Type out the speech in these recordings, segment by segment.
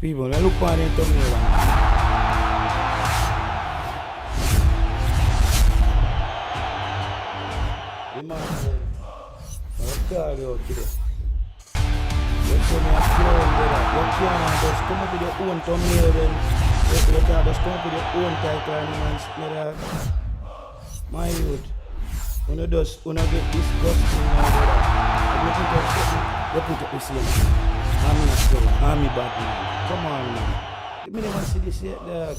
People, now look for them thumbnail. The man said, I'll call you out today. You show me a clown, brother. You can't just come up with your own thumbnail then. You can't just come up with your own title and man, brother. My youth, when you get disgusting now, brother. You put up the same. Army a clown, army bad man. Come on, man. Let me never see this yet, dog.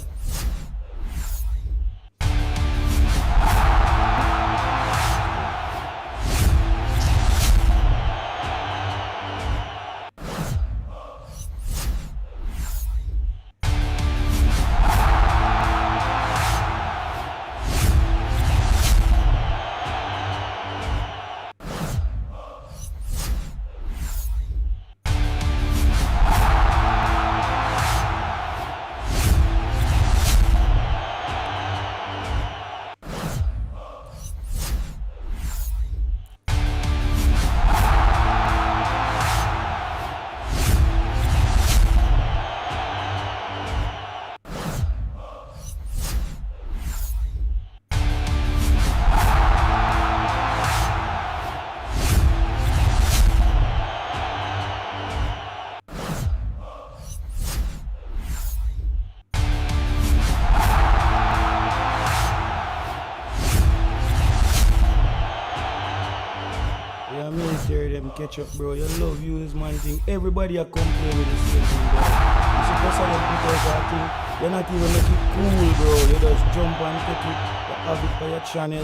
Yeah, military them catch up, bro. You love use man thing. Everybody a complain with the same thing, bro. You supposed to put out that thing. You not even make it cool, bro. You just jump and take it. You have it for your channel.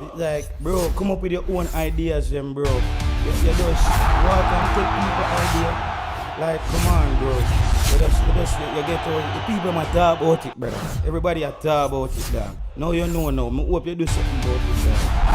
It's like, bro, come up with your own ideas, them, bro. You just walk and take people idea. Like, come on, bro. You get all the people might talk about it, brother. Everybody a talk about it, dog. Now you know now. I hope you do something about it, dog.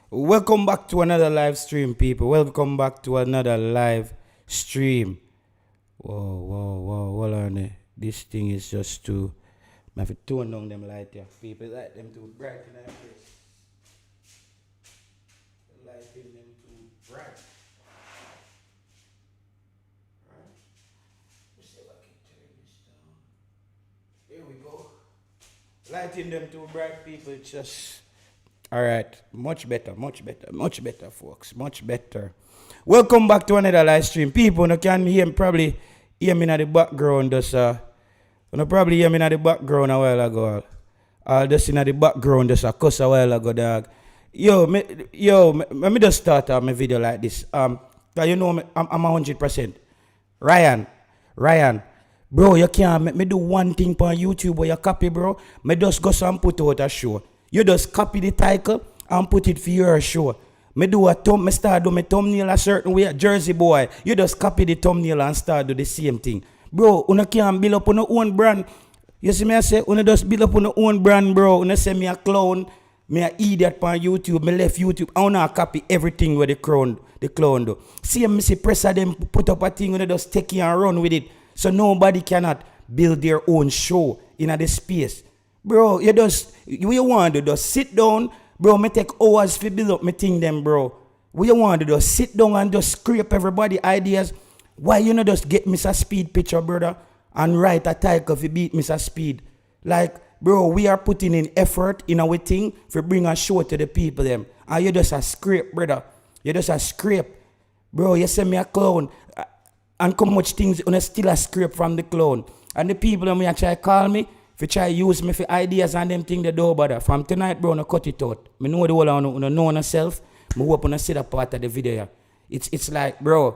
Welcome back to another live stream, people. Welcome back to another live stream. Whoa. Hold on. This thing is just too. I have to tone down them light here. People like them too bright in that place. Lighting them too bright. Right? Let's see if I can turn this down. Here we go. Lighting them too bright, people. It's just. Alright, much better, folks. Much better. Welcome back to another live stream. People, you can probably hear me in the background. You probably hear me in the background a while ago. Just in the background, just a cuss a while ago, dog. Let me just start off my video like this. You know I'm 100%. Ryan, bro, you can't make me do one thing on YouTube where you copy, bro. Me just go and put out a show. You just copy the title and put it for your show. Me start do my thumbnail a certain way. Jersey boy, you just copy the thumbnail and start do the same thing. Bro, you can't build up on your own brand. You see me I say, you just build up on your own brand, bro. You say me a clown, me a idiot on YouTube, me left YouTube. I wanna copy everything where the clown do. See me see pressure them put up a thing and just take it and run with it. So nobody cannot build their own show in the space. Bro, you want to just sit down, bro. Me take hours to build up my thing, them, bro. What you want to just sit down and just scrape everybody ideas? Why you not just get Mr. Speed picture, brother, and write a title to beat Mr. Speed? Like, bro, we are putting in effort in our thing to bring a show to the people, them. And you just a scrape, brother. You just a scrape. Bro, you say me a clown. And how much things you still a scrape from the clown. And the people that me try call me, if you try use me for ideas and them thing they do bother. From tonight, bro, no cut it out. Me know the whole of you know yourself. Me hope you see that part of the video here. It's like, bro,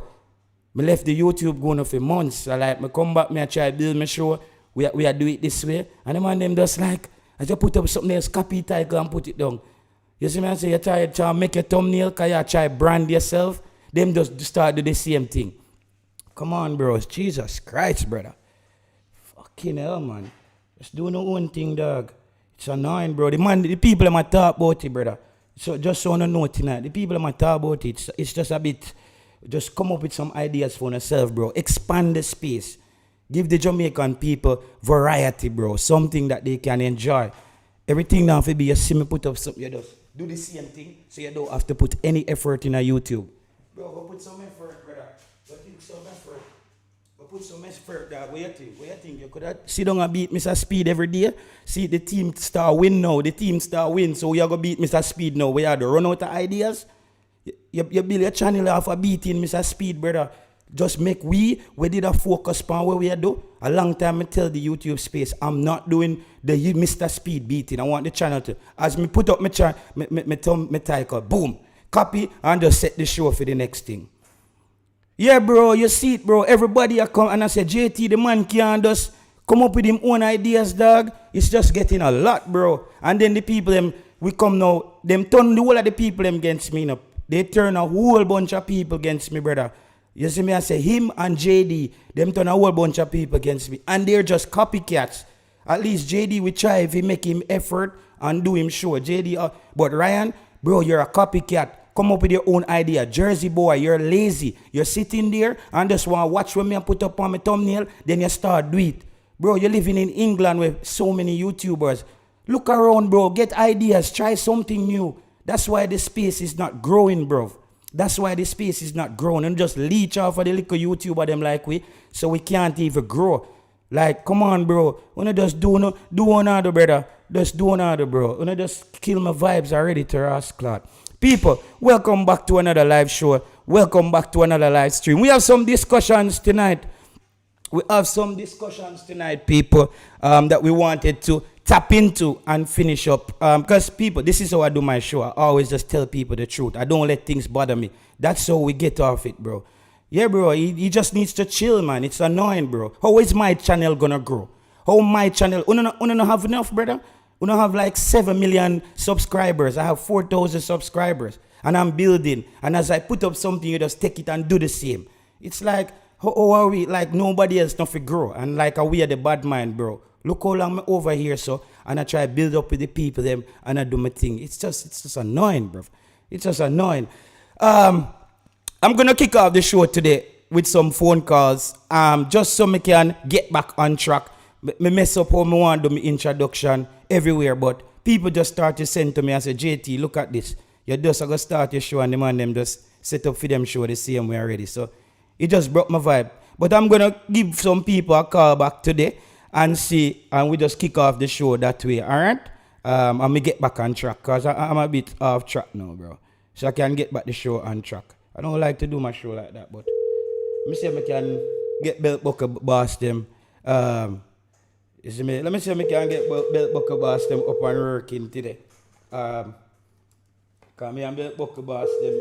me left the YouTube going for months. So like, me come back, me try build my show. We are do it this way. And the man them just like, I just put up something else, copy title and put it down. You see me I say, you try to make a thumbnail, because you try brand yourself. Them just start do the same thing. Come on, bro. Jesus Christ, brother. Fucking hell, man. Just do no own thing, dog. It's annoying, bro. The people that might talk about it, brother. So just so you know tonight, the people that might talk about it, it's just a bit, just come up with some ideas for yourself, bro. Expand the space. Give the Jamaican people variety, bro. Something that they can enjoy. Everything now for be you see me put up something, you just do the same thing, so you don't have to put any effort in a YouTube. Bro, go put some effort, brother. Go take some effort. Put some effort, dog. What you think? You could have sit down and beat Mr. Speed every day? See, the team star win now. So we are going to beat Mr. Speed now. We have to run out of ideas. You build your channel off of beating Mr. Speed, brother. Just make we did a focus on what we do. A long time I tell the YouTube space, I'm not doing the Mr. Speed beating. I want the channel to, as me put up my title, boom, copy, and just set the show for the next thing. Yeah, bro, you see it, bro. Everybody a come and I say, JT, the man can't just come up with him own ideas, dog. It's just getting a lot, bro. And then the people, we come now, them turn the whole of the people against me, you know. They turn a whole bunch of people against me, brother. You see me, I say, him and JD, them turn a whole bunch of people against me. And they're just copycats. At least JD, we try if we make him effort and do him show. JD, but Ryan, bro, you're a copycat. Come up with your own idea. Jersey boy, you're lazy. You're sitting there and just want to watch when me put up on my thumbnail, then you start do it. Bro, you're living in England with so many YouTubers. Look around, bro. Get ideas. Try something new. That's why the space is not growing, bro. That's why the space is not growing. And just leech off of the little YouTuber them like we, so we can't even grow. Like, come on, bro. Wanna just do another, brother. Just do another, bro. Wanna just kill my vibes already to Ross Clot. People, welcome back to another live show. Welcome back to another live stream. We have some discussions tonight. People, that we wanted to tap into and finish up. Because people, this is how I do my show. I always just tell people the truth. I don't let things bother me. That's how we get off it, bro. Yeah, bro, he just needs to chill, man. It's annoying, bro. How is my channel gonna grow? How my channel, you don't have enough, brother? We don't have like 7 million subscribers. I have 4,000 subscribers. And I'm building. And as I put up something, you just take it and do the same. It's like, how are we? Like nobody else nothing grow. And like we are the bad mind, bro. Look how long I'm over here, so. And I try to build up with the people, them, and I do my thing. It's just annoying, bro. It's just annoying. I'm gonna kick off the show today with some phone calls. Just so me can get back on track. Me mess up how me want to do my introduction everywhere, but people just start to send to me and say, JT, look at this. You just gonna start your show and the man them just set up for them show the same way already. So it just broke my vibe. But I'm gonna give some people a call back today and see, and we just kick off the show that way. Alright? And me get back on track because I'm a bit off track now, bro. So I can get back the show on track. I don't like to do my show like that, but let me see if I can get Belt Bucker Boss them. Let me see if I can get Belt Bucker Boss them up and working today. Because me and Belt Bucker Boss them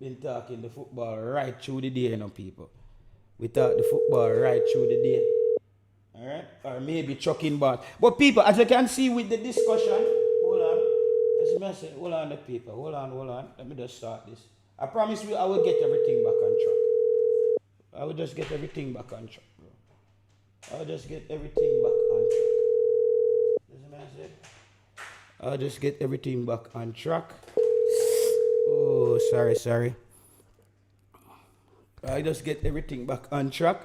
been talking the football right through the day, you know, people. We talk the football right through the day. Alright? Or maybe chucking ball. But people, as you can see with the discussion, hold on. Hold on the paper. Hold on. Let me just start this. I promise you I will get everything back on track. I will just get everything back on track, bro. I'll just get everything back on track. I'll just get everything back on track. Oh, sorry. I just get everything back on track.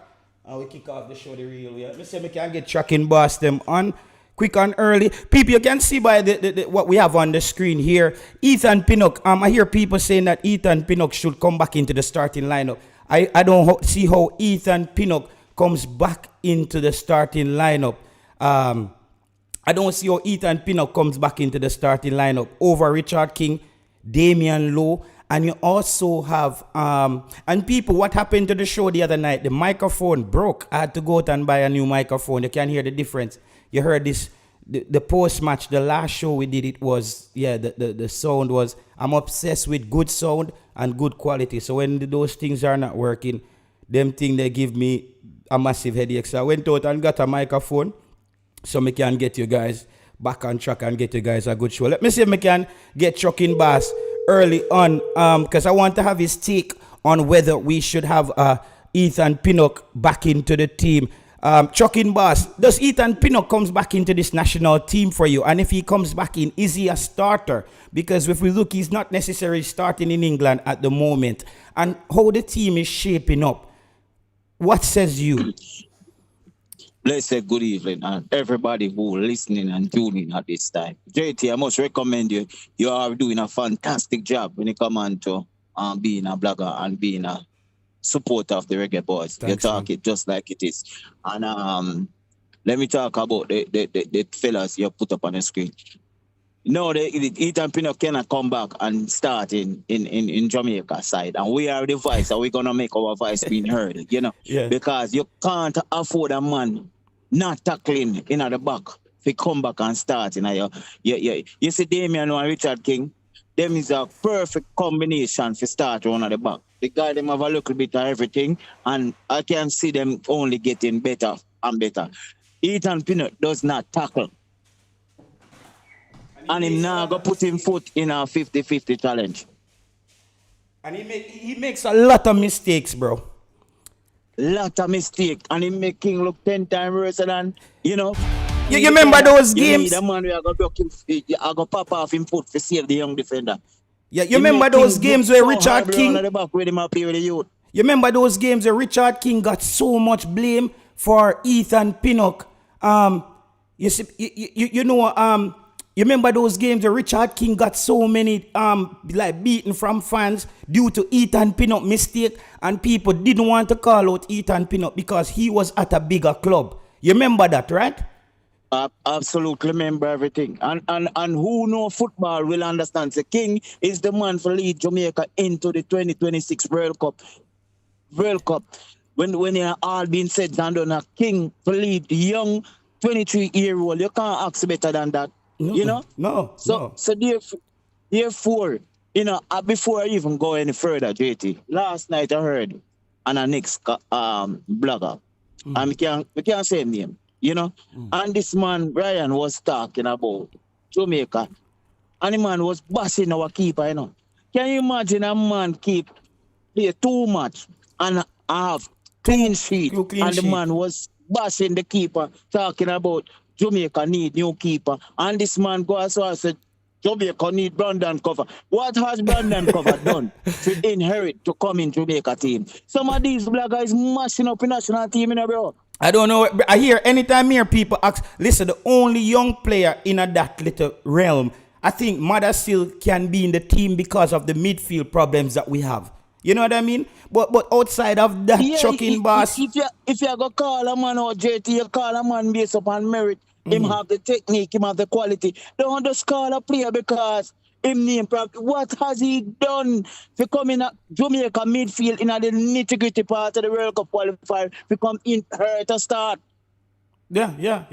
And we kick off the show the real way. Let me see if we can get tracking boss them on quick and early. People, you can see by the what we have on the screen here. Ethan Pinnock. I hear people saying that Ethan Pinnock should come back into the starting lineup. I don't see how Ethan Pinnock comes back into the starting lineup. I don't see how Ethan Pinnock comes back into the starting lineup over Richard King, Damian Lowe, and you also have and people, what happened to the show the other night? The microphone broke. I had to go out and buy a new microphone. You can hear the difference. You heard this, the post-match, the last show we did, it was, the sound was, I'm obsessed with good sound and good quality. So when those things are not working, them things, they give me a massive headache. So I went out and got a microphone so we can get you guys back on track and get you guys a good show. Let me see if we can get Chucking Bass early on, because I want to have his take on whether we should have Ethan Pinnock back into the team. Chucking Bass, does Ethan Pinnock comes back into this national team for you? And if he comes back in, is he a starter? Because if we look, he's not necessarily starting in England at the moment. And how the team is shaping up, what says you? Let's say good evening and everybody who listening and tuning at this time. JT, I must recommend you. You are doing a fantastic job when you come on to being a blogger and being a supporter of the Reggae Boyz. Thanks, you talk it just like it is. And let me talk about the fellas you put up on the screen. No, Ethan Pinnock cannot come back and start in Jamaica side. And we are the voice, and we're going to make our voice being heard, you know. Yeah. Because you can't afford a man not tackling in the back if he come back and start. You see Damian and Richard King, them is a perfect combination for start one at the back. The guy them have a little bit of everything, and I can see them only getting better and better. Ethan Pinnock does not tackle. And him now go put him foot in a 50-50 challenge. And he makes a lot of mistakes, bro. Lot of mistake. And he make King look 10 times worse than, you know. You remember those games? The man I go pop off him foot to save the young defender. Yeah, you remember those games where Richard King... You remember those games where Richard King got so much blame for Ethan Pinnock? You see, you remember those games where Richard King got so many beaten from fans due to Ethan Pinnock mistake, and people didn't want to call out Ethan Pinnock because he was at a bigger club. You remember that, right? Absolutely remember everything. And who know football will understand. The King is the man for lead Jamaica into the 2026 World Cup. When it all been said and done, King for lead the young 23-year-old. You can't ask better than that. No, you know? No. So therefore, you know, before I even go any further, JT, last night I heard on a next blogger, and we can't say his name, you know, and this man, Brian, was talking about Jamaica, and the man was bashing our keeper, you know. Can you imagine a man play too much and have clean sheet, and the man was bashing the keeper, talking about Jamaica need new keeper, and this man go as well said Jamaica need Brandon Cover. What has Brandon Cover done to inherit to come in Jamaica team? Some of these black guys mashing up in national team, bro. I don't know. I hear anytime here people ask, listen, the only young player in that little realm, I think Mother still can be in the team because of the midfield problems that we have. You know what I mean? But outside of that chucking boss. If you go call a man or JT, you call a man based upon merit. Him have the technique, him have the quality. Don't just call a player because him name practice. What has he done to come in a Jamaica midfield in the nitty-gritty part of the World Cup qualifier to come in her to start? Yeah.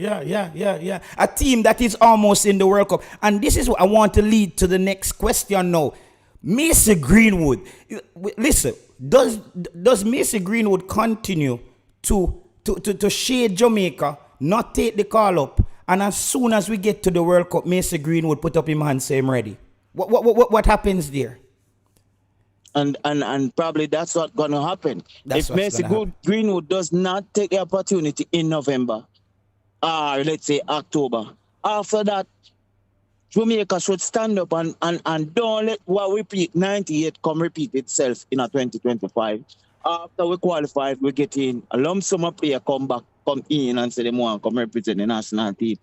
A team that is almost in the World Cup. And this is what I want to lead to the next question now. Mason Greenwood. Listen, does Mason Greenwood continue to shade Jamaica, not take the call up, and as soon as we get to the World Cup, Mason Greenwood put up his hand, say I'm ready? What happens there? And probably that's what's gonna happen. If Mason Greenwood does not take the opportunity in November, or let's say October, after that, Jamaica should stand up and don't let what repeat 98 come repeat itself in a 2025. After we qualify, we get in a lump sum of player come in and say they want to come represent the national team.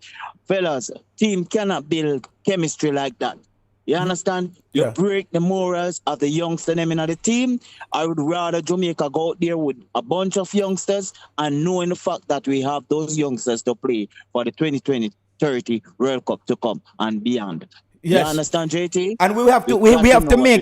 Fellas, team cannot build chemistry like that. You understand? You break the morals of the youngsters in the team. I would rather Jamaica go out there with a bunch of youngsters and knowing the fact that we have those youngsters to play for the 2030 World Cup to come and beyond. Yes. You understand, JT? And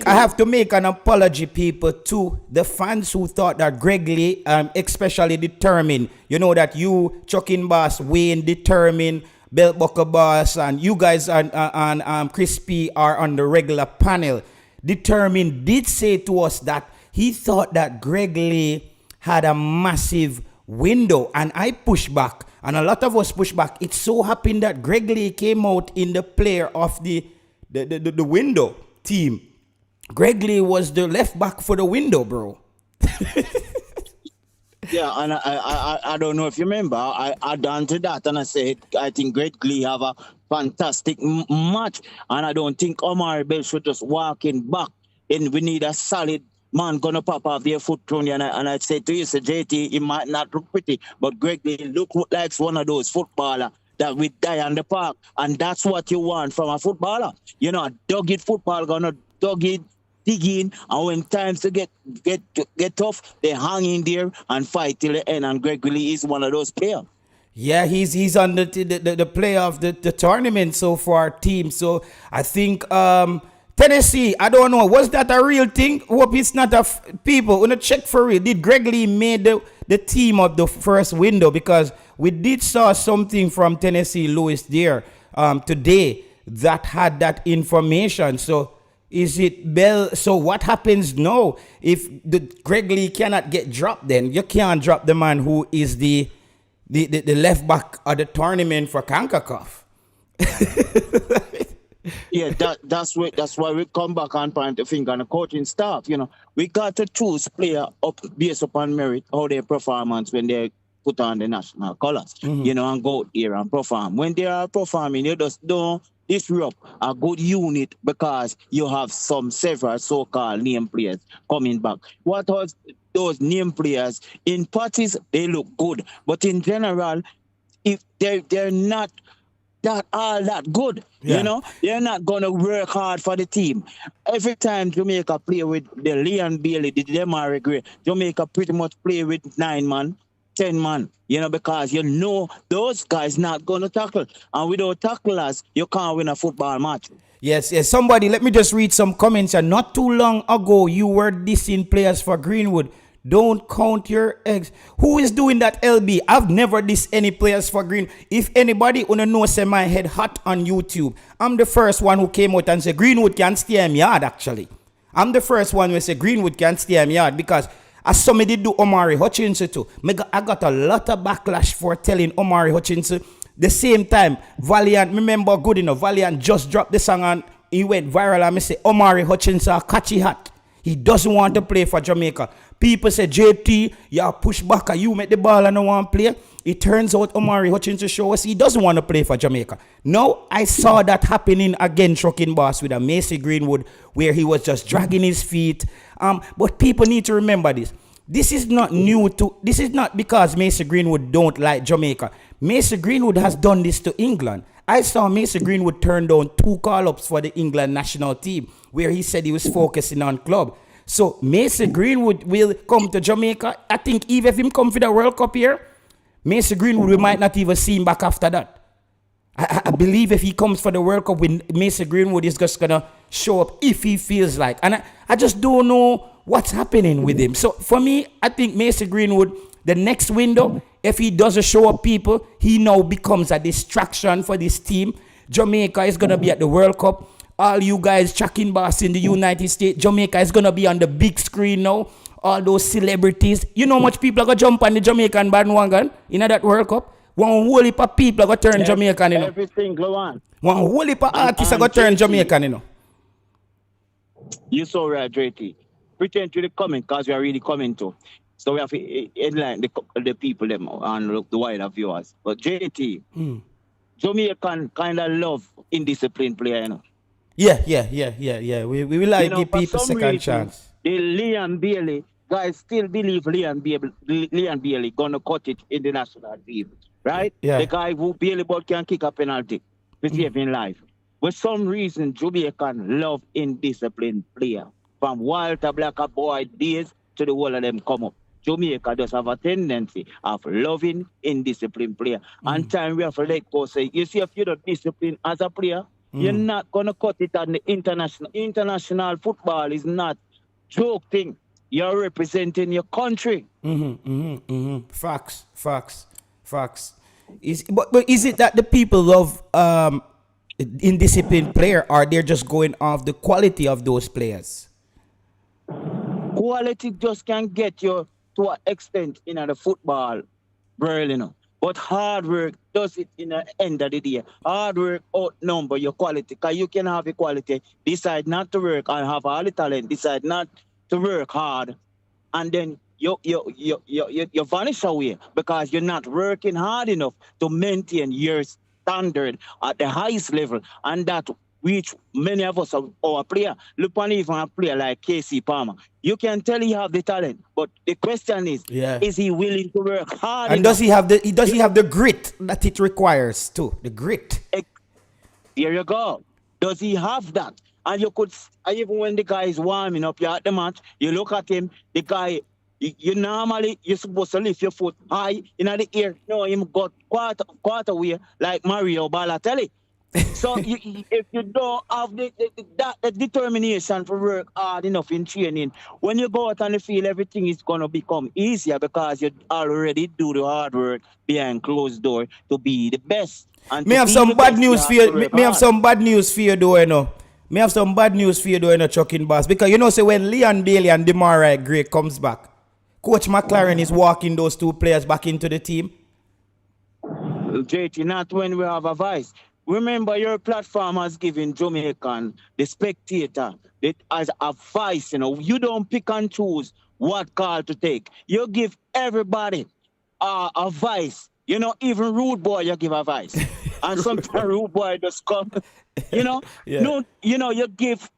I have to make an apology, people, to the fans who thought that Greg Lee, especially determined, you know, that you, Chucking Boss, Wayne, determined, Belt Bucker Boss, and you guys and Crispy are on the regular panel. Determined did say to us that he thought that Greg Lee had a massive window, and I pushed back, and a lot of us pushed back. It so happened that Greg Lee came out in the player of the window team. Greg Lee was the left back for the window, bro. Yeah, and I don't know if you remember, I done to that and I said I think Greg Lee have a fantastic match, and I don't think Omar Bell should just walk in back, and we need a solid man gonna pop off their foot on you. And I said to you, so JT, he might not look pretty, but Greg Lee look like one of those footballers that we die on the park, and that's what you want from a footballer. You know, a dogged football gonna dig in, and when times to get tough, they hang in there and fight till the end. And Greg Lee is one of those players. Yeah, he's on the player of the tournament so far, team. So I think Tennessee, I don't know, was that a real thing? Hope it's not people. Wanna check for real. Did Greg Lee made the team of the first window? Because we did saw something from Tennessee Lewis there today that had that information. So is it Bell? So what happens now if the Greg Lee cannot get dropped? Then you can't drop the man who is the left back of the tournament for CONCACAF. Yeah, that's why we come back and point the finger on the coaching staff. You know, we got to choose player up based upon merit, how their performance when they put on the national colors, you know, and go there and perform. When they are performing, you just don't disrupt a good unit because you have several so-called name players coming back. What was those name players in parties? They look good, but in general, if they're not that good. Yeah. You know, they're not gonna work hard for the team. Every time Jamaica play with the Leon Bailey, the Demarai Gray, Jamaica pretty much play with 9 man, 10 man. You know, because you know those guys not gonna tackle, and without tacklers, you can't win a football match. Yes. Somebody, let me just read some comments. And not too long ago, you were dissing players for Greenwood. Don't count your eggs. Who is doing that, LB? I've never dissed any players for Green. If anybody wanna know, say my head hot on YouTube, I'm the first one who came out and said Greenwood can stay in yard, actually. I'm the first one who said Greenwood can stay in yard because as somebody do Omari Hutchinson too. I got a lot of backlash for telling Omari Hutchinson. The same time, Valiant, remember good enough, Valiant just dropped the song and he went viral and I say Omari Hutchinson catchy hat. He doesn't want to play for Jamaica. People say, JT, you push back, you make the ball and no one play. It turns out Omari Hutchinson show us he doesn't want to play for Jamaica. Now, I saw that happening again, Trucking Boss, with a Mason Greenwood, where he was just dragging his feet. But people need to remember this. This is not because Mason Greenwood don't like Jamaica. Mason Greenwood has done this to England. I saw Mason Greenwood turn down 2 call-ups for the England national team where he said he was focusing on club. So Mason Greenwood will come to Jamaica. I think even if him come for the World Cup here, Mason Greenwood, we might not even see him back after that. I believe if he comes for the World Cup, when Mason Greenwood is just going to show up if he feels like. And I just don't know what's happening with him. So for me, I think Mason Greenwood, the next window, if he doesn't show up people, he now becomes a distraction for this team. Jamaica is going to be at the World Cup. All you guys chucking bass in the United States, Jamaica is going to be on the big screen now. All those celebrities. You know how much people are going to jump on the Jamaican bandwagon in that World Cup? One whole heap of people are going to turn Jamaican, you know. Everything go on. One whole heap of artists are going to turn Jamaican, you know. You saw right, JT. Pretend to the comment because we are really coming to. So we have to headline the people them and the wider viewers. But JT, Jamaican kind of love indisciplined player, you know. Yeah. We like give people second chance. The Liam Bailey guys still believe Liam Bailey gonna cut it in the national team, right? Yeah. The guy who Bailey but can kick a penalty to save in life. For some reason, Jamaican love indisciplined player. From Walter Blacker boy days to the whole of them come up. Jamaica does have a tendency of loving indisciplined player. And time we have to let go say, you see, if you're not disciplined as a player, you're not gonna cut it on the international. International football is not joke thing. You're representing your country. Facts. But is it that the people love indisciplined player, or they're just going off the quality of those players? Quality just can get you to an extent in the football, bro, you know. But hard work does it in the end of the day. Hard work outnumber your quality. Because you can have a quality, decide not to work and have all the talent, decide not to work hard, and then you vanish away because you're not working hard enough to maintain your standard at the highest level, and that which many of us are our player. Look on even a player like KC Palmer. You can tell he have the talent, but the question is he willing to work hard? And does he have the grit that it requires too? The grit. Here you go. Does he have that? And you could, even when the guy is warming up, you're at the match, you look at him, the guy, you're supposed to lift your foot high in the air. No, him got quarter way like Mario Balotelli. So if you don't have the determination to work hard enough in training, when you go out on the field, everything is going to become easier because you already do the hard work behind closed door to be the best. And Me have some bad news for you. Me have some bad news for you, though, you know. Me have some bad news for you, though, you know, Chucking Boss. Because you know, say when Leon Bailey and Demarai Gray comes back, Coach McClaren is walking those 2 players back into the team. JT, not when we have a vice. Remember, your platform has given Jamaican, the spectator, as a vice. You know, you don't pick and choose what call to take. You give everybody a vice. You know, even rude boy, you give a vice. And sometimes rude boy just come. You know, no, you know, you give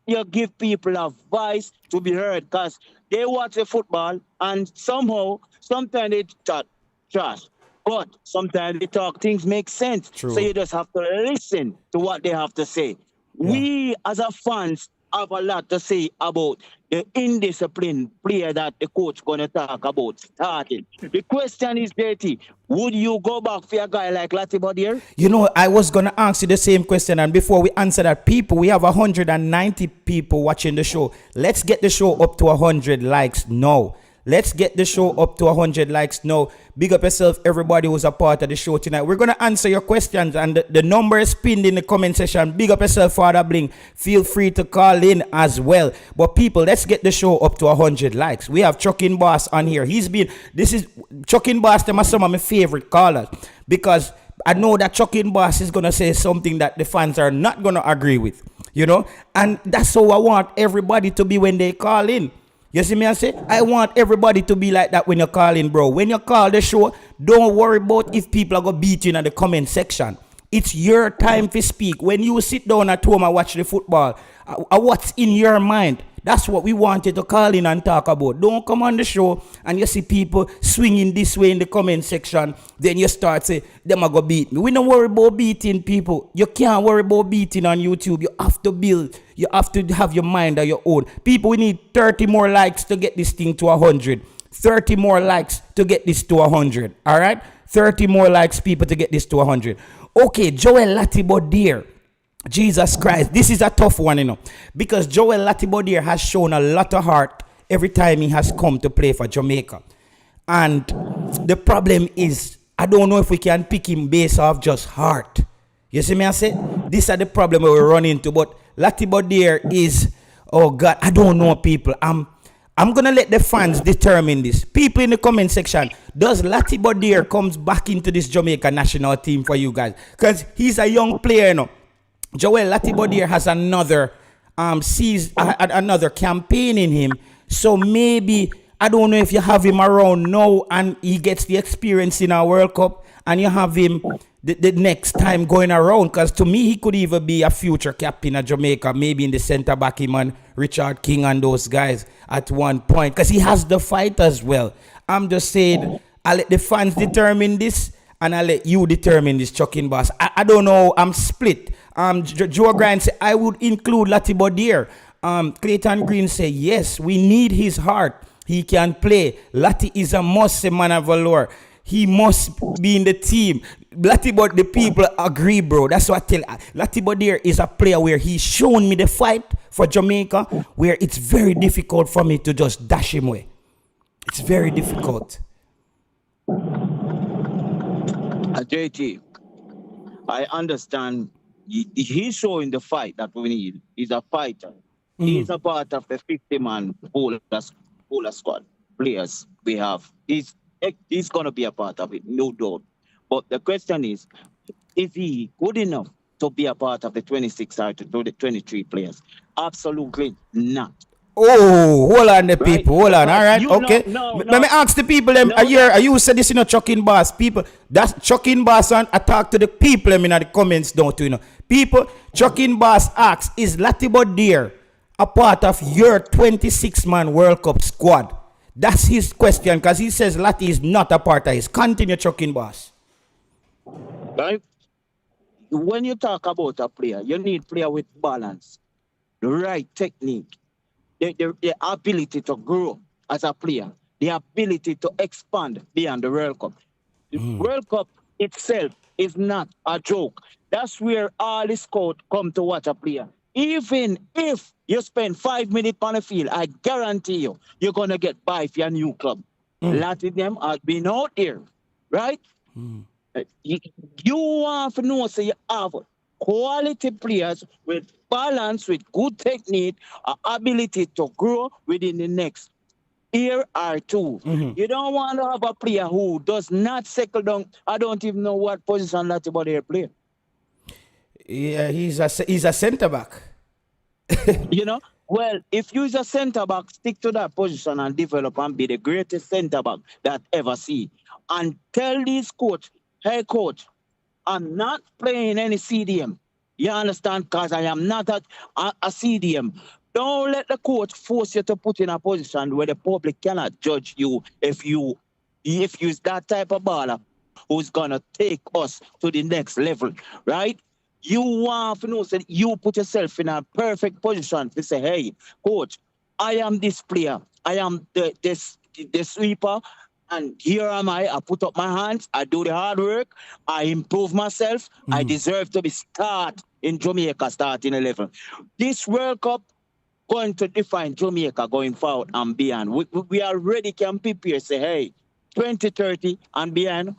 people a voice to be heard because they watch the football and sometimes they chat trash. But sometimes they talk things make sense. True. So you just have to listen to what they have to say. Yeah. We as a fans have a lot to say about the indisciplined player that the coach gonna talk about starting. The question is, JT, would you go back for a guy like Latibo here? You know, I was gonna ask you the same question, and before we answer that, we have 190 people watching the show. Let's get the show up to 100 likes now. Let's get the show up to 100 likes now. Big up yourself, everybody who's a part of the show tonight. We're going to answer your questions, and the number is pinned in the comment section. Big up yourself, Father Bling. Feel free to call in as well. But people, let's get the show up to 100 likes. We have Chucking Boss on here. Chucking Boss, them are some of my favorite callers, because I know that Chucking Boss is going to say something that the fans are not going to agree with, you know? And that's how I want everybody to be when they call in. You see me I say? I want everybody to be like that when you're calling, bro. When you call the show, don't worry about if people are going to beat you in the comment section. It's your time to speak. When you sit down at home and watch the football, what's in your mind? That's what we wanted to call in and talk about. Don't come on the show and you see people swinging this way in the comment section. Then you start say, them are going to beat me. We don't worry about beating people. You can't worry about beating on YouTube. You have to build. You have to have your mind on your own. People, we need 30 more likes to get this thing to 100. 30 more likes to get this to 100. All right? 30 more likes, people, to get this to 100. Okay, Joel Latibodier. Jesus Christ, this is a tough one, you know, because Joel Latibodier has shown a lot of heart every time he has come to play for Jamaica. And the problem is, I don't know if we can pick him based off just heart. You see me I say? These are the problem we run into, but Latibodier is, oh God, I don't know, people. I'm going to let the fans determine this. People in the comment section, does Latibodier comes back into this Jamaica national team for you guys? Because he's a young player, you know. Joel Latibodier has another another campaign in him. So maybe, I don't know if you have him around now and he gets the experience in our World Cup and you have him the next time going around. Because to me, he could even be a future captain of Jamaica, maybe in the centre back, him and Richard King and those guys at one point. Because he has the fight as well. I'm just saying, I'll let the fans determine this and I'll let you determine this, Chucking Boss. I don't know, I'm split. Joe Grind said, I would include Latibodier. Clayton Green said, yes, we need his heart. He can play. Lati is a must, say man of valor. He must be in the team. Latibodier, the people agree, bro. That's what I tell you. Latibodier is a player where he's shown me the fight for Jamaica, where it's very difficult for me to just dash him away. It's very difficult. JT, I understand. He's showing the fight that we need. He's a fighter. He's a part of the 50-man bowler squad players we have. He's going to be a part of it, no doubt. But the question is he good enough to be a part of the 26 or to the 23 players? Absolutely not. Oh, hold on, the people. Hold on. All right. Okay. Let me ask the people. You said this in a Chucking Boss. People, that's Chucking Boss, and I talk to the people in the comments, don't you know? People, Chucking Boss asks, is Latibodier a part of your 26-man World Cup squad? That's his question, because he says Lati is not a part of his. Continue, Chucking Boss. Right? When you talk about a player, you need player with balance, the right technique, the ability to grow as a player, the ability to expand beyond the World Cup. The World Cup itself is not a joke. That's where all the scouts come to watch a player. Even if you spend 5 minutes on the field, I guarantee you, you're going to get by for your new club. A lot of them have been out there, right? You want to know, so you have quality players with balance, with good technique, ability to grow within the next year or two. You don't want to have a player who does not settle down. I don't even know what position Latibodier play. Yeah, he's a centre back. You know, well, if you're a centre back, stick to that position and develop and be the greatest centre back that ever see. And tell this coach, hey coach, I'm not playing any CDM. You understand? Because I am not a CDM. Don't let the coach force you to put in a position where the public cannot judge you if you're that type of baller who's gonna take us to the next level, right? You want to know that you put yourself in a perfect position to say, hey, coach, I am this player. I am the sweeper. And here am I put up my hands. I do the hard work. I improve myself. I deserve to be start in Jamaica starting 11. This World Cup going to define Jamaica going forward and beyond. We already can prepare, say, hey, 2030 and beyond,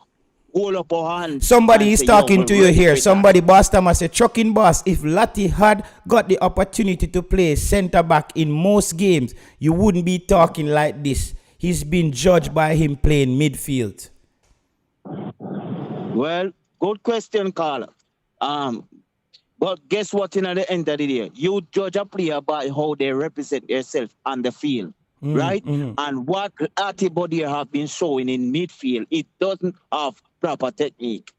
hold up our hands. Somebody is talking to you here. Somebody, Boss Thomas, said, Chucking Boss, if Lati had got the opportunity to play centre back in most games, you wouldn't be talking like this. He's been judged by him playing midfield. Well, good question, Carla. But guess what? In the end of the day, you judge a player by how they represent themselves on the field. right? And what Atibody have been showing in midfield, it doesn't have proper technique.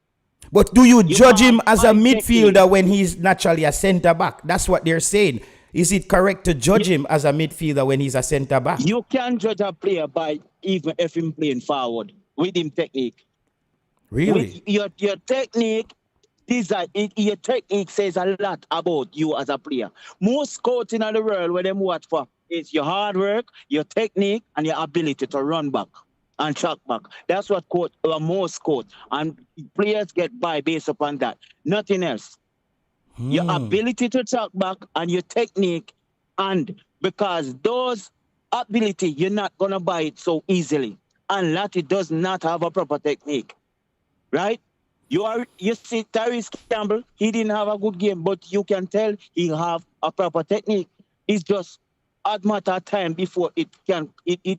But do you judge him can't as a find midfielder technique. when he's naturally a centre back? That's what they're saying. Is it correct to judge him as a midfielder when he's a centre back? You can judge a player by even if him playing forward with him technique. Really? With your technique, your technique says a lot about you as a player. Most scouts in the world, where them watch for is your hard work, your technique, and your ability to run back and track back. That's what most scouts and players get by based upon that. Nothing else. Your ability to track back and your technique, and because those ability, you're not gonna buy it so easily. And Lati does not have a proper technique. Right? You see Tyrese Campbell, he didn't have a good game, but you can tell he have a proper technique. It's just a matter of time before it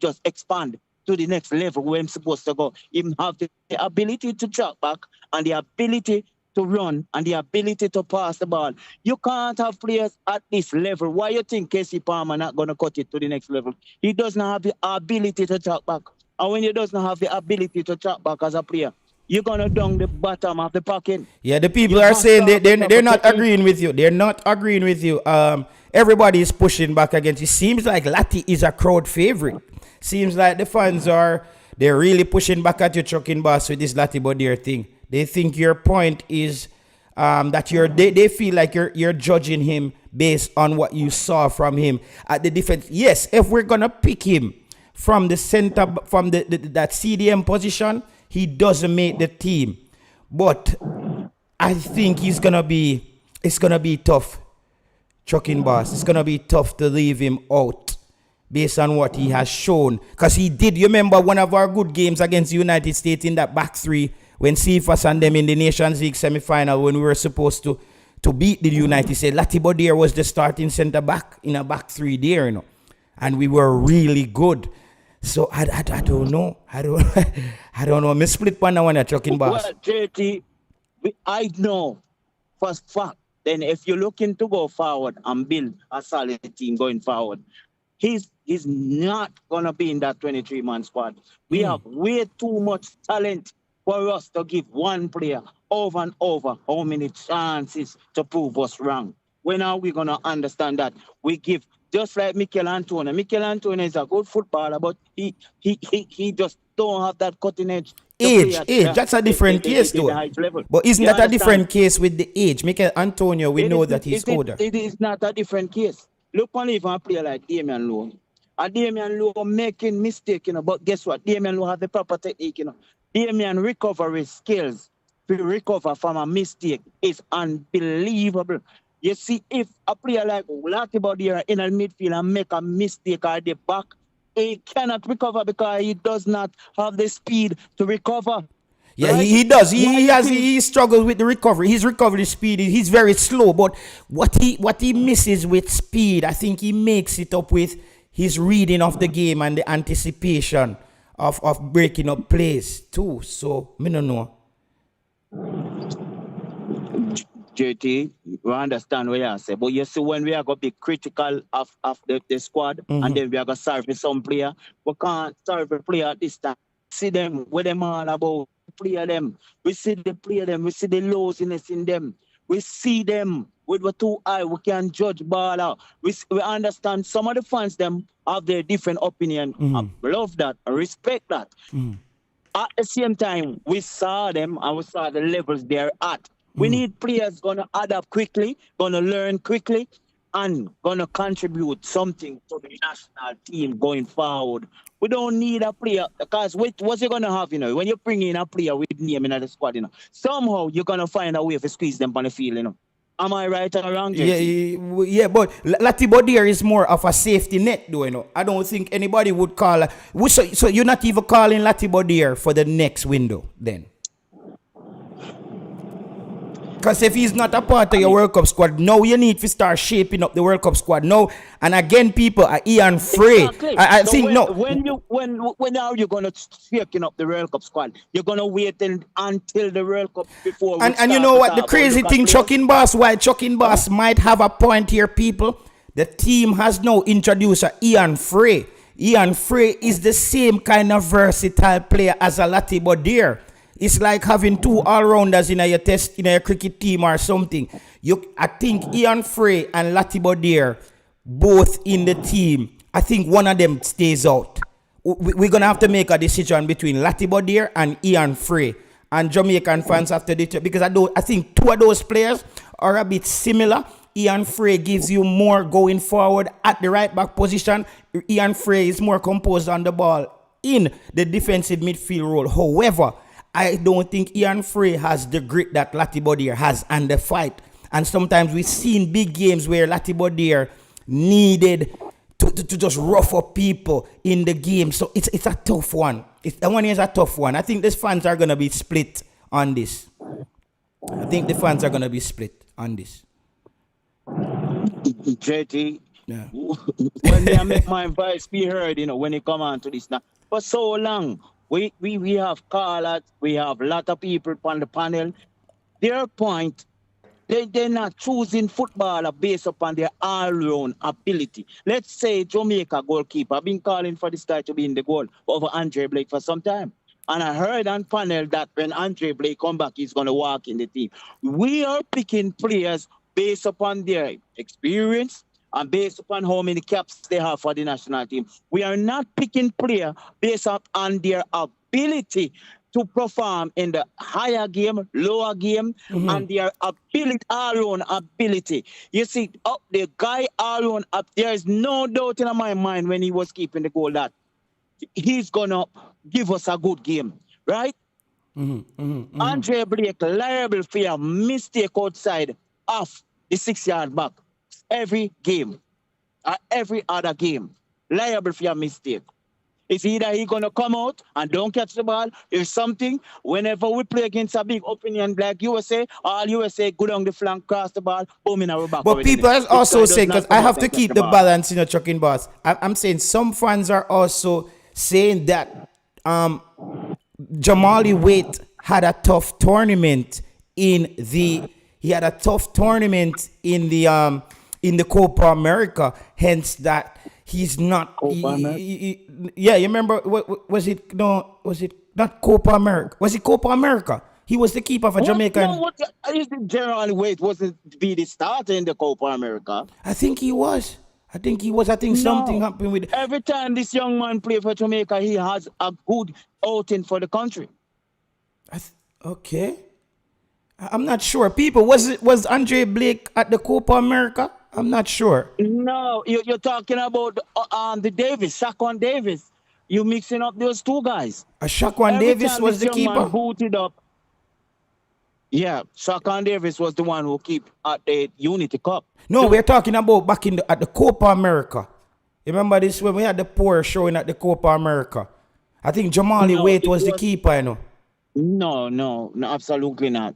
just expand to the next level where I'm supposed to go. Even have the ability to track back and the ability to run and the ability to pass the ball. You can't have players at this level. Why you think Casey Palmer not going to cut it to the next level? He doesn't have the ability to track back. And when he doesn't have the ability to track back as a player, you're going to down the bottom of the pocket. Yeah, the people are saying they're not agreeing with you. They're not agreeing with you. Everybody is pushing back against it. Seems like Lati is a crowd favorite. Seems like the fans they're really pushing back at you, Chucking Boss, with this Lati Bodier thing. They think your point is that they feel like you're judging him based on what you saw from him at the defense. Yes, if we're gonna pick him from the center, from that CDM position, he doesn't make the team. But I think it's gonna be tough, Chucking Boss. It's gonna be tough to leave him out based on what he has shown. Because he did, you remember one of our good games against the United States in that back three when Cephas and them in the Nations League semi-final when we were supposed to beat the United States. Lati Bodier was the starting centre back in a back three there, and we were really good. So I don't know. I don't know. Me split one when you're Chucking Boss. Well, JT, I know for fact. Then if you're looking to go forward and build a solid team going forward, he's not gonna be in that 23-man squad. We have way too much talent for us to give one player over and over how many chances to prove us wrong. When are we gonna understand that? We give just like Mikel Antonio. Mikel Antonio is a good footballer, but he just don't have that cutting edge. Age. That's a different case, though. But isn't that a different case with the age? Mikel Antonio, we know that he's older. It is not a different case. Look on even a player like Damian Lowe. Damian Lowe making mistake, but guess what? Damian Lowe has the proper technique, Damian recovery skills to recover from a mistake is unbelievable. You see, if a player like Lati Bodier in a midfield and make a mistake at the back, he cannot recover because he does not have the speed to recover. Yeah, right? he does. He struggles with the recovery. His recovery speed, he's very slow. But what he misses with speed, I think he makes it up with his reading of the game and the anticipation of breaking up plays too. So, me don't know. JT, we understand what you say, but you see when we are going to be critical of the squad and then we are going to serve some player, we can't serve a player at this time. See them, what them all about, play them. We see the play them, we see the loneliness in them. We see them with the two eyes, we can judge ball out. We understand some of the fans them have their different opinion. I love that, I respect that. At the same time, we saw them and we saw the levels they're at. We need players going to adapt quickly, going to learn quickly, and going to contribute something to the national team going forward. We don't need a player, because what's you going to have, when you bring in a player with name in the squad, somehow you're going to find a way to squeeze them on the field, Am I right or wrong, JC? Yeah, but Lati Bodier is more of a safety net, though, I don't think anybody would call. So you're not even calling Lati Bodier for the next window, then? Because if he's not a part of your World Cup squad, now you need to start shaping up the World Cup squad. Now, and again, people are Ian Frey. Exactly. I so think when, no. When are you gonna shaking up the World Cup squad? You're gonna wait until the World Cup before. And you know what? The crazy thing, Chucking Boss, why Chucking Boss might have a point here, people. The team has now introduced a Ian Frey. Ian Frey is the same kind of versatile player as a Lati Bodir. It's like having two all-rounders in your cricket team or something. I think Ian Frey and Lati Bodir both in the team. I think one of them stays out. We're gonna have to make a decision between Lati Bodir and Ian Frey. And Jamaican fans have to determine, because I think two of those players are a bit similar. Ian Frey gives you more going forward at the right back position. Ian Frey is more composed on the ball in the defensive midfield role. However, I don't think Ian Frey has the grit that Lati Bodir has and the fight. And sometimes we've seen big games where Lati Bodir needed to just rough up people in the game. So it's a tough one. That one is a tough one. I think these fans are going to be split on this. JT, Yeah. when they make my voice be heard, when they come on to this now. For so long, we have callers, we have a lot of people on the panel. Their point, they're not choosing footballer based upon their all-round ability. Let's say Jamaica goalkeeper. I've been calling for this guy to be in the goal over Andre Blake for some time. And I heard on panel that when Andre Blake come back, he's going to walk in the team. We are picking players based upon their experience and based upon how many caps they have for the national team. We are not picking players based on their ability to perform in the higher game, lower game, and their ability, all-round ability. You see, the guy all-round up, there is no doubt in my mind when he was keeping the goal that he's going to give us a good game, right? Andre Blake liable for a mistake outside of the 6-yard back every game, every other game, liable for a mistake. It's either he's going to come out and don't catch the ball or something. Whenever we play against a big opinion like USA, all USA go down the flank, cross the ball, boom in our back. But people are also saying, because I have to keep the balance, Chucking Boss. I'm saying some fans are also saying that Jamali Waite had a tough tournament in the Copa America, hence that he's not. You remember? Was it not Copa America? Was it Copa America? He was the keeper for Jamaica. No, General Waite wasn't be the starter in the Copa America. I think he was. I think something happened with. Every time this young man plays for Jamaica, he has a good outing for the country. Okay. I'm not sure. People, was Andre Blake at the Copa America? I'm not sure. No, you're talking about the Davis, Shaquan Davis. You're mixing up those two guys. Shaquan Davis was the keeper. Booted up. Yeah, Shaquan Davis was the one who keep at the Unity Cup. No, we're talking about back at the Copa America. Remember this when we had the poor showing at the Copa America? I think Jamali Waite was the keeper, No, absolutely not.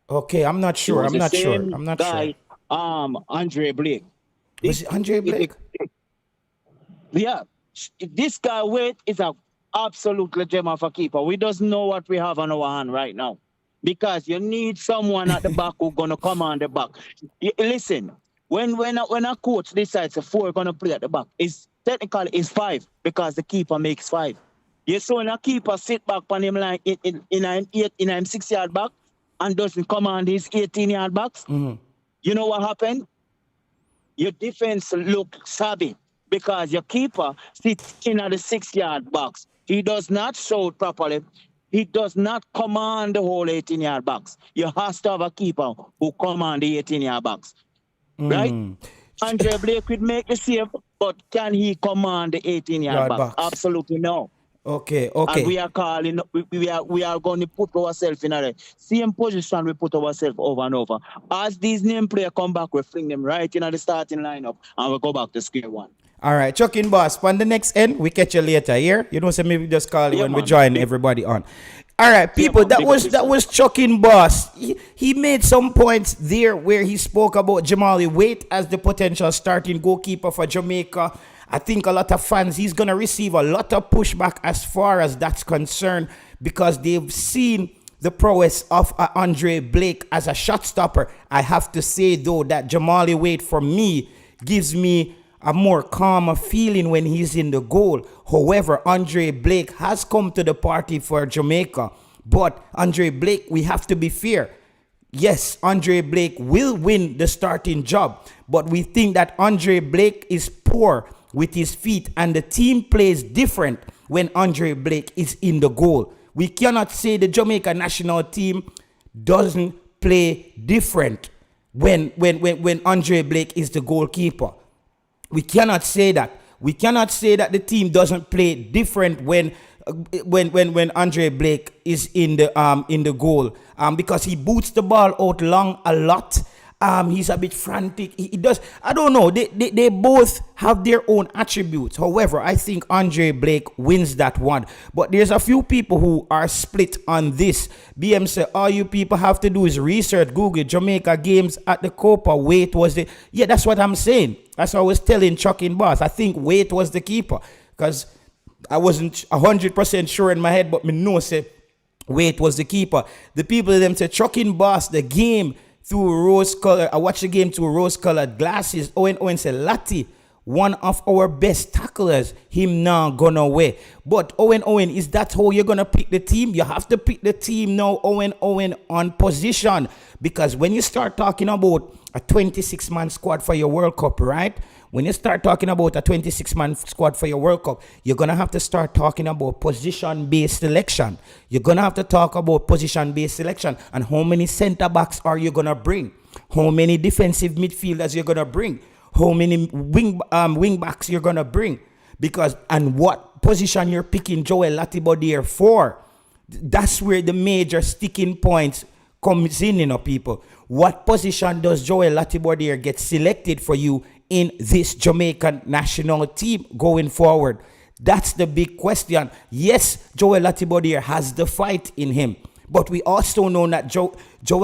Okay, I'm not sure. I'm not sure. Andre Blake. Was it Andre Blake? Yeah. This guy Waite is a absolute gem of a keeper. We don't know what we have on our hand right now. Because you need someone at the back who's gonna come on the back. Listen, when a coach decides a 4 gonna play at the back, technically it's 5 because the keeper makes 5. You saw when a keeper sit back on him like in 6-yard back and doesn't command his 18-yard backs. You know what happened? Your defense look savvy because your keeper sits in at the 6-yard box. He does not shout properly. He does not command the whole 18-yard box. You have to have a keeper who command the 18-yard box. Right? Andre Blake would make the save, but can he command the 18-yard box? Absolutely no. Okay. And we are calling, we are going to put ourselves in a same position we put ourselves over and over. As these name players come back, we fling them right in the starting lineup and we go back to square one. All right, Chucking Boss, on the next end, we catch you later here. So maybe just call you when we join everybody on. All right, people, that was Chucking Boss. He made some points there where he spoke about Jamali Waite as the potential starting goalkeeper for Jamaica. I think a lot of fans, he's going to receive a lot of pushback as far as that's concerned because they've seen the prowess of Andre Blake as a shot stopper. I have to say, though, that Jamali Waite, for me, gives me a more calmer feeling when he's in the goal. However, Andre Blake has come to the party for Jamaica. But Andre Blake, we have to be fair. Yes, Andre Blake will win the starting job, but we think that Andre Blake is poor with his feet, and the team plays different when Andre Blake is in the goal. We cannot say the Jamaica national team doesn't play different when Andre Blake is the goalkeeper. We cannot say that. We cannot say that the team doesn't play different when Andre Blake is in the goal, because he boots the ball out long a lot. He's a bit frantic. He does. I don't know. They both have their own attributes. However, I think Andre Blake wins that one. But there's a few people who are split on this. BM said, all you people have to do is research, Google Jamaica games at the Copa. Wait was the... Yeah, that's what I'm saying. That's what I was telling Chuck in Bath. I think Wait was the keeper. Because I wasn't 100% sure in my head, but me know say Wait was the keeper. The people them say Chuck in Bath, the game... through rose color, I watched the game through rose-colored glasses. Owen said, Lati, one of our best tacklers, him now gone away. But Owen, is that how you're gonna pick the team? You have to pick the team now, Owen, on position. Because when you start talking about a 26-man squad for your World Cup, right? When you start talking about a 26-man squad for your World Cup, you're going to have to start talking about position-based selection. You're going to have to talk about position-based selection and how many center-backs are you going to bring? How many defensive midfielders you're going to bring? How many wing-backs you're going to bring? Because, and what position you're picking Joel Latibodiere for? That's where the major sticking points comes in, people. What position does Joel Latibodiere get selected for you in this Jamaican national team going forward? That's the big question. Yes, Joel Latibodiere has the fight in him, but we also know that Joel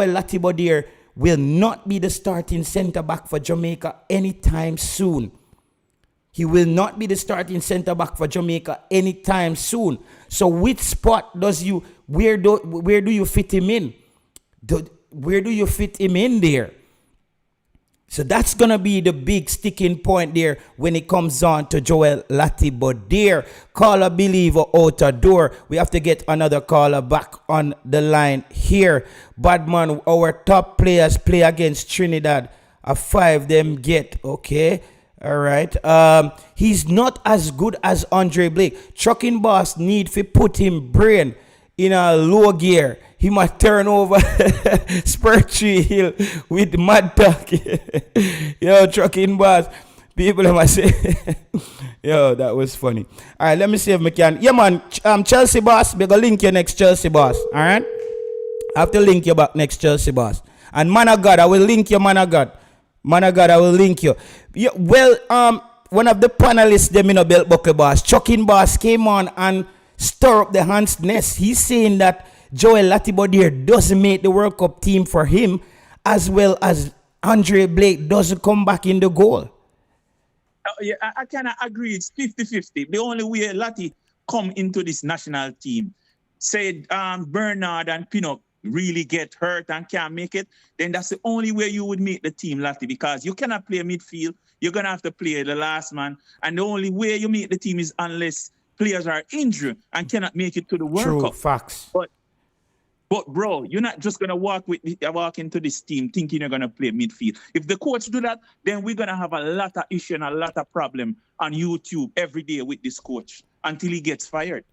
Latibodiere will not be the starting centre-back for Jamaica anytime soon. He will not be the starting centre-back for Jamaica anytime soon. So which spot does you, where do you fit him in? Where do you fit him in there? So that's going to be the big sticking point there when it comes on to Joel Latibodiere. Caller believer out a door. We have to get another caller back on the line here. Badman, our top players play against Trinidad. A 5 them get. Okay. All right. He's not as good as Andre Blake. Trucking boss need to put him brain in a low gear. He might turn over Spur Tree Hill with mad talk. Yo, trucking boss. People might say, yo, that was funny. All right, let me see if we can. Yeah, man, Chelsea boss, we're going to link you next, Chelsea boss. All right? I have to link you back next, Chelsea boss. And man of God, I will link you, man of God. Man of God, I will link you. Yeah, well, one of the panelists, them in a belt buckle boss, Chucking boss, came on and stir up the Hans nest. He's saying that Joel Latibodiere doesn't make the World Cup team for him, as well as Andre Blake doesn't come back in the goal. Yeah, I kind of agree. It's 50-50. The only way Lati come into this national team, say Bernard and Pinnock really get hurt and can't make it, then that's the only way you would make the team, Lati, because you cannot play midfield. You're going to have to play the last man. And the only way you make the team is unless players are injured and cannot make it to the World Cup. True, facts. But bro, you're not just gonna walk into this team thinking you're gonna play midfield. If the coach do that, then we're gonna have a lot of issue and a lot of problem on YouTube every day with this coach until he gets fired.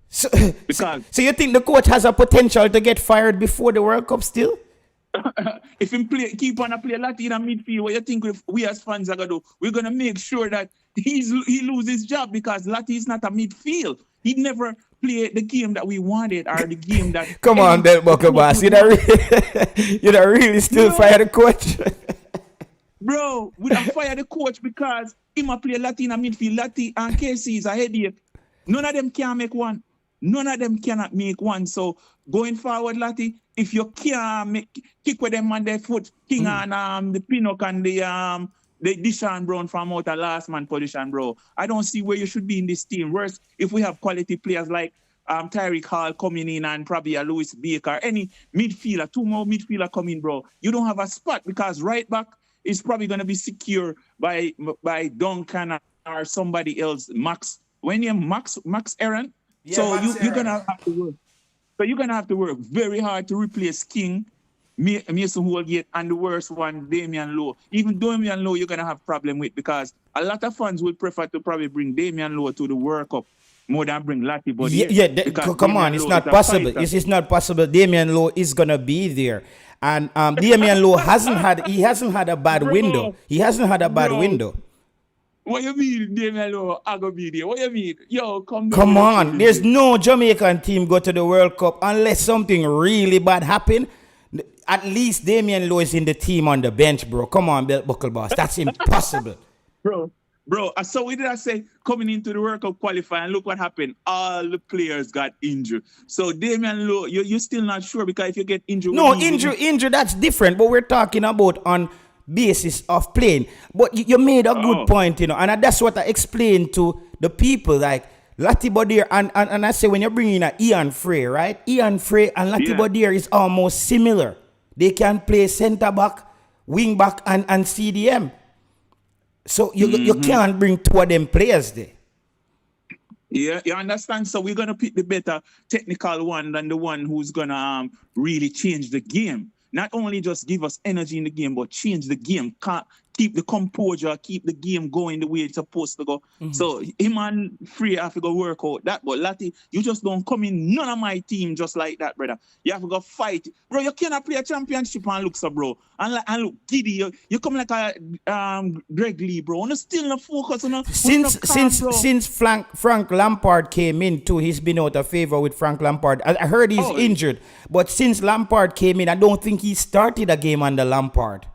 So you think the coach has a potential to get fired before the World Cup still? If him keep on a play Latin in midfield, what you think we as fans are gonna do? We're gonna make sure that he loses his job because Lati is not a midfield. He never played the game that we wanted or the game that. Come on, Belt Buckle boss. You don't really still fire the coach. Bro, we don't fire the coach because he might play Lati in a midfield. Lati and KC is a headache. None of them can make one. None of them cannot make one. So going forward, Lati, if you can't kick with them on their foot, King and the Pinnock and the Deshaun Brown from out of last man position, bro. I don't see where you should be in this team. Worse, if we have quality players like Tyreek Hall coming in and probably a Lewis Baker, any midfielder, 2 more midfielder coming, bro. You don't have a spot because right back, is probably going to be secure by Duncan or somebody else. Max, when you Max Aaron. Yeah, so Max you're Aaron. gonna have to work. So you're gonna have to work very hard to replace King, Mason Holgate, and the worst one, Damian Lowe. Even Damian Lowe, you're gonna have problem with because a lot of fans would prefer to probably bring Damian Lowe to the World Cup more than bring Lati Body. Come on, it's not possible. It's not possible. Damian Lowe is gonna be there, and Damian Lowe hasn't had a bad window. He hasn't had a bad window. What you mean, Damian Lowe? I go be there. What you mean? Yo, come on. There's no Jamaican team go to the World Cup unless something really bad happen. At least Damian Lowe is in the team on the bench, bro. Come on, Belt Buckle Boss. That's impossible. Bro, so we did I say coming into the World Cup qualifying, and look what happened. All the players got injured. So Damian Lowe, you're still not sure because if you get injured. No, injury, that's different. But we're talking about on basis of playing. But you made a good point, and that's what I explained to the people, like Lati Bodier and I say when you bring in Ian Frey, right? Ian Frey and Lati Bodier is almost similar. They can play centre back, wing back, and CDM. So you can't bring two of them players there. Yeah, you understand? So we're gonna pick the better technical one than the one who's gonna really change the game. Not only just give us energy in the game, but change the game. Keep the composure, keep the game going the way it's supposed to go. So him and Free have to go work out that. But Lati, you just don't come in none of my team just like that, brother. You have to go fight. Bro, you cannot play a championship and look so, bro. And look giddy. You come like a Greg Lee, bro. And still not focus on Since Frank Lampard came in too, he's been out of favor with Frank Lampard. I heard he's injured. But since Lampard came in, I don't think he started a game under Lampard.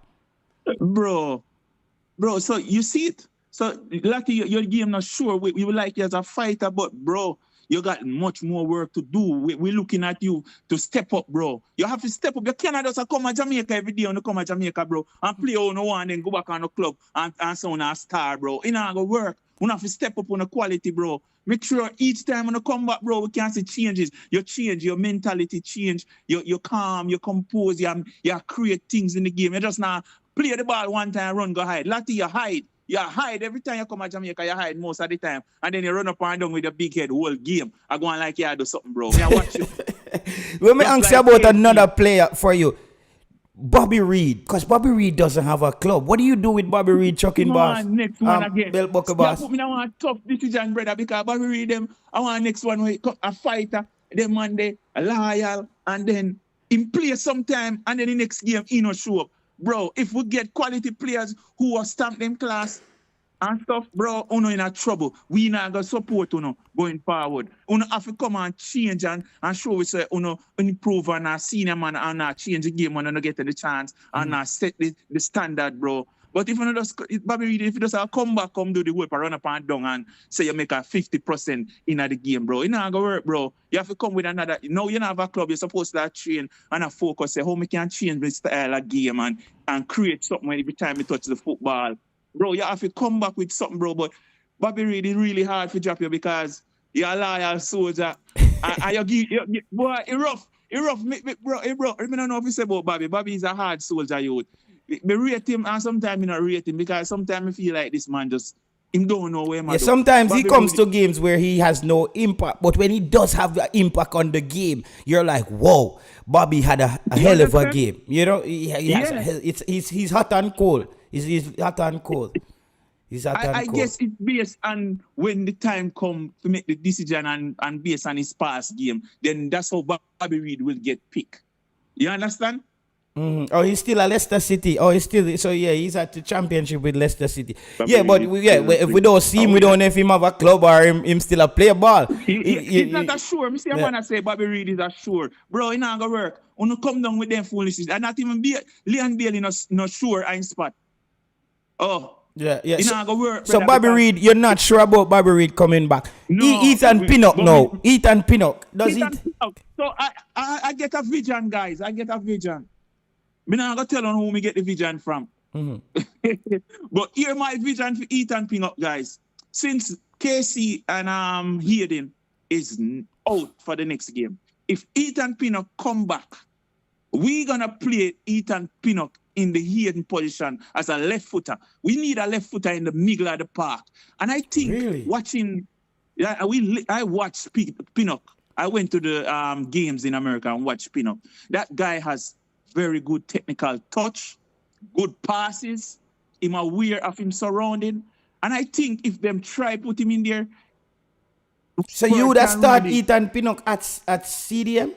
Bro, so you see it. So, Lucky, your game not sure. We would like you as a fighter, but, bro, you got much more work to do. We're looking at you to step up, bro. You have to step up. You cannot just come to Jamaica every day and come to Jamaica, bro, and play on one and then go back on the club and so on a star, bro. It not going to work. We have to step up on the quality, bro. Make sure each time when you come back, bro, we can see changes. You change, your mentality change. You calm, you compose, you create things in the game. You just not play the ball one time, run, go hide. Lati, you hide. You hide every time you come to Jamaica, you hide most of the time. And then you run up and down with a big head whole game. I go on like you do something, bro. I watch you. Let me ask you about another player for you. Bobby Reid. Because Bobby Reid doesn't have a club. What do you do with Bobby Reid chucking boss? Next one again. Bell Buckle boss. Put me on a tough decision, brother, because Bobby Reid, I want next one, a fighter, then Monday, a loyal, and then him play sometime, and then the next game, he no show up. Bro, if we get quality players who are stamped them class and stuff, bro, uno in a trouble. We not gonna support uno going forward. Uno have to come and change and show we say uno improve and our senior man and change the game and get the chance and set the standard, bro. But if you just Bobby Reid, if you just come back, come do the work, run up and down and say you make a 50% in the game, bro. It not gonna work, bro. You have to come with another. No, you don't have a club. You're supposed to train and focus. Say how we can change the style of game and create something every time you touch the football, bro. You have to come back with something, bro. But Bobby Reid is really hard to drop you because you're a loyal soldier. and you boy, it rough. Bro. I don't know if you say about Bobby. Bobby is a hard soldier, youth. Me rate him and sometimes I not rate him because sometimes I feel like this man just him don't know where man. Sometimes he comes to games where he has no impact, but when he does have the impact on the game, you're like, whoa, Bobby had a hell of a game. You know, he's hot and cold. He's hot and cold. I guess it's based on when the time comes to make the decision and based on his past game, then that's how Bobby Reid will get picked. You understand? Oh, he's still at Leicester City. Oh, he's he's at the championship with Leicester City. But if we don't see him, we don't know if him have a club or him still a play ball. He's not a sure. Me see a man say Bobby Reid is a sure. Bro, it not gonna work. When come down with them foolishness, and not even Leon Bailey not sure in spot. Oh. Yeah. It not gonna work. So Bobby Reid, you're not sure about Bobby Reid coming back. No, Ethan Pinnock now. Ethan Pinnock. So I get a vision, guys. I get a vision. Me not gonna tell on who me get the vision from. But here my vision for Ethan Pinnock, guys. Since KC and Hayden is out for the next game, if Ethan Pinnock come back, we're gonna play Ethan Pinnock in the hidden position as a left footer. We need a left footer in the middle of the park. And I think Really? I watched Pinnock. I went to the games in America and watched Pinnock. That guy has very good technical touch, good passes. Him aware of him surrounding. And I think if them try put him in there. So you would have started Ethan Pinnock at CDM?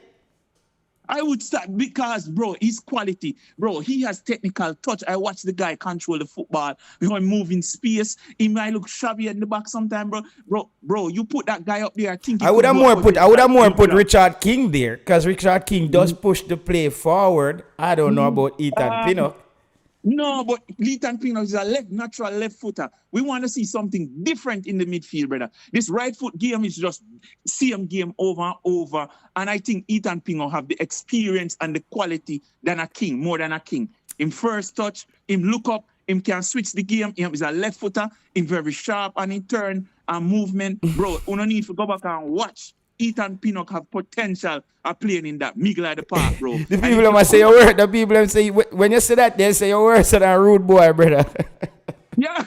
I would start because, bro, his quality. Bro, he has technical touch. I watch the guy control the football. You know, move in space. He might look shabby in the back sometime, bro. Bro, you put that guy up there. I would have more put Richard King there, because Richard King does push the play forward. I don't know about Ethan Pinnock. No, but Ethan Pinnock is a natural left footer. We want to see something different in the midfield, brother. This right foot game is just same game over and over. And I think Ethan Pinnock have the experience and the quality than a King, more than a King. In first touch, him look up, him can switch the game. Him is a left footer, him very sharp and in turn and movement. Bro, you don't need to go back and watch. Ethan Pinnock have potential of playing in that middle of the park, bro. The people must say your word. The people say when you say that, they say your words are a rude boy, brother. Yeah.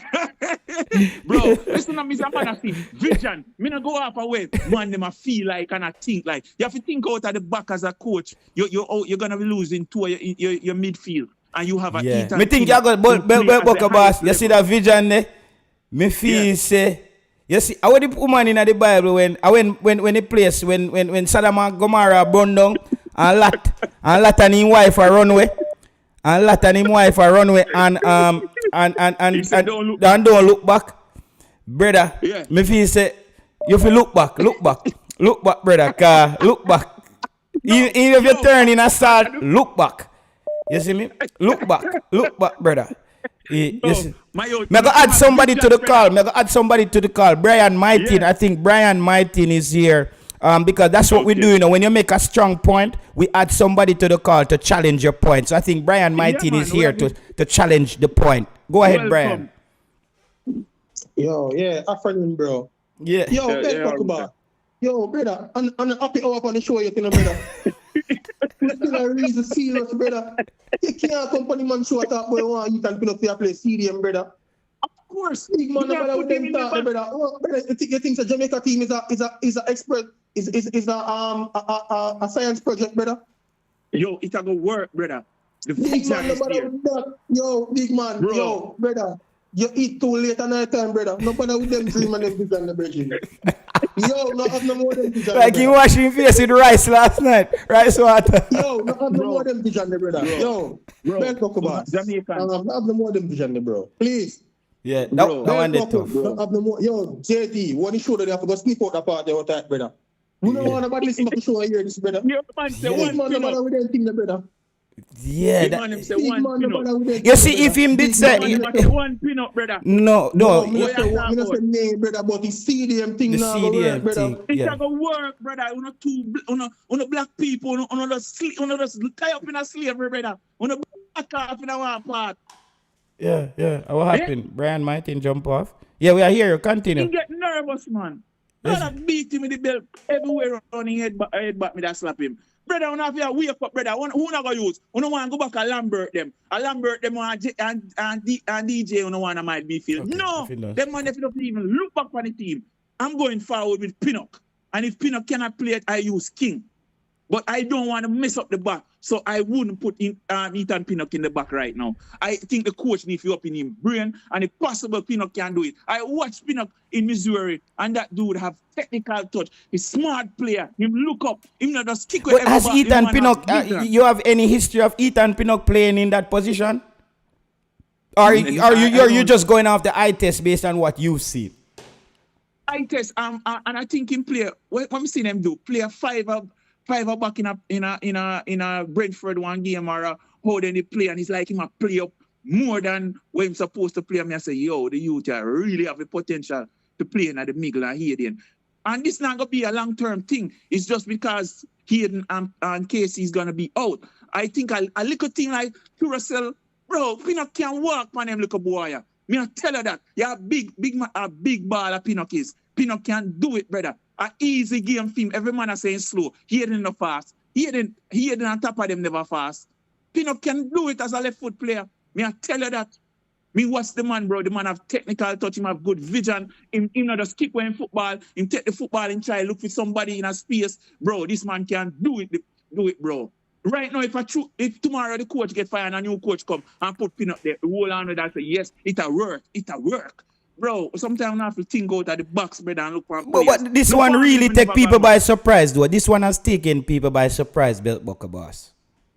Bro, listen to me, man, I see vision. Me not go off away. Man, them I feel like and I think like. You have to think out of the back as a coach. You're gonna be losing two of your midfield. And you have a Ethan. Me think you got boss. You see that vision there? Me feel say. You see, I would put man in the Bible when the place when Sodom and Gomorrah burned down and Lot and his wife are run away. And Lot and his wife are run away and don't look back. Brother, me feel say you feel look back, brother, car look back. Even if you turn in a salt, look back. You see me? Look back, brother. Yes. Me go add somebody to the call. Brian Martin. I think Brian Martin is here. Because that's what we do, you know. When you make a strong point, we add somebody to the call to challenge your point. So I think Brian Martin is here to challenge the point. Go ahead, Brian. Yo, yeah, afternoon, bro. Yeah. Yo, let's talk about. Yo, brother, I'm happy hour on the show, you know, brother. It's been a reason serious, brother. You can't company man show talk about one Ethan Pinnock to play CDM, brother. Of course. Big man, brother, them talk, brother. Oh, brother, you think the Jamaica team is a expert, is a science project, brother? Yo, it's a go work, brother. The big man, is there. Yo, big man, bro. Yo, brother. You eat too late at night time, brother. No matter with them dream and them vision, the bridging. Yo, no have no more them vision. Like you washing face with rice last night, rice water. Yo, no have no more them vision, brother. Yo, bro. Talk about Jamaican. No have no more them vision, bro. Please. Yeah, that one did too. No have no more. Yo, JT, when you show that you have to go sneak out the part there, that, brother. You don't want nobody listen to the show here, this, brother. Yo, man, say one man, with them thing, brother. Yeah, you see, if him did say one Pinnock, brother. No. Me not say name, brother, but the CDM thing now go work, brother. It's not gonna work, brother. Una black people, una just tie up in a slavery, brother. Una back off in a one part. Yeah. What happened? Brian Martin jump off. Yeah, we are here. Continue. He get nervous, man. I beat him with the belt everywhere on his head, back me that slap him. Brother, you have to wake up, brother. Who not gonna use? You don't want to go back and Lambert them. And DJ, you don't want to might be filled. Okay, no, them man, if you don't even look back on the team, I'm going forward with Pinnock. And if Pinnock cannot play it, I use King. But I don't want to mess up the back, so I wouldn't put in Ethan Pinnock in the back right now. I think the coach needs to up in him brain, and if possible, Pinnock can do it. I watched Pinnock in Missouri, and that dude have technical touch. He's smart player. Him look up. Him not just kick with everybody. Has Ethan Pinnock, you have any history of Ethan Pinnock playing in that position? Or you just going off the eye test based on what you see? Eye test, and I think him play. What me see them do? Play a five back in a Brentford one game or how then they play, and he's like him a play up more than what he's supposed to play. And I say, yo, the youth really have the potential to play in the middle and Hayden. And this not gonna be a long-term thing. It's just because Hayden and Casey's gonna be out. I think a little thing like Curacao, bro, Pinnock can walk on them little boy. Me I tell her that. Yeah, a big ball of Pinnock is. Pinnock can do it, brother. An easy game for him. Every man is saying slow. Hayden in the fast. He didn't on top of them never fast. Pinnock can do it as a left foot player. Me I tell you that. Me watch the man, bro. The man have technical touch, him have good vision. Him not just kick when football. Him take the football and try look for somebody in a space. Bro, this man can do it, bro. Right now, if tomorrow the coach get fired and a new coach come and put Pinnock there, the whole on that say, yes, it'll work. Bro, sometimes I have to think out of the box, brother, and look for But this one really take people by surprise, though. This one has taken people by surprise, Belt Bucker boss.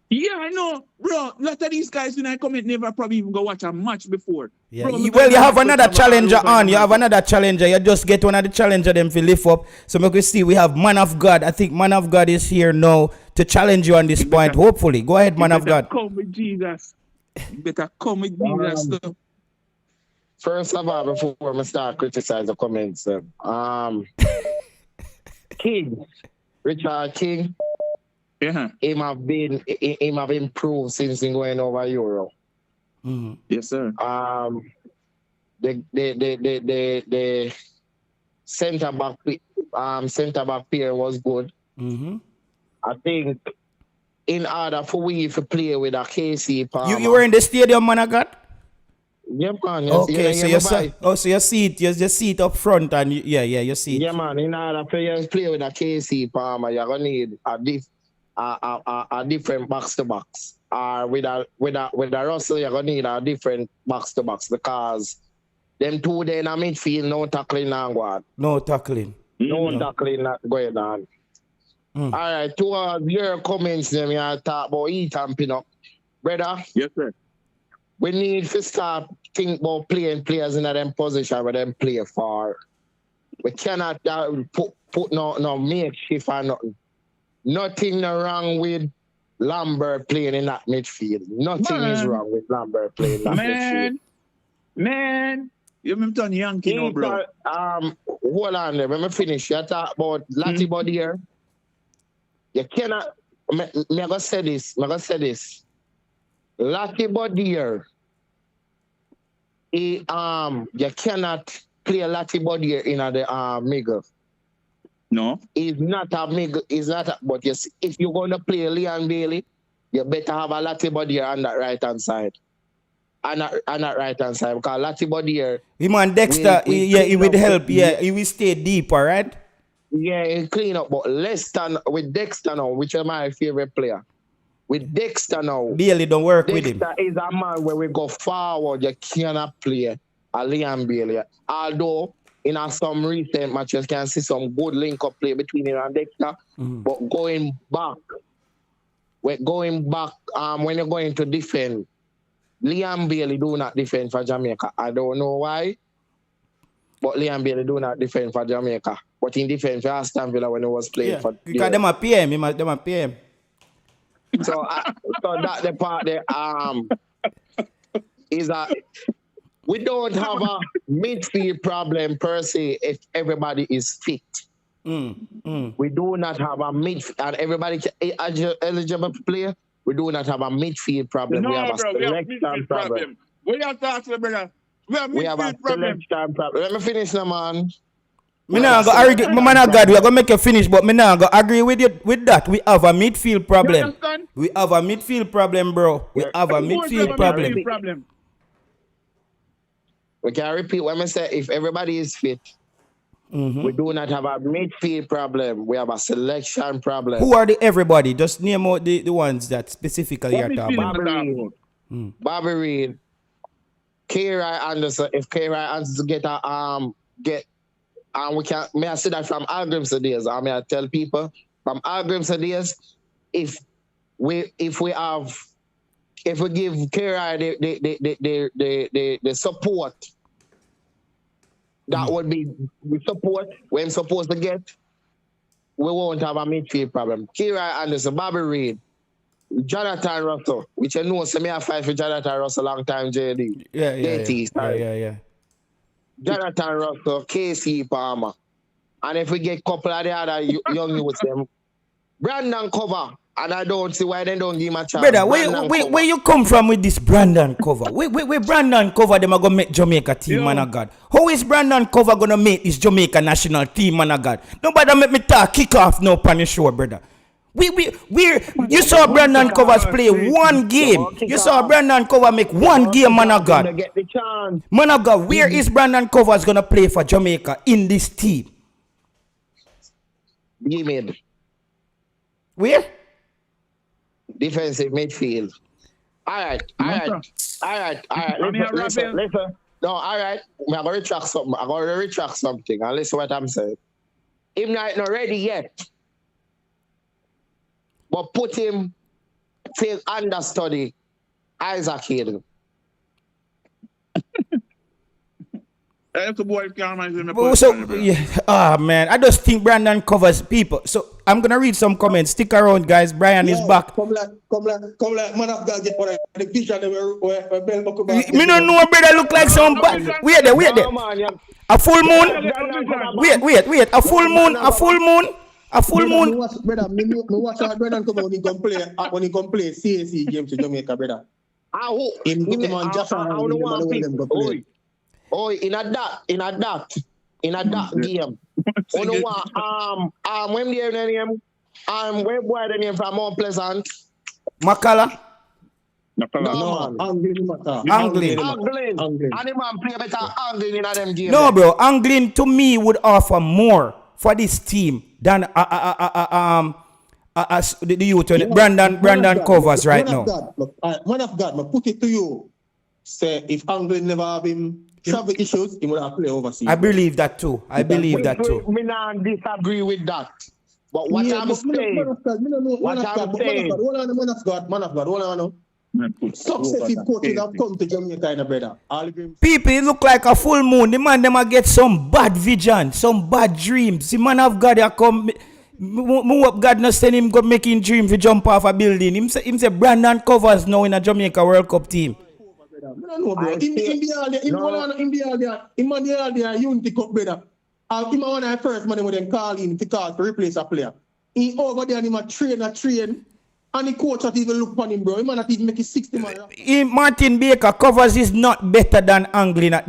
Yeah, I know, bro. A lot of these guys when I come in never probably even go watch a match before. Yeah. Bro, you have another challenger on. You have another challenger. You just get one of the challenger them to lift up. So we can see we have Man of God. I think Man of God is here now to challenge you on this point. Hopefully. Go ahead, Man of God. Come with Jesus. You better come with Jesus. First of all, before we start criticizing the comments, King, Richard King, yeah, him have improved since he going over Euro. Mm-hmm. Yes, sir. The centre back pair was good. Mm-hmm. I think in order for we to play with a KC Palmer, You were in the stadium, Man of God? yeah, man. Okay, so you see it up front and you see it. Yeah, man. In order for you to play with a KC Palmer, you're gonna need a different box to box. With a Russell, you're gonna need a different box to box because them two there in a midfield, no tackling and go. No tackling. No tackling not going on. All right, towards your comments, them you talk about Ethan Pinnock, brother. Yes, sir. We need to start think about playing players in them position where them play for. We cannot put no makeshift or nothing. Nothing wrong with Lambert playing in that midfield. Nothing is wrong with Lambert playing in that midfield. Man, you remember Tony Yankee, no, bro. Hold on there. When we finish, you talk about Lati Bodier. You cannot. I'm gonna say this. Lati Bodier. You cannot play Lati Bodier in the middle. No. He's not a middle. But yes, if you're going to play Leon Bailey, you better have a Lati Bodier on that right hand side. On that right hand side, because Lati Bodier. Him and Dexter, he would help. Yeah, he will stay deeper, right? Yeah, he clean up, but less than with Dexter now, which is my favorite player. With Dexter now, Bailey don't work with him. Dexter is a man where we go forward. You cannot play a Liam Bailey. Although in some recent matches, you can see some good link-up play between him and Dexter. But going back, when you're going to defend, Liam Bailey do not defend for Jamaica. I don't know why, but Liam Bailey do not defend for Jamaica. But in defense for Aston Villa when he was playing for... Because them a PM, them a PM. So that the part there is that we don't have a midfield problem per se if everybody is fit. We do not have a midfield and everybody eligible to play. We do not have a midfield problem. No, we have a bro, selection problem. We have talking, brother. We have a selection problem. Let me finish now, man. Me now go argue, man of God, we are gonna make you finish, but me now go agree with you with that. We have a midfield problem. We have a midfield problem, bro. We have a midfield problem. We can repeat when I say if everybody is fit, we do not have a midfield problem. We have a selection problem. Who are the everybody? Just name out the ones that specifically are talking about. Bobby Reid, K-Rai Anderson. If K-Rai Anderson get and we can, may I say that from Algrim's days. I mean, I tell people from Algrim's days, if we give K-Rai the support, that would be the support when supposed to get, we won't have a midfield problem. K-Rai Anderson, Bobby Reid, Jonathan Russell, which I know, so me I fight for Jonathan Russell a long time, JD. Yeah. Jonathan Russell, KC Palmer. And if we get a couple of the other young youths, them, Brandon Cover. And I don't see why they don't give him a chance. Brother, where you come from with this Brandon Cover? Where Brandon Cover them are going to make Jamaica team, man of God? How is Brandon Cover going to make this Jamaica national team, man of God? Nobody make me talk kick off no pan your show, brother. You saw Brandon Covers play one game. You saw Brandon Covers make one game, man of God. Get the chance. Man of God, where is Brandon Covers gonna play for Jamaica in this team? Give me Where? defensive midfield. All right. Listen. No, all right. I'm going to retract something. And listen what I'm saying. Him not ready yet. But put him to understudy Isaac Hayden. Man, I just think Brandon Covers people. So I'm gonna read some comments. Stick around, guys. Brian is back. Come like, man of God get one of the picture where Bell buckle back. Me don't know, brother. Look like some bad. Wait there. A full moon. Wait. A full moon. Brother, me watch our Brandon come when he come play CAC games to Jamaica, brother. In a that game. When the name where boy the name from Mount Pleasant? Makala. No, Anglin. And the man play better Anglin in them games. No, bro. Anglin to me would offer more for this team than the youth Brandon Covers right now. Man of God, I put it to you. Say if Anglin never have him travel issues, he would have play overseas. I believe that too. I Me not disagree with that. But what I'm saying, man of God. Successive coaches have come to Jamaica, brother. People, it look like a full moon. The man them a get some bad vision, some bad dreams. The man of God come. Hope God not send him go making dream to jump off a building. Him say Brandon Covers now in a Jamaica World Cup team. In the Unity Cup, brother. Him one of the first man when them call in to replace a player. He over there and him a train. And the coach not even look upon him, bro. He might not even make it 60 man. Martin Baker Covers is not better than Anglin at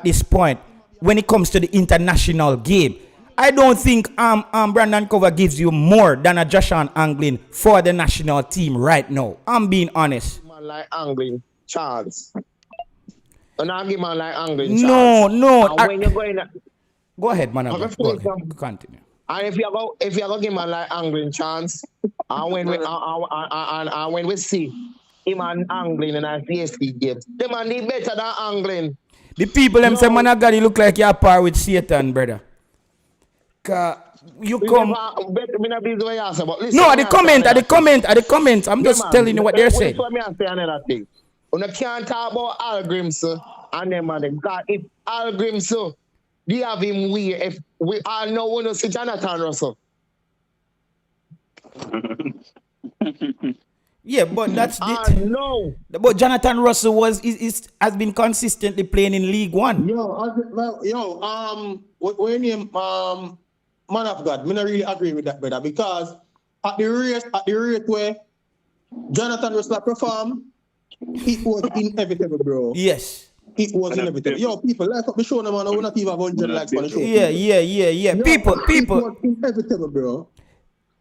this point when it comes to the international game. I don't think Brandon Covers gives you more than a Joshua Anglin for the national team right now. I'm being honest. Man like Anglin, Charles. And I give man like Anglin, Charles. No. When you're going, go ahead, man. Go ahead. Continue. And if you go give man like Anglin chance, and when we see him and Anglin in our CSC games, the man is better than Anglin. The people them say man of God, you look like you're par with Satan, brother. You come. No, at the comment. I'm just telling you what they're saying. Let me say another thing. You can't talk about Algrims and them and them. Because if Algrims, they have him weird. If we all know when you see Jonathan Russell. Yeah, but that's no. But Jonathan Russell has been consistently playing in League One. When him man of God, I don't really agree with that, brother, because at the rate where Jonathan Russell performed, it was inevitable, bro. Yes. It was inevitable. Yo, people, like up the show, man. We're not even 100 likes on the show. Yeah. People. It was inevitable, bro.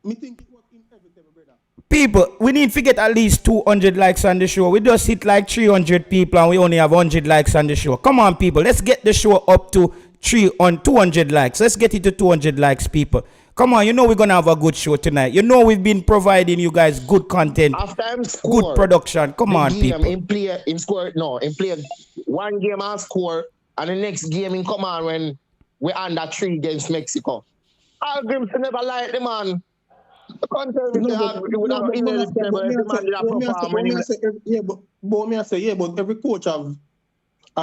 Me think it was inevitable, brother. People, we need to get at least 200 likes on the show. We just hit like 300 people and we only have 100 likes on the show. Come on, people. Let's get the show up to 200 likes. Let's get it to 200 likes, people. Come on, you know we're going to have a good show tonight. You know we've been providing you guys good content, good production. Come on, people. In play one game and score, and the next game in come on when we're under 3 against Mexico. Algrims never like the man. The content but every coach have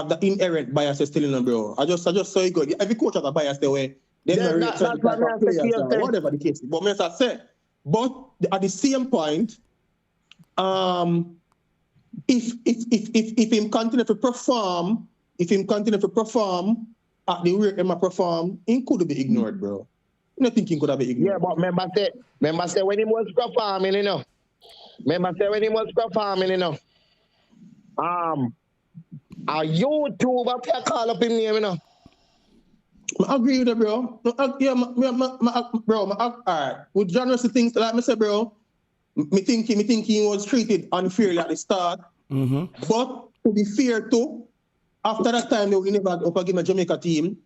the inherent bias still in them, bro. I just saw you good. Every coach has a bias the way. Whatever the case. But as I said, but at the same point, if him continue to perform, at the rate him perform, he could be ignored, bro. I don't think he could have been ignored. Yeah, but remember say when he was performing, you know. A YouTuber can call up him name, you know. I agree with it, bro. Alright. With generous things like I said, bro, me think he was treated unfairly at the start. But to be fair too, after that time, we never up against a Jamaica team.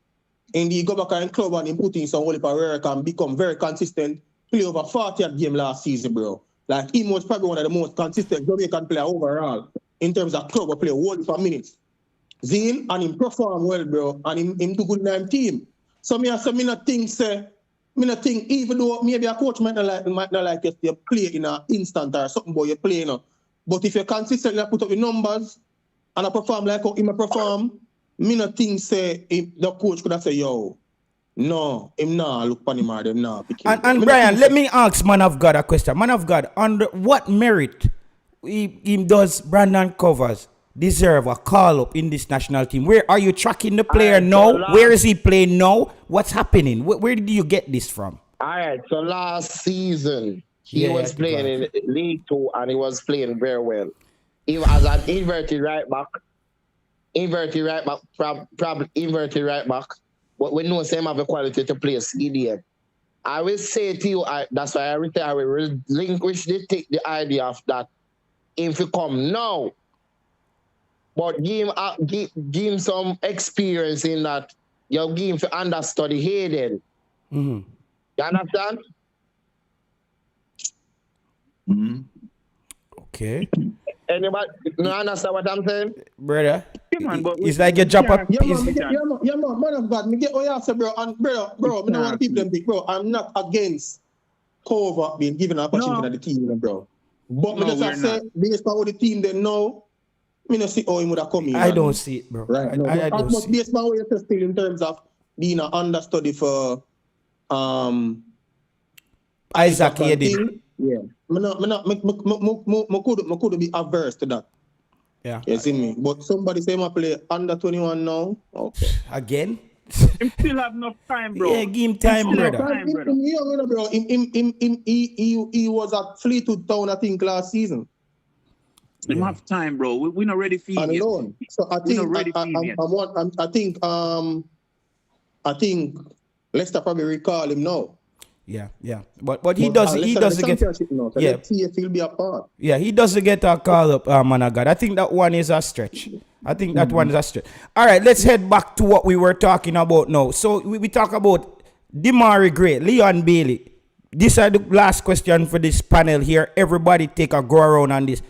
And he go back and club and he put in some whole heap of work and become very consistent. Play over 40 at game last season, bro. Like he was probably one of the most consistent Jamaican player overall in terms of club play, whole for minutes. Zine and him perform well, bro, and him do good in him team. So me not think even though maybe a coach might not like you play in an instant or something, but you play, you know. But if you consistently put up the numbers and I perform like how him perform, me not think say the coach could have said, yo, no, him nah look on him or them nah pick him. And Brian, let me ask Man of God a question. Man of God, under what merit him does Brandon Covers deserve a call up in this national team? Where are you tracking the player now? Where is he playing now? What's happening? Where did you get this from? All right, so last season he was playing in League 2 and he was playing very well. He was an inverted right back, probably inverted right back. But we know same have the quality to play CDM. I will say to you, that's why I will relinquish the idea of that if you come now. But give him some experience in that. You give him to understudy Hayden. You understand? Okay. Anybody no understand what I'm saying? Brother, man, but it's like you jump up. Yeah, man of God. Me get what you say, bro. And bro, me don't want to keep them big, bro. I'm not against Cover being given an opportunity to the team, bro. But me just say, based on what the team they know, me not see how he would have come in. I don't see it, bro. Right. I don't see it. Based on what you say still in terms of being an understudy for Isaac Hayden. Yeah. Me could be averse to that. Yeah. You see me? But somebody say I play under 21 now. Okay. Again? Him still have enough time, bro. Yeah, give him time, brother. He was at Fleetwood Town, I think, last season. Him have time, bro. We're not ready for him yet. Alone. So I think Leicester probably recall him now. Yeah. But he doesn't get. Yeah. He'll be a part. Yeah, he doesn't get a call up, man of God. I think that one is a stretch. One is a stretch. All right, let's head back to what we were talking about now. So we talk about Demarai Gray, Leon Bailey. These are the last question for this panel here. Everybody take a go around on this.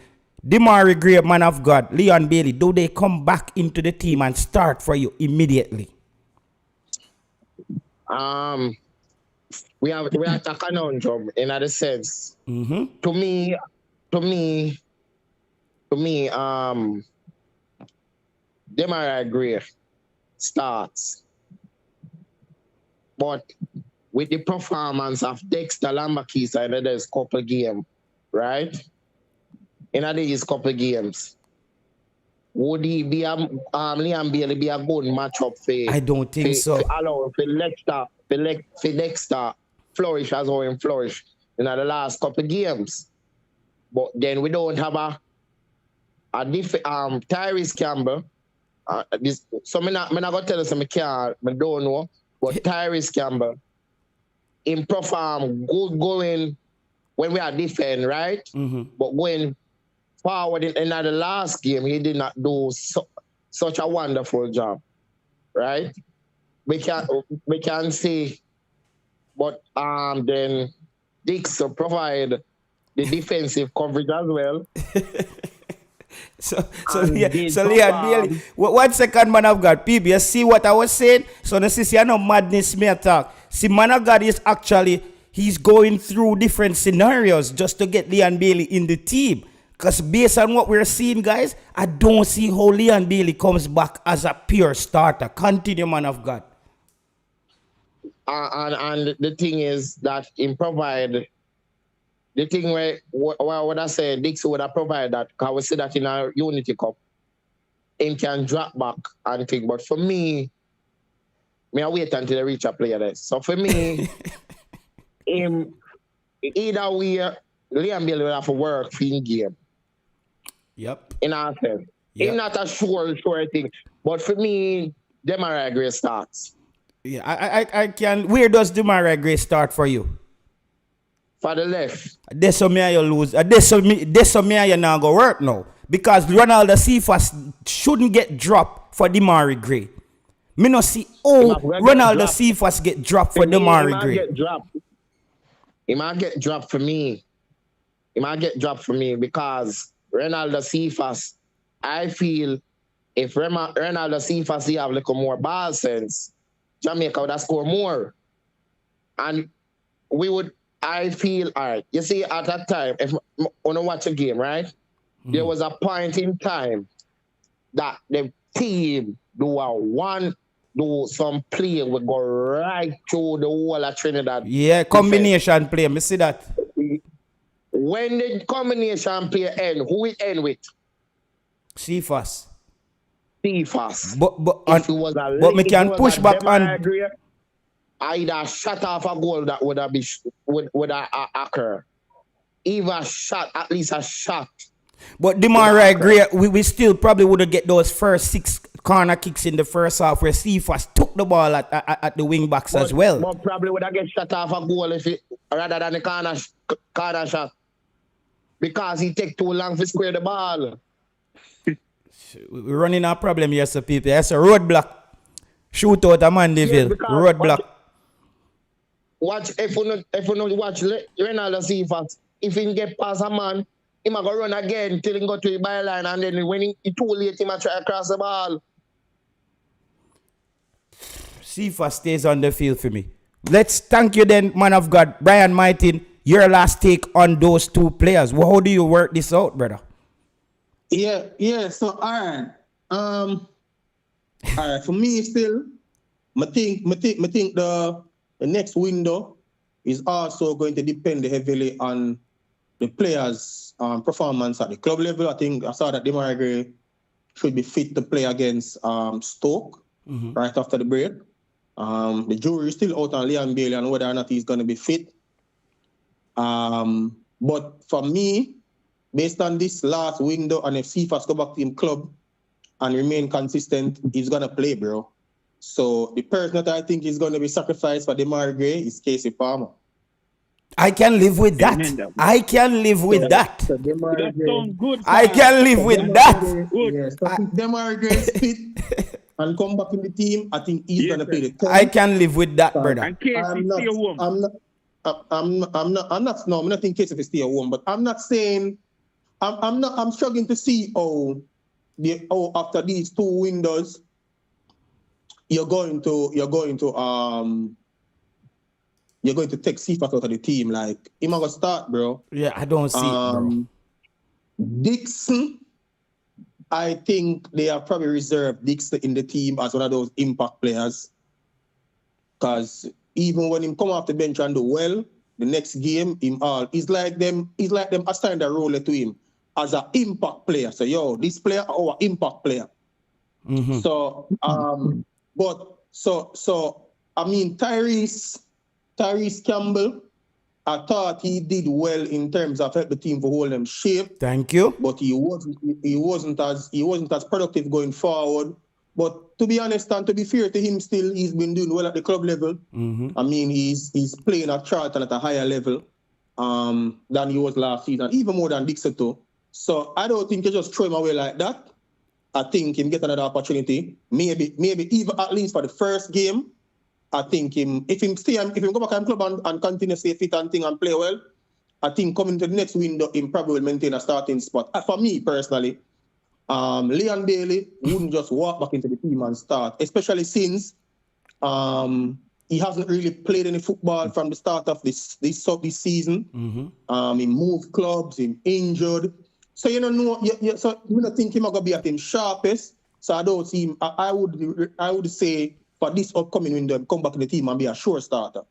Demarai Gray, man of God, Leon Bailey, do they come back into the team and start for you immediately? We have a conundrum in a sense. To me, Demarai Gray starts, but with the performance of Dexter Lambakis in this couple games, right? In these couple games, would he be Liam Bailey be a good matchup for? I don't think so. Allow for Dexter flourish as how he flourish in the last couple games. But then we don't have a Tyrese Campbell. So I'm not gonna tell you I don't know. But Tyrese Campbell in perform good going when we are defend, right? But going forward in the last game, he did not do such a wonderful job, right? We can see, but then Dix provide the defensive coverage as well. So Leon Bailey, 1 second, man of God. PB, you see what I was saying? So this is no madness me attack. See, man of God is actually, he's going through different scenarios just to get Leon Bailey in the team. Because based on what we're seeing, guys, I don't see how Leon Bailey comes back as a pure starter. Continue, man of God. And the thing is that in provide the thing where what I say Dixie would have provided that, because we see that in our Unity Cup, him can drop back and think. But for me I wait until they reach a player there. So for me, him either way, Liam Bailey will have to work for in game. Yep. In our sense. It's not a sure thing. But for me, Demarai Gray starts. Yeah, I can. Where does Demarai Gray start for you? For the left. This so me and you lose. This so me and you now go work now. Because Ronaldo Cephas shouldn't get dropped for Demarai Gray. Me no see Ronaldo Cephas get dropped for Demarai Gray. He might get dropped for me. He might get dropped for me because Ronaldo Cephas, I feel if Ronaldo Cephas have a little more ball sense, Jamaica would have scored more. And we would, I feel, all right, you see, at that time, if I want to watch a game, right? There was a point in time that the team do some play would go right through the whole of Trinidad. Yeah, combination play. Me see that. When the combination play end, who it end with? Cephas. Cephas. But me can push back on. Either shot off a goal that would have occur. Either shot, at least a shot. But Demarai Gray, we still probably would have get those first 6 corner kicks in the first half where Cephas took the ball at the wing backs as well. But probably would have get shot off a goal rather than the corner shot. Because he take too long to square the ball. We're running a problem here, so people. That's a roadblock. Shoot out a Mandeville. Roadblock. Watch if you not watch Ronaldo Cephas, if he get past a man, he might go run again till he go to the byline, and then when he too late, he might try to cross the ball. Cephas stays on the field for me. Let's thank you then, man of God. Brian Martin, your last take on those 2 players. Well, how do you work this out, brother? Yeah. So Aaron, all right, for me still, I think the next window is also going to depend heavily on the players' performance at the club level. I think I saw that Demarai Gray should be fit to play against Stoke right after the break. The jury is still out on Leon Bailey and whether or not he's going to be fit. But for me, based on this last window, and if Cephas go back to him club and remain consistent, he's going to play, bro. So the person that I think is going to be sacrificed for Demarai Gray is Casey Palmer. I can live with that. I can live with that. So That sounds good. I can live with that. Yes. So if Demarai Gray is fit and come back in the team, I think he's going to play the 10. I can live with that, brother. And Casey stay home. I'm not in case if he stay at home, but I'm not saying I'm struggling to see how after these 2 windows you're going to take Cephas out of the team. Like, he might go start, bro. Yeah, I don't see it, bro. Dixon, I think they have probably reserved Dixon in the team as one of those impact players. Because even when he come off the bench and do well, the next game, he's like them assigned a role to him as an impact player. So, this player our impact player. Mm-hmm. So, I mean, Tyrese Campbell, I thought he did well in terms of help the team to hold them shape. Thank you. But he wasn't as productive going forward. But to be honest and to be fair to him, still he's been doing well at the club level. Mm-hmm. I mean, he's playing at Charlton at a higher level than he was last season, even more than Dixon too. So I don't think you just throw him away like that. I think him get another opportunity. Maybe even at least for the first game. I think if him go back to the club and continue to stay fit and thing and play well, I think coming to the next window, him probably will maintain a starting spot. For me personally, Leon Bailey wouldn't just walk back into the team and start, especially since he hasn't really played any football from the start of this season. Mm-hmm. He moved clubs, he injured. So so you don't think him gonna be at him sharpest. So I don't see him. I would say for this upcoming window, come back in the team and be a sure starter.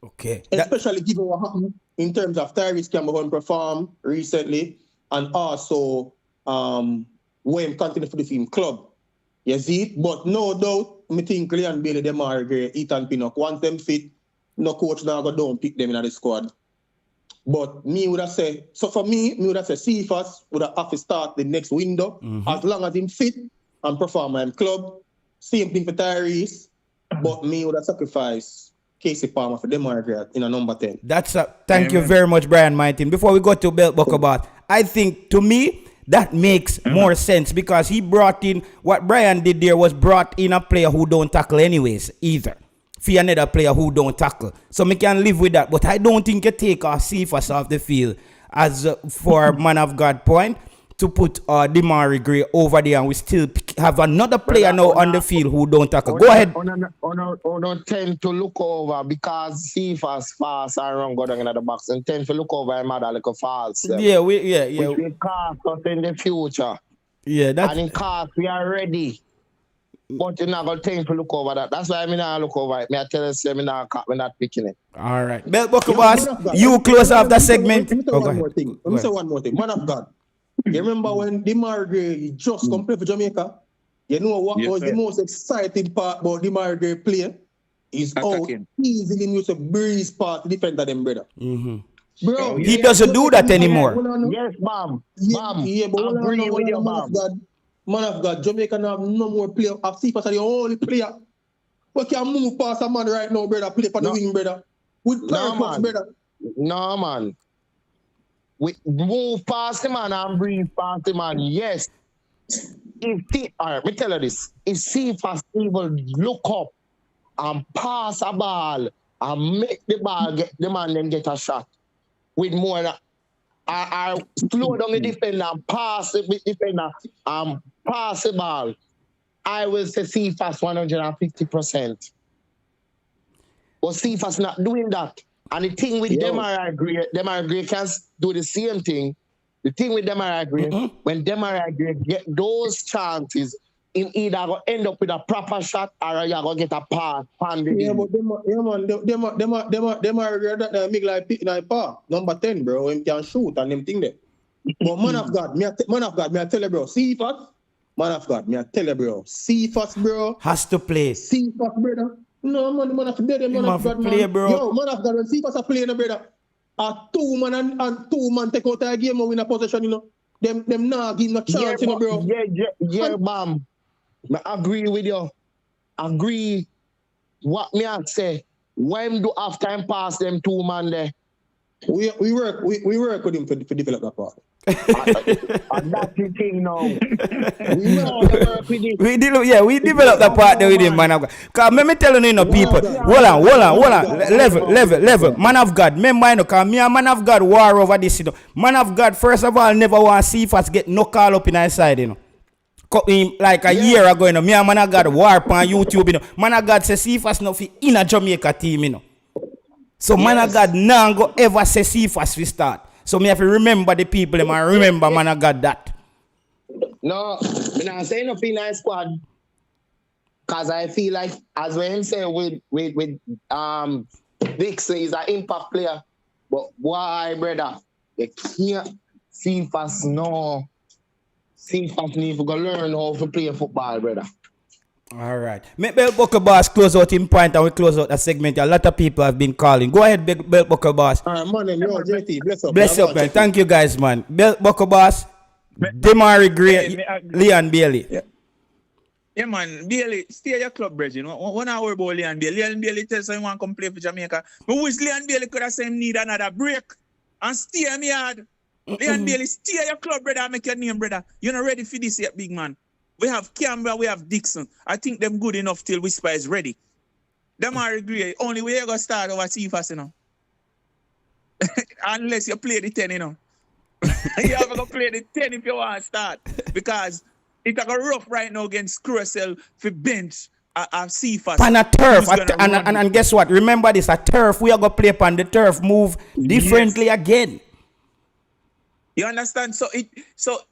Okay. Especially given what happened in terms of Tyrese Campbell perform recently, and also when continue for the team club. You see it? But no doubt, I think Leon Bailey, Demarai Gray, Ethan Pinnock, once them fit, no coach now go down pick them in the squad. But me would have said, Cephas would have to start the next window, as long as him fit and perform in club. Same thing for Tyrese. but me would have sacrificed Casey Palmer for Demarai Gray in a number 10. That's a thank you very much, Brian Martin. Before we go to Belt Buckle Boss, I think to me that makes more sense because he brought in what Brian did there was brought in a player who don't tackle anyways either. For another player who don't tackle. So me can live with that. But I don't think you take our Cephas off the field as for man of God point to put Demarai Gray over there and we still have another player now on the field who don't tackle. Go ahead. On tend to look over because Cephas fast and run go down in the box and tend to look over him at like a false. Yeah. Which will cost us in the future. Yeah, that's and in cost we are ready. But you're not going to think to look over that. That's why I not look over it. I tell you, I'm not picking it. All right. Belt Buckle Boss, you close off the segment. Let me say one more thing. Man of God. You remember when Demarai Gray just come play for Jamaica? You know what was the most exciting part about Demarai Gray playing? Is how easily used to breeze past the defender them, brother. Mm-hmm. Bro, he doesn't do that anymore. Yes, ma'am. Yeah, but I agree with you, man of God, Jamaica have no more player. I've seen Cephas the only player. We can move past a man right now, brother. Play for the wing, brother. With purpose, brother. No, man. We move past the man and breathe past the man. Yes. All right, me tell you this. If Cephas even look up and pass a ball and make the ball get the man then get a shot with more I slow down the defender and pass the defender and pass the ball, I will say Cephas 150%. But Cephas not doing that. And the thing with Demarai Gray can do the same thing. The thing with Demarai Gray, when Demarai Gray get those chances, in either go end up with a proper shot or you go get a pass. But Demarai Gray that make like pass. Number 10, bro. Him can shoot and them thing there. But man of God, me I tell you, bro. Cephas, man of God, me I tell you, bro. Cephas, bro. Has to play. Cephas, brother. No, man of God, man of God, play, bro. Yo, man of God, when Cephas are playing, brother. A 2 man and 2 man take out a game and win a possession, you know. Them not give no chance, you know, bro. Yeah, ma'am. I agree with you. Agree. What me I say? When do half time pass them 2 man there? We work with him for develop that part. And that's the thing now. We know how to work with it. We develop that part there with him, man of God. Because let me tell you, people. Hold on. Level. Man of God. Remember, you know, because me and man of God war over this, you know. Man of God, first of all, never want to see if us get no call up in our side, you know. Like a year ago, you know, me and man of God war on YouTube, you know. Man of God says see if us not in a Jamaica team, you know. So man of God now go ever say see if us we start. So me have to remember the people and remember man of God that. No, I'm not saying nothing in our squad. Cause I feel like as when him say with Dixon is an impact player. But why, brother? You can't see fast no. See fast need to go learn how to play football, brother. All right. Make Belt Buckle Boss close out in point and we close out that segment. A lot of people have been calling. Go ahead, Belt Buckle Boss. All right, man. Yo, JT, bless up, man. Thank you, guys, man. Belt Buckle Boss, Demarai Gray, Leon Bailey. Yeah, man. Bailey, stay at your club, brethren. You know, 1 hour about Leon Bailey. Leon Bailey tells him he want to come play for Jamaica. But wish Leon Bailey could have said him need another break and stay in yard. Leon Bailey, stay at your club, brother, and make your name, brother. You're not ready for this yet, big man. We have Canberra, we have Dixon. I think them good enough till Whisper is ready. Demarai Gray, only way you going to start over Cephas, you know. Unless you play the 10, you know. You have to play the 10 if you want to start. Because it's like a rough right now against Crucell for bench Cephas. On a turf. And guess what? Remember this, a turf. We are going to play upon the turf, move differently again. You understand? So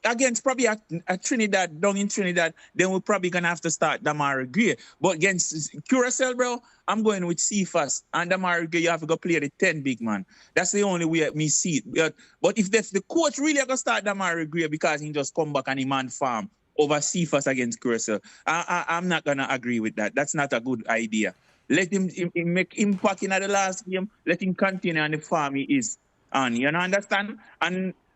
against probably a Trinidad, down in Trinidad, then we're probably gonna have to start Demarai Gray. But against Curaçao, bro, I'm going with Cephas and Demarai Gray. You have to go play the 10, big man. That's the only way me see it. But if the coach really gonna start Demarai Gray because he just come back and he man farm over Cephas against Curaçao, I'm not gonna agree with that. That's not a good idea. Let him make impact in the last game. Let him continue on the farm he is on. You know, understand?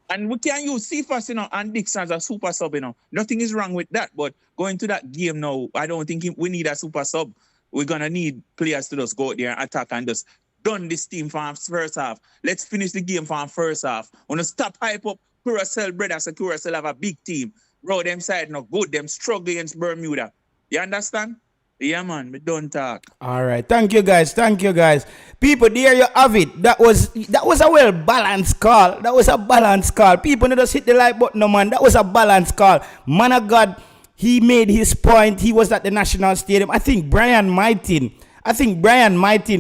And we can use Cephas, you know, and Dixon as a super sub, you know. Nothing is wrong with that. But going to that game now, I don't think we need a super sub. we're gonna need players to just go out there and attack and just done this team from first half. Let's finish the game from first half. Wanna stop hype up Curacao, brother. So Curacao have a big team. Bro, them side not good. Them struggle against Bermuda. You understand? Yeah, man. We don't talk. All right. Thank you, guys. Thank you, guys. People, there you have it. That was a well balanced call. That was a balanced call. People, don't just hit the like button, no, man. That was a balanced call. Man of God, he made his point. He was at the National Stadium. I think Brian Mightin,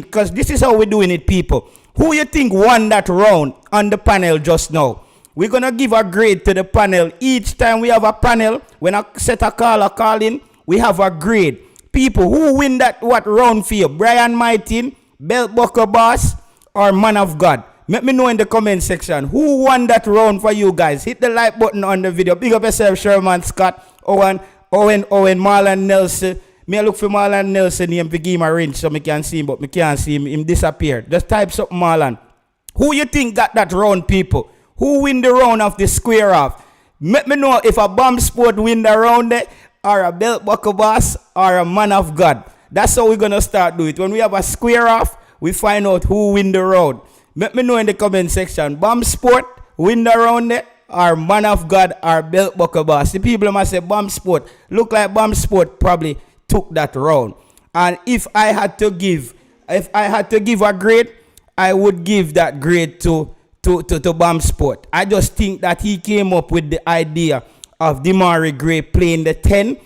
because this is how we're doing it, people. Who you think won that round on the panel just now? We're going to give a grade to the panel. Each time we have a panel, when I set a call in, we have a grade. People, who win that round for you? Brian Mightin, Belt Bucker Boss, or Man of God? Let me know in the comment section. Who won that round for you guys? Hit the like button on the video. Big up yourself, Sherman Scott, Owen, Marlon Nelson. Me look for Marlon Nelson name to give him a ring so I can see him, but I can't see him. Him disappeared. Just type something, Marlon. Who you think got that round, people? Who win the round of the square off? Let me know if a bomb sport win the round there, or a Belt Bucker Boss, or a Man of God. That's how we're going to start doing it. When we have a square off, we find out who win the round. Let me know in the comment section. Bomb sport win the round there, or Man of God, or Belt Bucker Boss. The people must say bomb sport. Look like bomb sport probably took that round. And if I had to give a grade, I would give that grade to Bomb Sport. I just think that he came up with the idea of Demarai Gray playing the 10.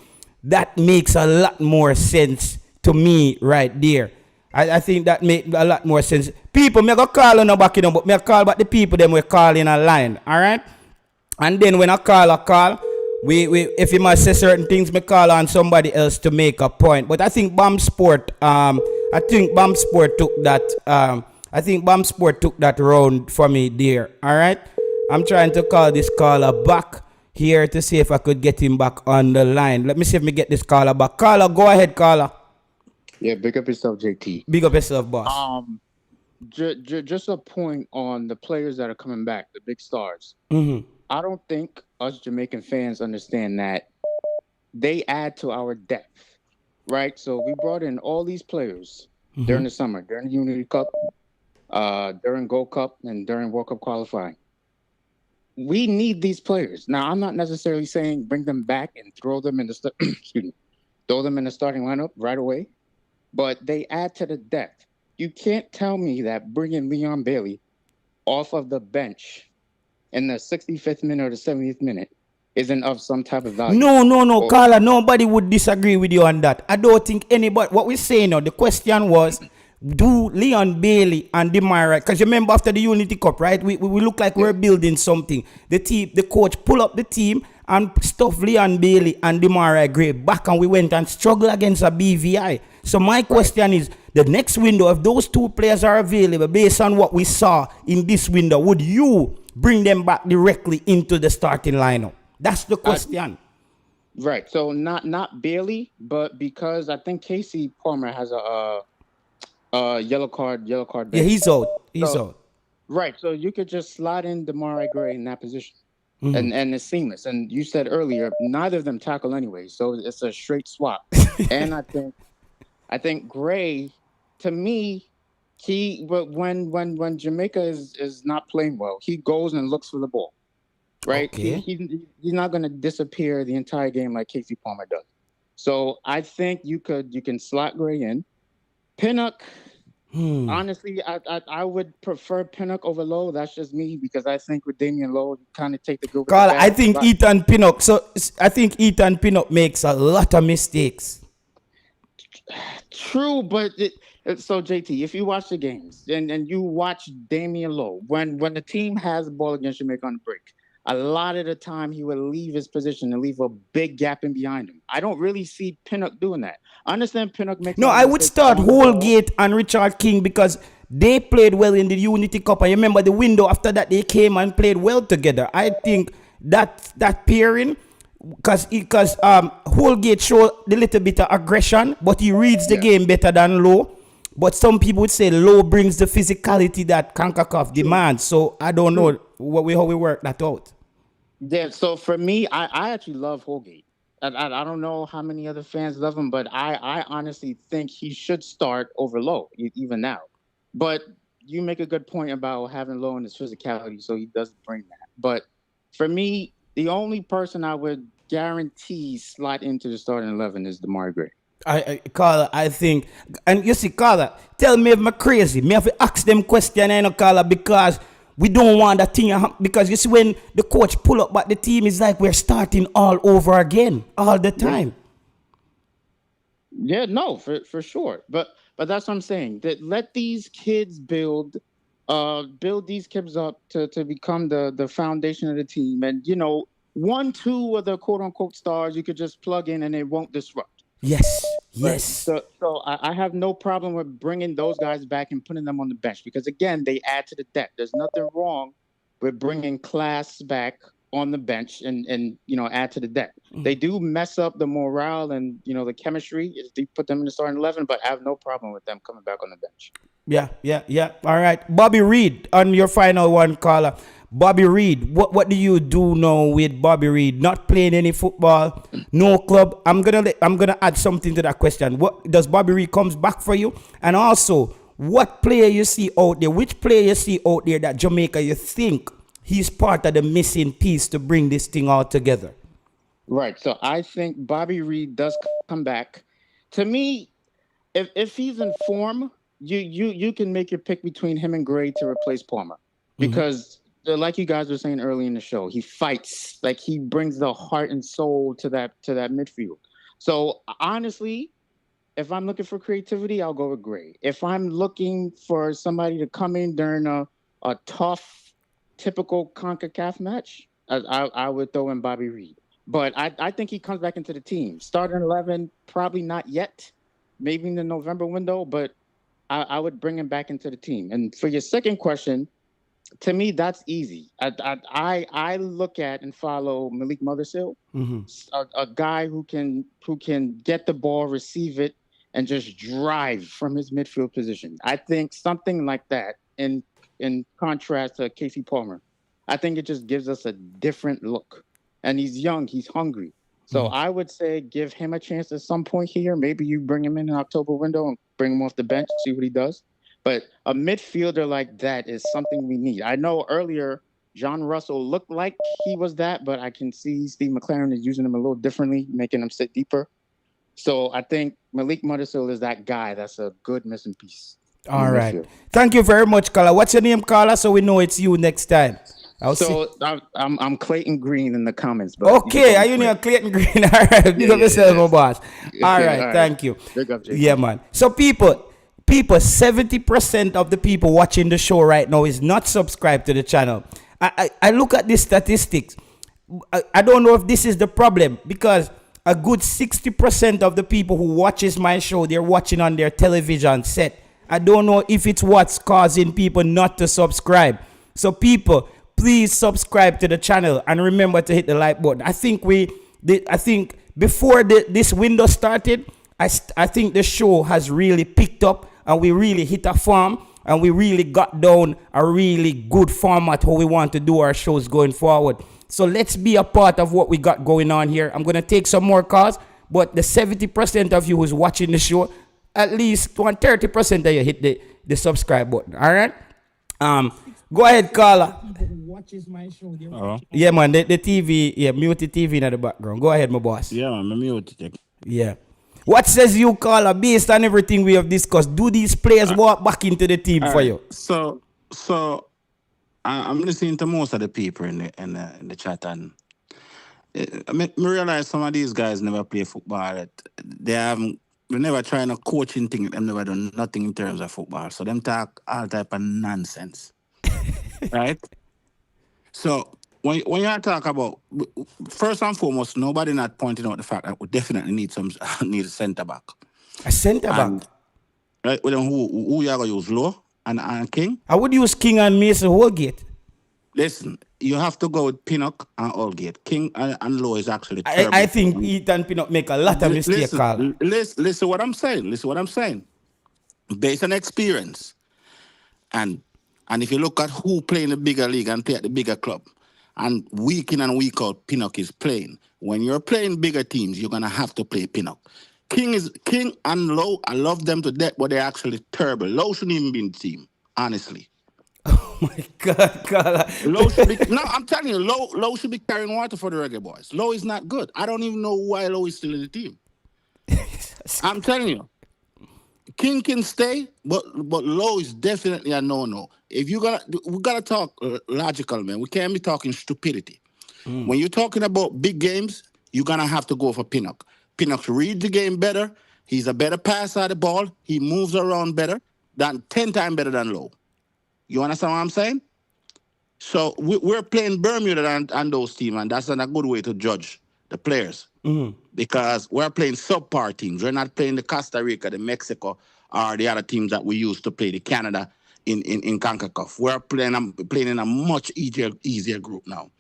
That makes a lot more sense to me right there. I think that makes a lot more sense. People, me go call on the back, but me call back the people them we call in a line, all right? And then when I call, we if you must say certain things, me call on somebody else to make a point. But I think Bomb Sport took that. I think Bomb Sport took that round for me there. All right. I'm trying to call this caller back here to see if I could get him back on the line. Let me see if me get this caller back. Caller, go ahead, caller. Yeah, big up yourself, JT. Big up yourself, boss. Just a point on the players that are coming back, the big stars. Mm-hmm. I don't think us Jamaican fans understand that they add to our depth, right? So we brought in all these players during the summer, during the Unity Cup, during Gold Cup, and during World Cup qualifying. We need these players. Now, I'm not necessarily saying bring them back and throw them in the starting lineup right away, but they add to the depth. You can't tell me that bringing Leon Bailey off of the bench in the 65th minute or the 70th minute isn't of some type of value. No, Carla, nobody would disagree with you on that. I don't think anybody, what we're saying now, the question was, do Leon Bailey and Demarai, because you remember after the Unity Cup, right? We look like we're building something. The coach pull up the team and stuff Leon Bailey and Demarai Gray back, and we went and struggled against a BVI. So my question is, the next window, if those two players are available based on what we saw in this window, would you bring them back directly into the starting lineup? That's the question. Right. So not Bailey, but because I think Casey Palmer has a yellow card. Yeah, he's out. Out. Right. So you could just slide in Demarai Gray in that position. And it's seamless. And you said earlier, neither of them tackle anyway, so it's a straight swap. And I think Gray, to me, when Jamaica is not playing well, he goes and looks for the ball, right? Okay. He's not going to disappear the entire game like Casey Palmer does. So I think you can slot Gray in. Pinnock, honestly, I would prefer Pinnock over Lowe. That's just me, because I think with Damian Lowe, you kind of take the good. Carl, I think Ethan Pinnock. So I think Ethan Pinnock makes a lot of mistakes. True, but so JT, if you watch the games and you watch Damian Lowe, when the team has the ball against Jamaica on the break, a lot of the time he would leave his position and leave a big gap in behind him. I don't really see Pinnock doing that. I understand Pinnock makes. No, I would start Holgate and Richard King because they played well in the Unity Cup. And you remember the window after that, they came and played well together. I think that pairing, because Holgate showed a little bit of aggression, but he reads the game better than Lowe. But some people would say Lowe brings the physicality that CONCACAF demands. So I don't know how we work that out. Yeah, so for me, I actually love Holgate. I don't know how many other fans love him, but I honestly think he should start over Low, even now. But you make a good point about having Low in his physicality, so he doesn't bring that. But for me, the only person I would guarantee slot into the starting 11 is Demarai Gray. Carla, I think, and you see, Carla, tell me if I'm crazy. Me have to ask them question, you know, Carla, because we don't want that thing. Because you see, when the coach pull up, but the team is like we're starting all over again, all the time. Yeah, no, for sure. But that's what I'm saying. That let these kids build these kids up to become the foundation of the team. And you know, 1, 2 of the quote unquote stars you could just plug in and it won't disrupt. Yes, Right. yes. So I have no problem with bringing those guys back and putting them on the bench because again they add to the depth. There's nothing wrong with bringing class back on the bench and you know add to the depth. They do mess up the morale and you know the chemistry if they put them in the starting 11, but I have no problem with them coming back on the bench. Yeah. All right, Bobby Reid, on your final one, caller. Bobby Reid, what do you do now with Bobby Reid? Not playing any football, no club. I'm gonna add something to that question. What does Bobby Reid comes back for you? And also, what player you see out there? Which player you see out there that Jamaica you think he's part of the missing piece to bring this thing all together? Right. So I think Bobby Reid does come back. To me, if he's in form, you can make your pick between him and Gray to replace Palmer because. Like you guys were saying early in the show, he fights. Like he brings the heart and soul to that midfield. So honestly, if I'm looking for creativity, I'll go with Gray. If I'm looking for somebody to come in during a tough, typical CONCACAF match, I would throw in Bobby Reid. But I think he comes back into the team. Starting 11, probably not yet. Maybe in the November window, but I would bring him back into the team. And for your second question, to me, that's easy. I look at and follow Malik Mothersill, a guy who can get the ball, receive it, and just drive from his midfield position. I think something like that, in contrast to Casey Palmer, I think it just gives us a different look. And he's young, he's hungry. So I would say give him a chance at some point here. Maybe you bring him in an October window and bring him off the bench, see what he does. But a midfielder like that is something we need. I know earlier John Russell looked like he was that, but I can see Steve McClaren is using him a little differently, making him sit deeper. So I think Malik Mothersill is that guy that's a good missing piece. All right. Midfield. Thank you very much, Carla. What's your name, Carla, so we know it's you next time? I'm Clayton Green in the comments. But okay, are you near Clayton Green? All right, big up yourself, my boss. All right, thank you. Big up, Jake. Yeah, man. So people, 70% of the people watching the show right now is not subscribed to the channel. I look at these statistics. I don't know if this is the problem because a good 60% of the people who watches my show, they're watching on their television set. I don't know if it's what's causing people not to subscribe. So people, please subscribe to the channel and remember to hit the like button. I think before this window started, I think the show has really picked up and we really hit a form and we really got down a really good format how we want to do our shows going forward. So let's be a part of what we got going on here. I'm going to take some more calls, but the 70% of you who's watching the show, at least 30% of you hit the subscribe button. All right? Go ahead, Carla. Watches my show. Yeah, man, the TV, mute the TV in the background. Go ahead, my boss. Yeah, man, mute it. Yeah. What says you, Carla, based on everything we have discussed? Do these players walk back into the team for you? So I'm listening to most of the people in the chat, and I realize some of these guys never play football. They never trying a coaching thing. They've never done nothing in terms of football. So them talk all type of nonsense, right? So when you talk about, first and foremost, nobody not pointing out the fact that we definitely need a centre back. A centre back? Right? Well, then who you are going to use, Low and King? I would use King and Mason Holgate. Listen, you have to go with Pinnock and Holgate. King and Low is actually terrible. I think Ethan Pinnock make a lot of mistakes, Carl. Listen what I'm saying. Based on experience, and if you look at who play in the bigger league and play at the bigger club, And week in and week out, Pinnock is playing. When you're playing bigger teams, you're gonna have to play Pinnock. King and Lowe, I love them to death, but they're actually terrible. Lowe shouldn't even be in the team, honestly. Oh my God, Carla. Lowe should be no, I'm telling you, Lowe should be carrying water for the Reggae Boyz. Lowe is not good. I don't even know why Lowe is still in the team. I'm telling you. King can stay, but Lowe is definitely a no. If we gotta talk logical, man. We can't be talking stupidity. When you're talking about big games, you're gonna have to go for Pinnock. Pinnock reads the game better. He's a better passer of the ball. He moves around better, 10 times better than Lowe. You understand what I'm saying? So we're playing Bermuda and those teams, and that's not a good way to judge the players. Because we're playing subpar teams. We're not playing the Costa Rica, the Mexico, or the other teams that we used to play, the Canada in CONCACAF. We're playing in a much easier group now.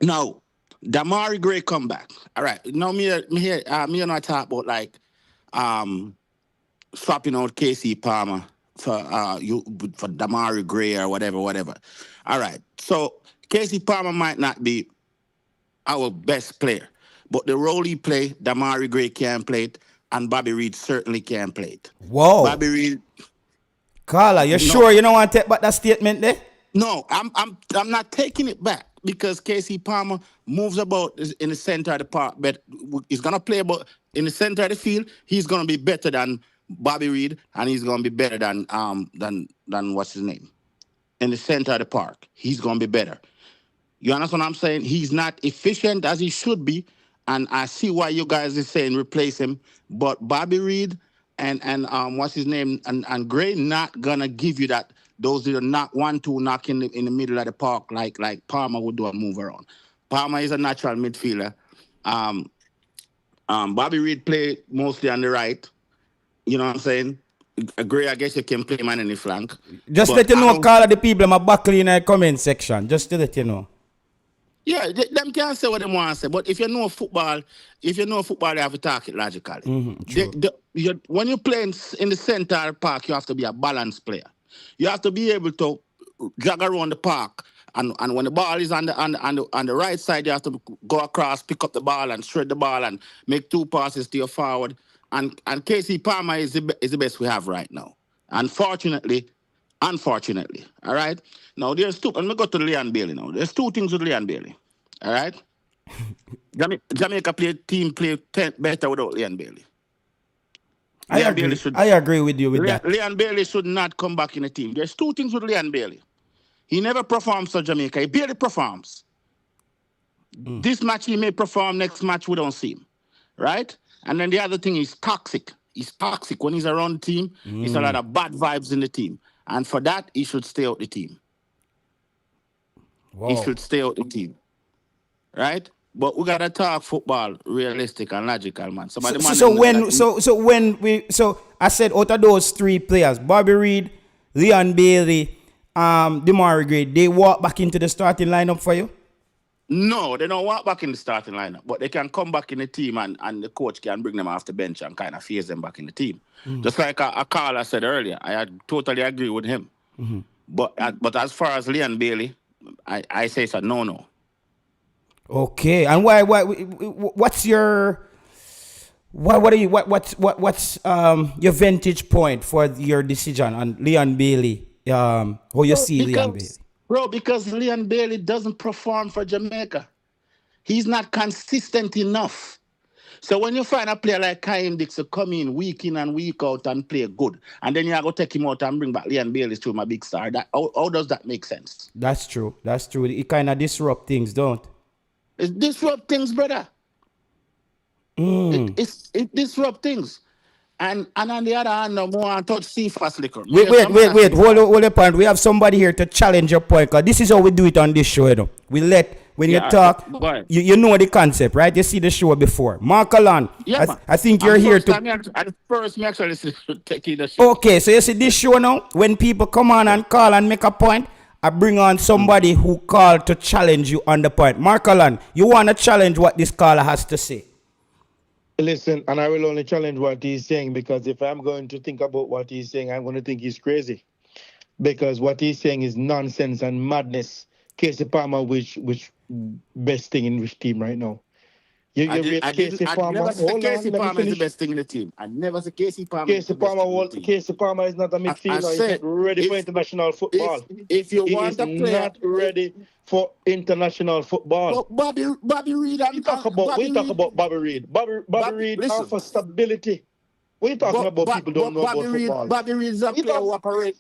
Now, Demarai Gray come back. All right. Now me and I talk about like swapping out KC Palmer for Demarai Gray or whatever. All right. So KC Palmer might not be our best player. But the role he played, Demarai Gray can play it, and Bobby Reid certainly can play it. Whoa. Bobby Reid. Carla, you sure you don't want to take back that statement there? No, I'm not taking it back because KC Palmer moves about in the center of the park, but he's gonna play about in the center of the field. He's gonna be better than Bobby Reid, and he's gonna be better than what's his name? In the center of the park. He's gonna be better. You understand what I'm saying? He's not efficient as he should be. And I see why you guys are saying replace him. But Bobby Reid and what's his name? And Gray not gonna give you that. Those are not 1-2 knock in the middle of the park like Palmer would do a move around. Palmer is a natural midfielder. Bobby Reid play mostly on the right. You know what I'm saying? Gray, I guess you can play man in the flank. Just let you know, Carla, the people I'm back in the comment section. Just to let you know. Yeah, them can't say what they want to say, but if you know football, you have to talk it logically. When you're playing in the center of the park, you have to be a balanced player. You have to be able to jog around the park, and when the ball is on the right side, you have to go across, pick up the ball, and shred the ball, and make 2 passes to your forward. And KC Palmer is the best we have right now. Unfortunately, all right? Now, there's two, and we go to Leon Bailey now. There's 2 things with Leon Bailey, all right? Jamaica team play better without Leon Bailey. I agree with you with that. Leon Bailey should not come back in the team. There's 2 things with Leon Bailey. He never performs for Jamaica. He barely performs. This match he may perform, next match we don't see him, right? And then the other thing is toxic. He's toxic. When he's around the team, there's a lot of bad vibes in the team. And for that, he should stay out the team. Wow. He should stay out the team. Right? But we gotta talk football realistic and logical, man. So I said out of those 3 players, Bobby Reid, Leon Bailey, Demarai Gray, they walk back into the starting lineup for you? No, they don't walk back in the starting lineup, but they can come back in the team and the coach can bring them off the bench and kind of phase them back in the team. Just like a caller said earlier, I totally agree with him. But as far as Leon Bailey, I say it's a no. Okay, and why? What's your what's your vantage point for your decision on Leon Bailey? How you see Leon Bailey? Bro, because Leon Bailey doesn't perform for Jamaica. He's not consistent enough. So when you find a player like Kaim Dixon come in and week out and play good, and then you go take him out and bring back Leon Bailey to my big star, how does that make sense? That's true. It kind of disrupt things, don't? It disrupt things, brother. It disrupt things. And on the other hand, no more on touch CFAS liquor. Wait. Hold up, point. We have somebody here to challenge your point, because this is how we do it on this show, you know. We let, when you talk, you know the concept, right? You see the show before. Mark Alan, I think you're here to... First, me actually taking the show. Okay, so you see this show now, when people come on and call and make a point, I bring on somebody who called to challenge you on the point. Mark Alan, you want to challenge what this caller has to say? Listen, and I will only challenge what he's saying, because if I'm going to think about what he's saying, I'm going to think he's crazy. Because what he's saying is nonsense and madness. Casey Palmer which best thing in which team right now? You rate Casey I Palmer? never said Hold Casey on, let me Palmer is the finish. best thing in the team. I never said Casey Palmer is Casey the best thing in the team. Casey Palmer is not a I midfielder. He's said, not ready for if international football. if you He want is a player, not ready for international football. but Bobby Reid What you talk about? What you talk about Bobby Reid? Bobby Reid listen, offers stability. What you talking about? People don't know Bobby about Reid, football. Bobby Reid is a player who operate.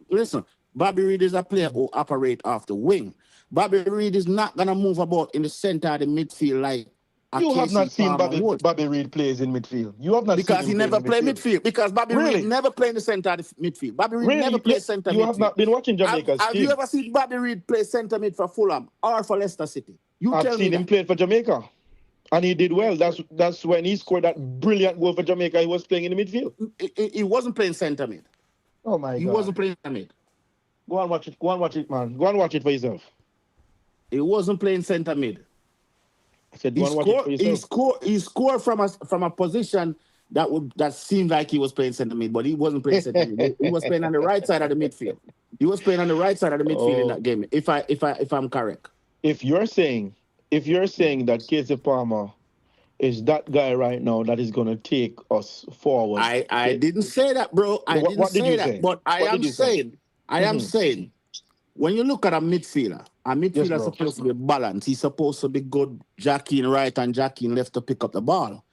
Listen, Bobby Reid is a player who operate off the wing. Bobby Reid is not gonna move about in the center of the midfield like a You have Casey not seen Palmer would. Bobby Reid plays in midfield. You have not Because seen he him never play played in midfield. Because Bobby Reid Really? never played in the center of the midfield. Bobby Reid never Really? played center You midfield. have not been watching Jamaica's Have team. you ever seen Bobby Reid play center mid for Fulham or for Leicester City? You I've tell me seen him that. play for Jamaica. And he did well. That's when he scored that brilliant goal for Jamaica. He was playing in the midfield. He wasn't playing center mid. Oh my God. He wasn't playing center mid. Go and watch it. Go and watch it, man. Go and watch it for yourself. He wasn't playing center mid. I said, go and watch it for yourself. He scored from a position that seemed like he was playing center mid, but he wasn't playing center mid. He was playing on the right side of the midfield. He was playing on the right side of the midfield in that game. If I'm correct. If you're saying that Casey Palmer is that guy right now that is going to take us forward. I didn't say that, bro. I didn't say that. But I am saying, when you look at a midfielder is supposed to be balanced. He's supposed to be good jacking right and jacking left to pick up the ball.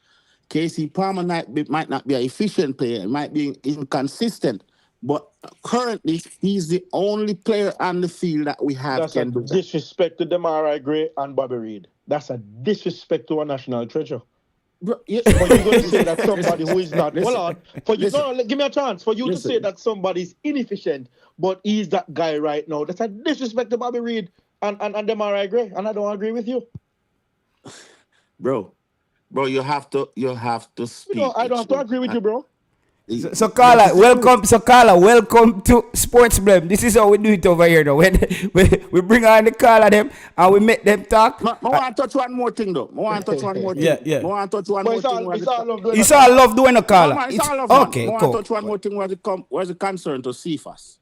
Casey Palmer might not be an efficient player. He might be inconsistent. But currently, he's the only player on the field that we have. That's a disrespect to Demarai Gray and Bobby Reid. That's a disrespect to our national treasure. Bro, yeah. But you're going to say that somebody who is not... Hold on. Give me a chance. For you to say that somebody's inefficient, but he's that guy right now, that's a disrespect to Bobby Reid and Demarai Gray. And I don't agree with you. Bro, you have to speak. No, I don't have to agree with you, bro. So Carla, welcome to Sports Blem. This is how we do it over here though. When we bring on the Carla them and we make them talk. I want to touch one more thing though. Yeah. I want to touch one more thing. It's all love doing a Carla. It's all love. Okay, cool. I want to touch one more thing where's the concern to Cephas.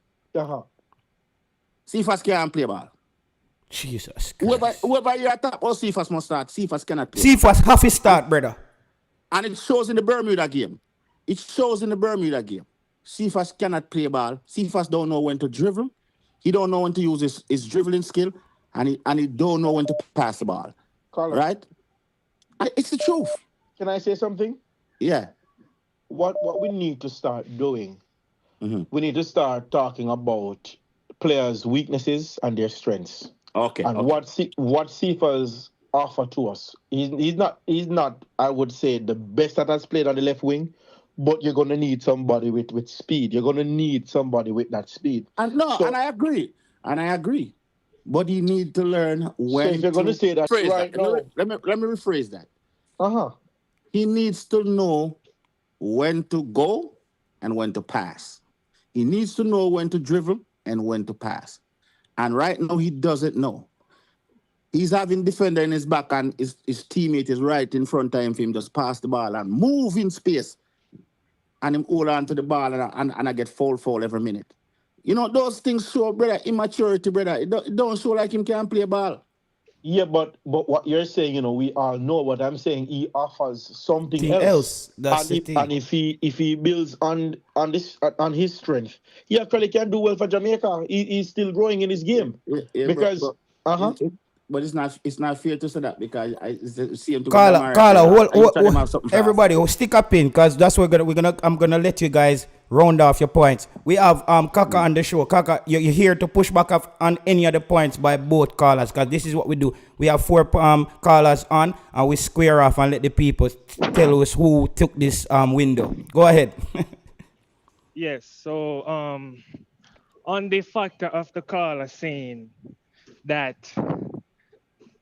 Cephas can't play ball. Jesus Christ. Whoever you attack or Cephas must start. Cephas cannot play. Cephas have to start, brother. And it shows in the Bermuda game. Cephas cannot play ball. Cephas don't know when to dribble. He don't know when to use his dribbling skill. And he don't know when to pass the ball. Carlos, right? It's the truth. Can I say something? Yeah. What we need to start doing, we need to start talking about players' weaknesses and their strengths. Okay. And what Cephas offer to us. He's not, I would say, the best that has played on the left wing. But you're going to need somebody with speed. You're going to need somebody with that speed. And I agree. But you need to learn when. So if you're going to say that right now. Let me rephrase that. He needs to know when to go and when to pass. He needs to know when to dribble and when to pass. And right now he doesn't know. He's having defender in his back and his teammate is right in front of him for him just pass the ball and move in space. And him hold on to the ball and I get foul every minute. You know, those things show, brother, immaturity, brother. It don't show like him can play ball. Yeah, but what you're saying, we all know what I'm saying. He offers something else. That's the thing. And if he builds on his strength, he actually can do well for Jamaica. He's still growing in his game. Yeah, because but it's not fair to say that because I see him to Carla, everybody, stick up in because that's what I'm gonna let you guys round off your points. We have Kaka on the show. Kaka, you're here to push back on any of the points by both callers because this is what we do. We have 4 callers on and we square off and let the people tell us who took this window. Go ahead. Yes. So on the factor of the caller saying that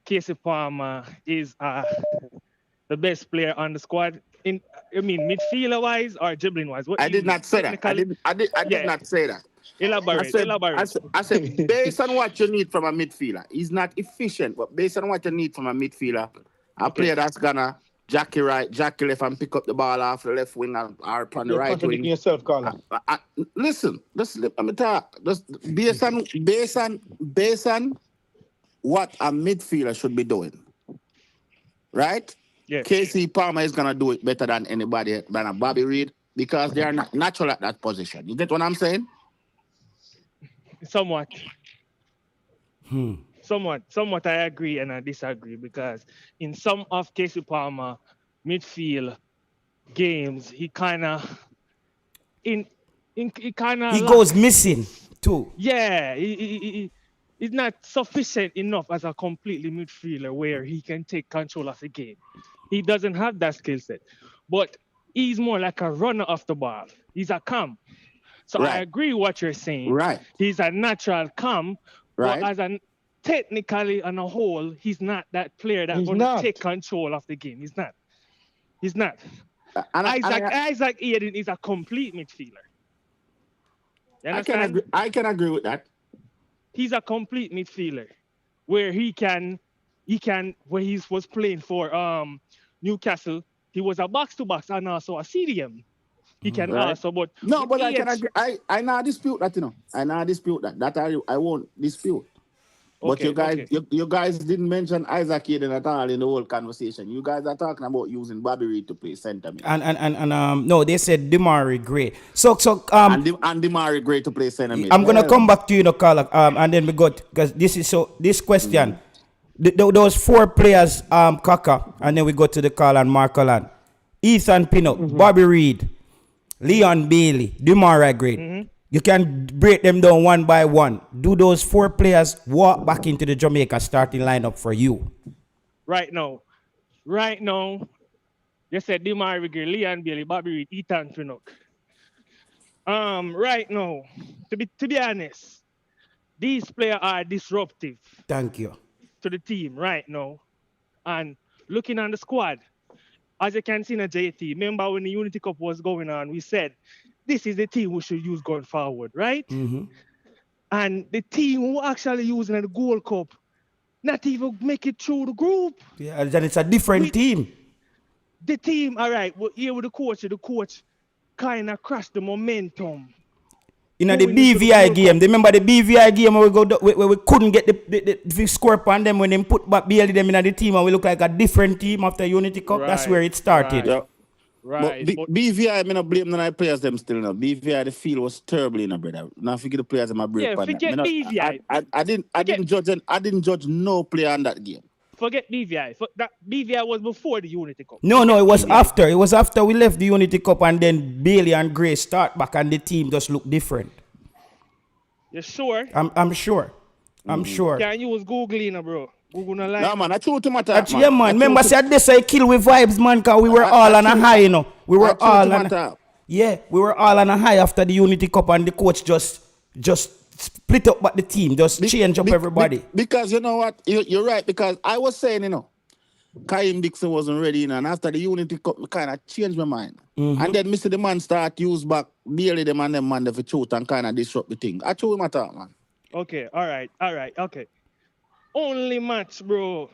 Casey Palmer is the best player on the squad. Midfielder wise or dribbling wise. I did not say that. I did not say that. Elaborate. I said based on what you need from a midfielder, he's not efficient, but based on what you need from a midfielder, a player that's gonna Jackie right, Jackie left, and pick up the ball off the left wing or upon the right wing. Yourself, Carla. Listen, let me talk. Just based on what a midfielder should be doing, right? Yes. Casey Palmer is gonna do it better than anybody than a Bobby Reid because they are not natural at that position. You get what I'm saying? Somewhat. Somewhat I agree and I disagree because in some of Casey Palmer midfield games, he kind of he goes missing too. Yeah, he's not sufficient enough as a completely midfielder where he can take control of the game. He doesn't have that skill set, but he's more like a runner of the ball. He's a cam. So I agree what you're saying. Right. He's a natural cam, right. But as a technically on a whole, he's not that player that's going to take control of the game. He's not. Isaac Aiden is a complete midfielder. You understand? I can agree with that. He's a complete midfielder where he where he was playing for Newcastle, he was a box to box and also a CDM. He can also, but no, but I can agree. I not dispute that, you know. I not dispute that. That I won't dispute. But you guys didn't mention Isaac Aiden at all in the whole conversation. You guys are talking about using Bobby Reid to play centre mid. And no, they said Demarai Gray. So and Demarai Gray to play centre mid. I'm gonna come back to you, Carla. And then we got because this question. There was 4 players, Kaka, and then we go to the call and Marcolan. Ethan Pinnock, Bobby Reid, Leon Bailey, Demarai Gray. You can break them down one by one. Do those 4 players walk back into the Jamaica starting lineup for you? Right now, you said Demarai Gray, Leon Bailey, Bobby Reid, Ethan Pinnock. Right now, to be honest, these players are disruptive. Thank you. To the team right now. And looking on the squad, as you can see in the JT, remember when the Unity Cup was going on, we said, this is the team we should use going forward, right? And the team who actually using the Gold Cup, not even make it through the group. Yeah, then it's a different team. The team, all right, well, here with the coach kind of crashed the momentum. You know, the BVI game. Remember the BVI game where we couldn't get the score upon them when they put back Bailey them in the team and we look like a different team after Unity Cup. That's where it started. Right. But BVI, I mean, I blame the players them still now. BVI, the field was terrible, you know, brother. Now forget the players in my break. Yeah, forget BVI. I didn't judge no player on that game. Forget BVI. BVI was before the Unity Cup. No, it was after. It was after we left the Unity Cup and then Bailey and Gray start back and the team just look different. You sure? I'm sure. I'm sure. Can you use Googling, bro? Google no lie. No, man, I told him man. Yeah, man. Remember, said this I kill with vibes, man, because we were all on a high, you know. We were all on a high after the Unity Cup and the coach just split up but the team, just change up everybody. Because you know what? You're right, because I was saying, you know, Kaim Dixon wasn't ready, you know, and after the Unity Cup, I kind of changed my mind. And then Mr. the man start use back Bailey them and them man for shoot and kind of disrupt the thing. I told him at all, man. Okay, all right, okay. Only match, bro,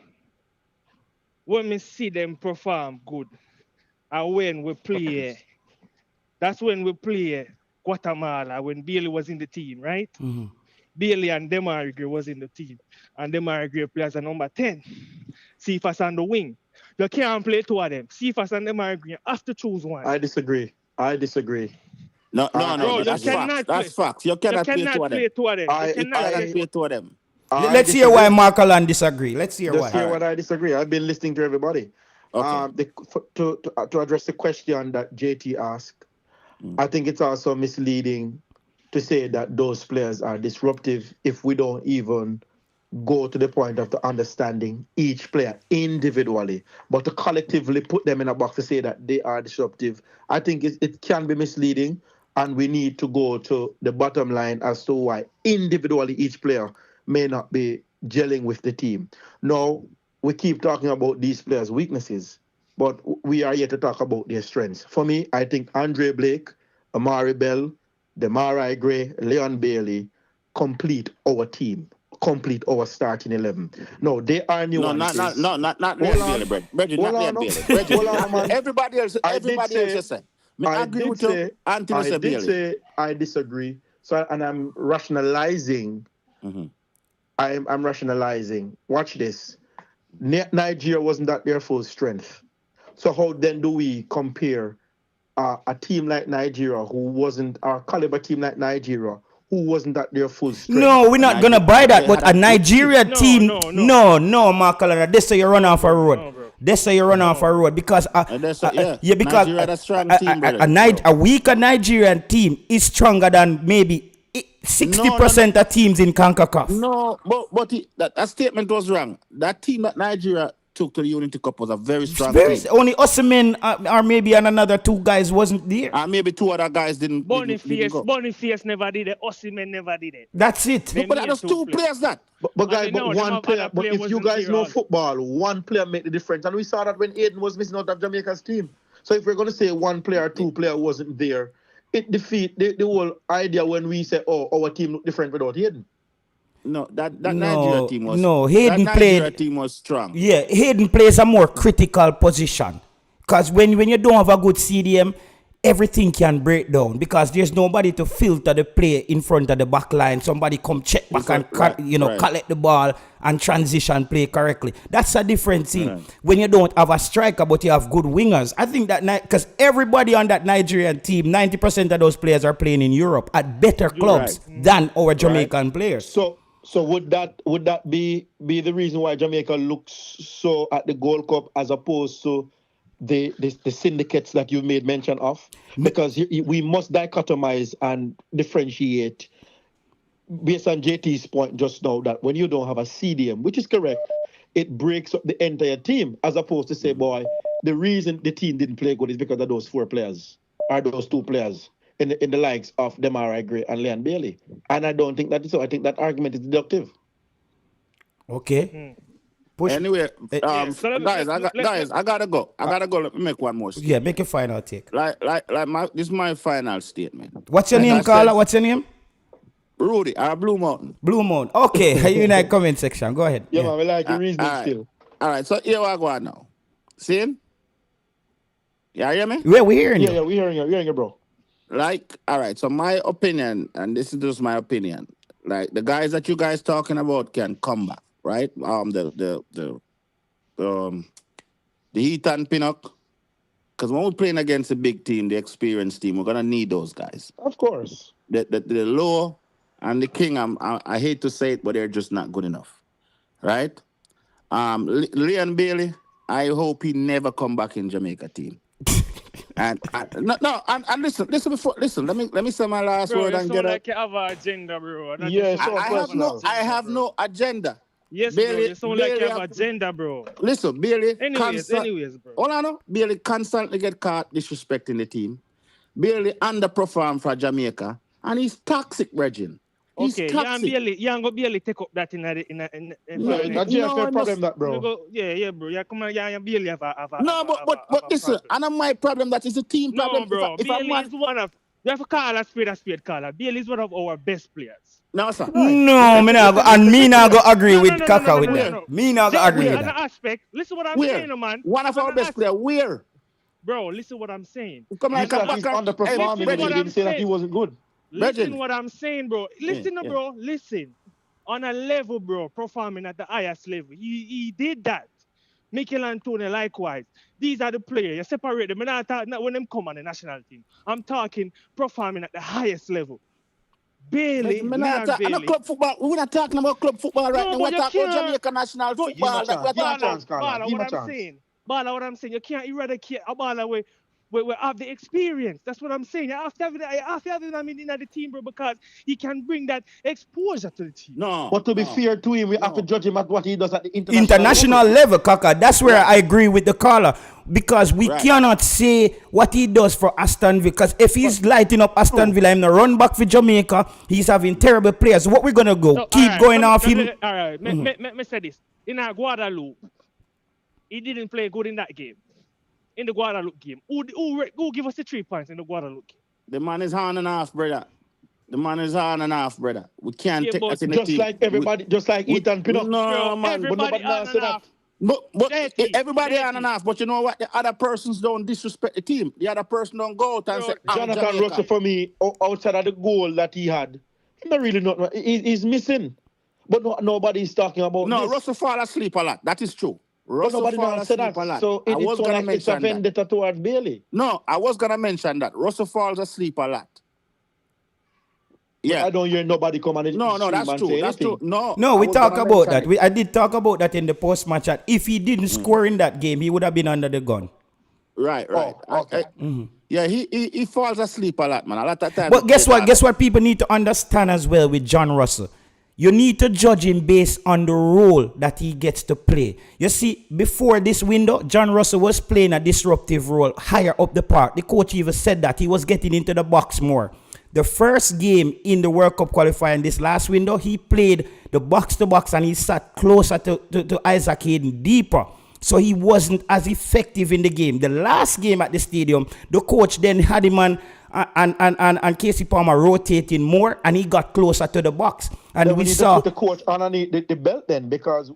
when we see them perform good and when we play. That's when we play Guatemala, when Bailey was in the team, right? Bailey and Demarai Gray was in the team. And Demarai Gray plays a number 10. Cephas on the wing. You can't play 2 of them. Cephas and Demarai Gray have to choose one. I disagree. No, bro, that's facts. That's facts. You cannot play 2 of them. You cannot play 2 of them. Let's hear why Marcolan disagree. Let's hear why. Let's hear what I disagree. I've been listening to everybody. Okay. To address the question that JT asked, I think it's also misleading to say that those players are disruptive if we don't even go to the point of the understanding each player individually, but to collectively put them in a box to say that they are disruptive, I think it can be misleading, and we need to go to the bottom line as to why individually each player may not be gelling with the team. Now, we keep talking about these players' weaknesses, but we are here to talk about their strengths. For me, I think Andre Blake, Amari Bell, Demarai Gray, Leon Bailey complete our team, complete our starting 11. No, they are nuances. No, not Leon Bailey, Bridget, not Leon Bailey. Everybody else said. I disagree. So, and I'm rationalizing I'm rationalizing. Watch this. Nigeria wasn't at their full strength. So how then do we compare a team like Nigeria who wasn't our caliber team like Nigeria who wasn't at their full strength? No, we're not gonna buy that. But a Nigeria team, no, Mark Calendar. This say you run off a road. This say you run off a road because because Nigeria, that's strong team, a weaker Nigerian team is stronger than maybe 60% of teams in CONCACAF. No, but that statement was wrong. That team that Nigeria took to the Unity Cup was a very strong team. Only Osimhen or maybe another two guys wasn't there. Maybe two other guys didn't. Boniface never did it. Osimhen never did it. That's it. But that was two players that. But guys, one player. But if you guys know football, one player made the difference, and we saw that when Aiden was missing out of Jamaica's team. So if we're going to say one player or two player wasn't there, it defeats the whole idea when we say, oh, our team look different without Hayden. No, that Nigeria team was... No, Hayden Nigeria team was strong. Yeah, Hayden plays a more critical position. Because when you don't have a good CDM, everything can break down. Because there's nobody to filter the play in front of the back line. Somebody come check back and collect the ball and transition play correctly. That's a different thing. Right. When you don't have a striker, but you have good wingers. I think that... Because everybody on that Nigerian team, 90% of those players are playing in Europe at better clubs than our Jamaican players. So would that be the reason why Jamaica looks so at the Gold Cup as opposed to the syndicates that you made mention of? Because we must dichotomize and differentiate based on JT's point just now that when you don't have a CDM, which is correct, it breaks up the entire team as opposed to say, boy, the reason the team didn't play good is because of those four players or those two players. In the likes of Demarai Gray and Leon Bailey. And I don't think that is so. I think that argument is deductive. Okay. Anyway, guys, I gotta go. Let me make one more statement. Yeah, make a final take. This is my final statement. What's your name, Carla? What's your name? Rudy, Blue Mountain. Blue Mountain. Okay, you in that comment section. Go ahead. Yeah, man, we like your reasoning still. All right, so here I go now. See him? Yeah, hear me? Yeah, we're hearing you. Yeah, we're hearing you, bro. All right, so my opinion, and this is just my opinion, like the guys that you guys talking about can come back, right? The Heat and Pinnock, because when we're playing against a big team, the experienced team, we're gonna need those guys. Of course. The Low and the King, I hate to say it, but they're just not good enough, right? Leon Bailey, I hope he never come back in Jamaica team. And listen. Let me say my last word and get like you have an agenda, bro. I have no agenda. Yes, Bailey, bro. You sound like you have an agenda, bro. Listen, Bailey. Anyways, bro. Hold on, Bailey constantly get caught disrespecting the team. Bailey underperformed for Jamaica, and he's toxic, Regin. Okay, you ain't go Bailey take up that in that's JFL problem, that, bro. Yeah, bro. Yeah, come on, yeah, Bailey have a no, but listen, and not my problem. That is a team problem. No, bro. Bailey is one of. You have to call a spade, Carla. Bailey is one of our best players. No, sir. No, me not go agree with Kaka with that. Me not go agree with that. Aspect. Listen what I'm saying, man. One of our best players. Where? Bro, listen what I'm saying. Come on, he's underperforming. He didn't say that he wasn't good. Listen what I'm saying, bro. Listen, bro. Listen. On a level, bro, performing at the highest level. He did that. Mikel Antonio, likewise. These are the players. You separate them. I'm not talking when them come on the national team. I'm talking performing at the highest level. Bailey, I'm not club football. We're not talking about club football right now. We're talking about Jamaica national football. Bala, what I'm saying, you can't eradicate a baller we have the experience. That's what I'm saying. You have to have him in the team, bro, because he can bring that exposure to the team. No. But to be fair to him, we have to judge him at what he does at the international level, Kaka. That's where I agree with the caller. Because we cannot say what he does for Aston Villa. Because if he's lighting up Aston Villa, I'm the run back for Jamaica, he's having terrible players. What we're going to go? Keep going off him? All right. Me say this. In Guadeloupe, he didn't play good in that game. In the Guadeloupe game. Who give us the 3 points in the Guadeloupe game? The man is on and off, brother. We can't take that in the team. Like everybody, just like Ethan Pinnock. No, man. Everybody on and off. But everybody on and off. But you know what? The other persons don't disrespect the team. The other person don't go out and say, Jonathan Russell, for me, outside of the goal that he had, he's really not. He's missing. But nobody's talking about No, this. Russell fall asleep a lot. That is true. But Russell nobody fall now said asleep that. a lot. So I it's was so gonna like it's a mention that. vendetta towards Bailey. No, I was gonna mention that. Russell falls asleep a lot. But Yeah. I don't hear nobody come on the No, stream that's and true. say That's anything. true. No, No, I we was talk gonna about mention that. it. I did talk about that in the post-match chat. If he didn't score in that game, he would have been under the gun. Right. Oh, okay. Yeah, he falls asleep a lot, man. A lot of times. But guess what? Guess what people need to understand as well with John Russell? You need to judge him based on the role that he gets to play. You see, before this window, John Russell was playing a disruptive role higher up the park. The coach even said that. He was getting into the box more. The first game in the World Cup qualifying this last window, he played the box-to-box and he sat closer to Isaac Hayden, deeper. So he wasn't as effective in the game. The last game at the stadium, the coach then had him and Casey Palmer rotating more, and he got closer to the box. And Then we need saw to put the coach underneath the belt then, because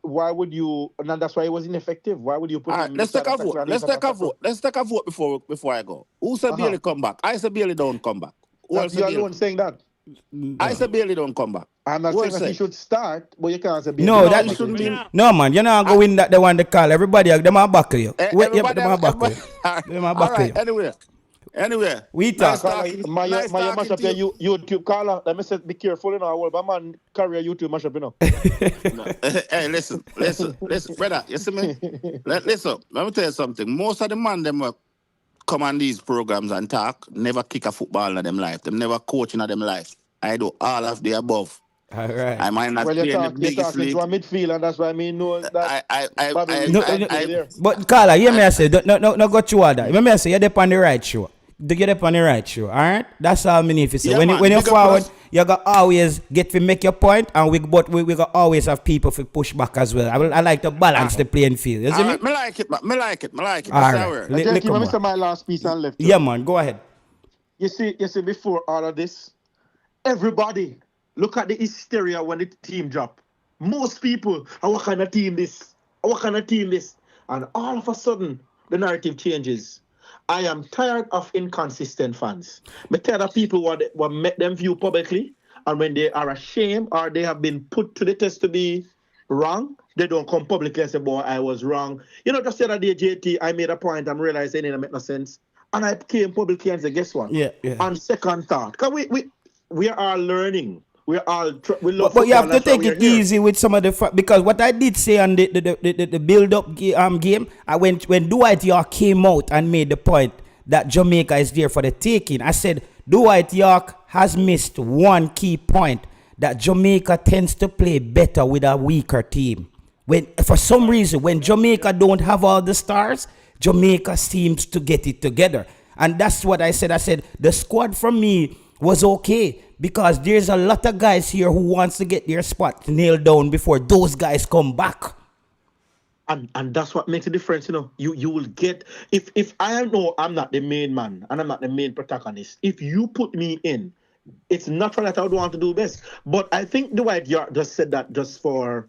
why would you? And that's why he was ineffective. Why would you put All right, him? let's take a inside vote. attacker Let's and take a vote. Let's take a vote before I go. Who said Bailey come back? I said Bailey don't come back. Who else You said Bailey? alone saying that. I said Bailey don't come back. I'm not Who saying else that he said? should start, but you can't say no, No, that he shouldn't be. no man, you're not going that the one they call everybody. Them are back to you. Wait, yeah, them are back to you. Them are All back to right. you. Anyway. We Nice talk. talking- My nice mash talking up to your YouTube caller. Let me say, be careful, you know. Well, my man carry a YouTube mash up, you know. Hey, listen, brother. You see me? Listen, let me tell you something. Most of the man them come on these programs and talk, never kick a football in them life. Them never coach in them life. I do all of the above. All right. I might not Well, play you're in the talking biggest to league. a midfield, and that's why I mean know that. But Carla, hear me I say, no go through all that. Hear me I say, you're up on the right show. You're up on the right show, all right? That's all I mean if you say. Yeah, when man, you're big up forward, us. you got always get to make your point, and we got always have people to push back as well. I like to balance the playing field. You see All me? right, me like it. All All That's right. how we're. Let Just come give me on. my last piece and left. Yeah, man, go ahead. You see, before all of this, everybody look at the hysteria when the team drop. Most people, what kind of team this? What kind of team this? And all of a sudden, the narrative changes. I am tired of inconsistent fans. I'm tired of people what make them view publicly, and when they are ashamed or they have been put to the test to be wrong, they don't come publicly and say, boy, I was wrong. You know, just the other day, JT, I made a point, I'm realizing it didn't make no sense. And I came publicly and said, guess what? Yeah. On second thought, because we are all learning. We all we love But you have football, to that's why take we are it here. easy with some of the because what I did say on the build-up game, when Dwight York came out and made the point that Jamaica is there for the taking, I said Dwight York has missed one key point, that Jamaica tends to play better with a weaker team. When for some reason when Jamaica don't have all the stars, Jamaica seems to get it together, and that's what I said. I said the squad for me was okay, because there's a lot of guys here who wants to get their spot nailed down before those guys come back. And that's what makes a difference, you know. You will get, if I know I'm not the main man and I'm not the main protagonist, if you put me in, it's natural that I would want to do best. But I think Dwight York just said that just for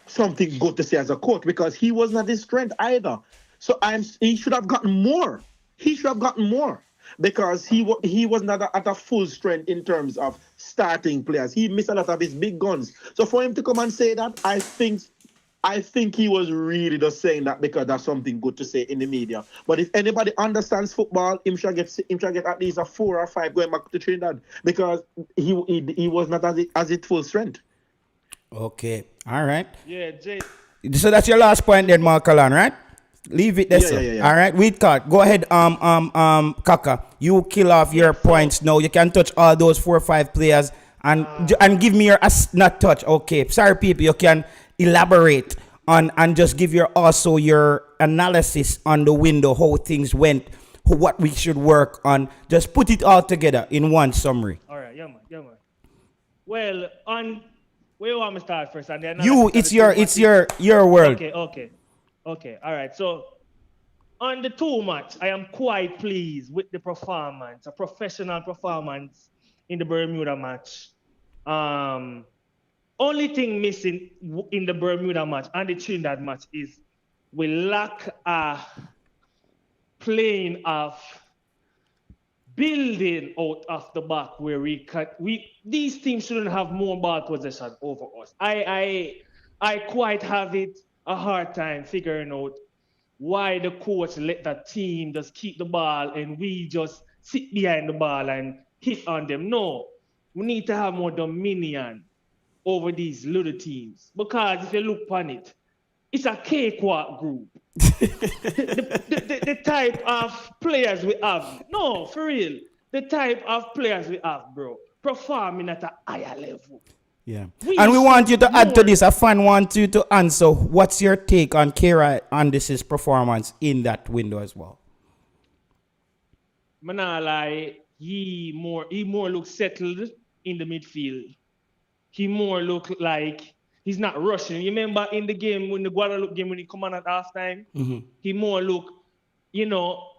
something good to say as a coach, because he was not his strength either. So he should have gotten more. He should have gotten more, because he was not at a full strength in terms of starting players. He missed a lot of his big guns. So for him to come and say that, I think he was really just saying that because that's something good to say in the media. But if anybody understands football, him should get at least a 4 or 5 going back to Trinidad, because he was not at his full strength. Okay, all right. Yeah, Jay. So that's your last point then, Mark Allen, right? Leave it there, Yeah, sir. yeah. All right, weed card. Go ahead, Kaka. You kill off your points now. You can touch all those 4 or 5 players and give me your not touch. Okay, sorry, people. You can elaborate on and just give your analysis on the window, how things went, what we should work on. Just put it all together in one summary. All right, yeah, man. Well, where you want me to start first? And then It's your world. Okay. All right. So on the 2 match, I am quite pleased with the performance, a professional performance in the Bermuda match. Only thing missing in the Bermuda match and the Trinidad match is we lack a playing of building out of the back where these teams shouldn't have more ball possession over us. I quite have a hard time figuring out why the coach let that team just keep the ball and we just sit behind the ball and hit on them. No, we need to have more dominion over these little teams. Because if you look upon it, it's a cakewalk group. the type of players we have. No, for real. The type of players we have, bro, performing at a higher level. Yeah. And we want you to add to this. A fan wants you to answer what's your take on Kira Andis's performance in that window as well. I'm not lie, he more looks settled in the midfield. He more look like he's not rushing. You remember in the game, when the Guadalupe game, when he come on at halftime, he more look, you know,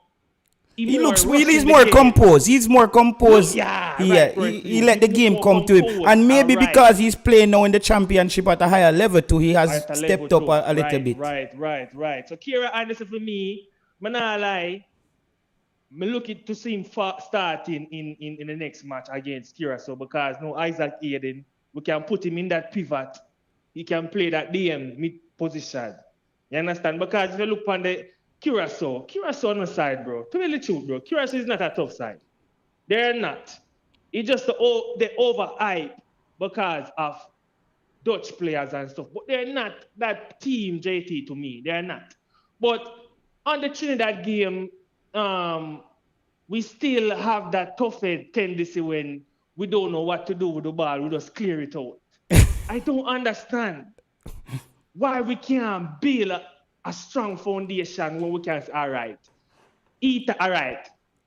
he's more composed. He's more composed. Yeah, he let the game come to him. And maybe because he's playing now in the championship at a higher level too, he has stepped up a little bit. Right. So Kira Anderson for me, I'm not lie, I'm looking to see him starting in the next match against Kira. So because no Isaac Aiden, we can put him in that pivot. He can play that DM mid position. You understand? Because if you look on the Curacao on the side, bro. To tell the truth, bro, Curacao is not a tough side. They're not. It's just the overhype because of Dutch players and stuff. But they're not that team, JT, to me. They're not. But on the Trinidad game, we still have that tough tendency when we don't know what to do with the ball. We just clear it out. I don't understand why we can't build a strong foundation when we can say, all right,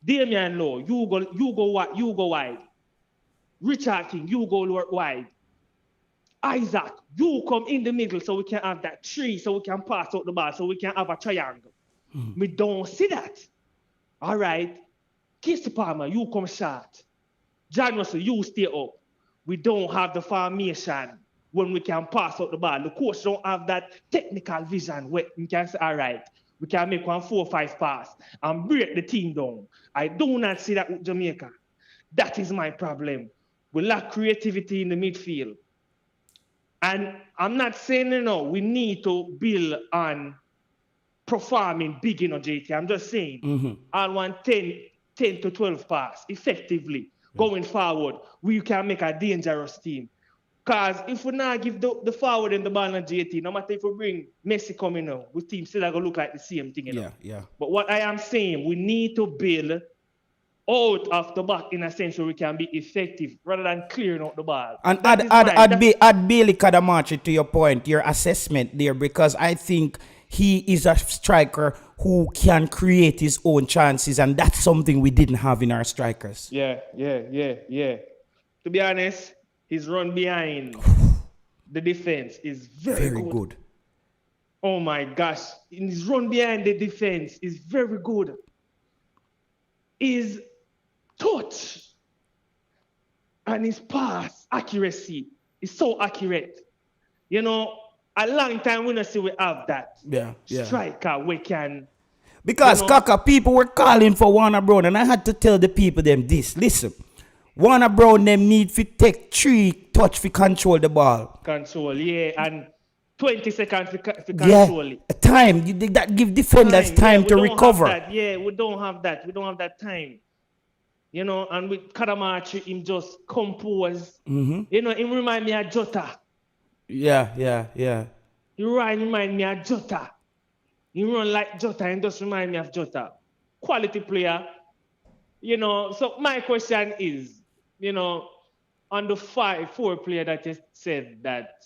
Damian Lowe, you go wide. Richard King, you go wide. Isaac, you come in the middle so we can have that tree, so we can pass out the ball, so we can have a triangle. We don't see that. All right, Casey Palmer, you come short. John Russell, you stay up. We don't have the formation when we can pass out the ball. The coach don't have that technical vision where we can say, all right, we can make 1 4-5 pass and break the team down. I do not see that with Jamaica. That is my problem. We lack creativity in the midfield. And I'm not saying, we need to build on performing big in JT. I'm just saying, I want 10 to 12 pass effectively going forward. We can make a dangerous team. Because if we not give the forward and the ball on JT, no matter if we bring Messi coming out, we team still going to look like the same thing. Yeah. But what I am saying, we need to build out of the back in a sense where we can be effective rather than clearing out the ball. And add Bailey Kadamachi to your point, your assessment there, because I think he is a striker who can create his own chances, and that's something we didn't have in our strikers. Yeah. To be honest, his run behind the defense is very good. Oh my gosh. His run behind the defense is very good. His touch and his pass accuracy is so accurate. A long time we don't see we have that striker we can. Because Kaka, people were calling for Warner Brown, and I had to tell the people them this. Listen. Warner Brown them need to take 3 touch to control the ball. And 20 seconds to control it. Time. That give defenders time to recover. We don't have that. We don't have that time. And with Kadamachi, him just compose. Him remind me of Jota. Yeah. He remind me of Jota. He run like Jota and just remind me of Jota. Quality player. So my question is, on the 4 player that you said that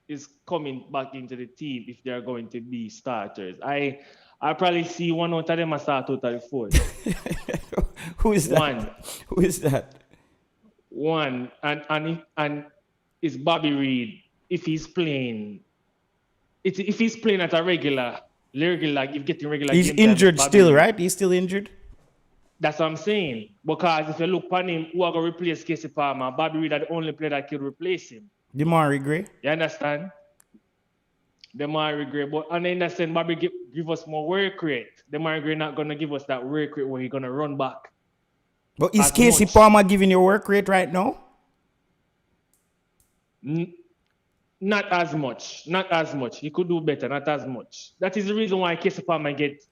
is coming back into the team if they're going to be starters, I probably see one out of them as start out of the 4. Who is that? One. Who is that? One. And it's Bobby Reid if he's playing. If he's playing at a regular, if getting regular. He's injured still, right? He's still injured? That's what I'm saying. Because if you look upon him, who are going to replace Casey Palmer? Bobby Reid are the only player that could replace him. Demarai Gray. You understand? Demarai Gray. But in that sense, Bobby give us more work rate. Demarai Gray not going to give us that work rate where he's going to run back. But is Casey Palmer giving you work rate right now? Not as much. Not as much. He could do better. Not as much. That is the reason why Casey Palmer get.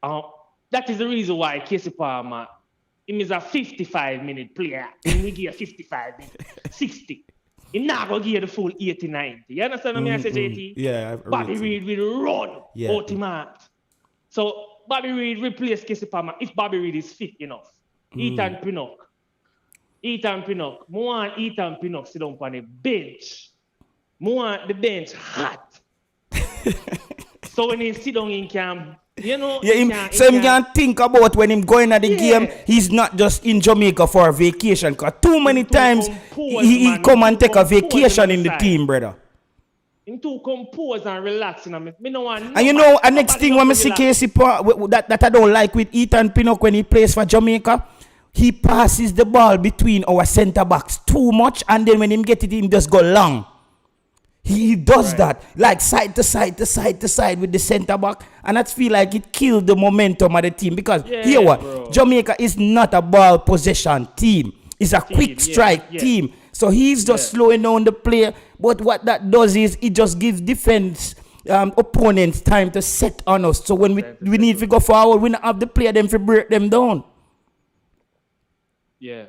That is the reason why Casey Palmer. He is a 55-minute player. He will give 55 minutes, 60. He not gonna give the full 80, 90. You understand what I say, JT? Yeah. Bobby Reid will run out him out. So Bobby Reid replace Casey Palmer if Bobby Reid is fit enough. Ethan Pinnock. More want Ethan Pinnock sit down on the bench. More want the bench hot. So when he sit down in camp, you know. Yeah, he can think about when him going at the game, he's not just in Jamaica for a vacation. Because too many times he come and take a vacation in the team, brother. Him too compose and relaxing. And you know, a next thing when I see Casey that I don't like with Ethan Pinnock when he plays for Jamaica, he passes the ball between our centre backs too much, and then when him get it, him just go long. He does that, like side to side with the centre back, and I feel like it killed the momentum of the team because Jamaica is not a ball possession team. It's a quick strike team. So he's just slowing down the play. But what that does is it just gives defense opponents time to set on us. So when we need to go forward, we don't have the player them to break them down. Yeah.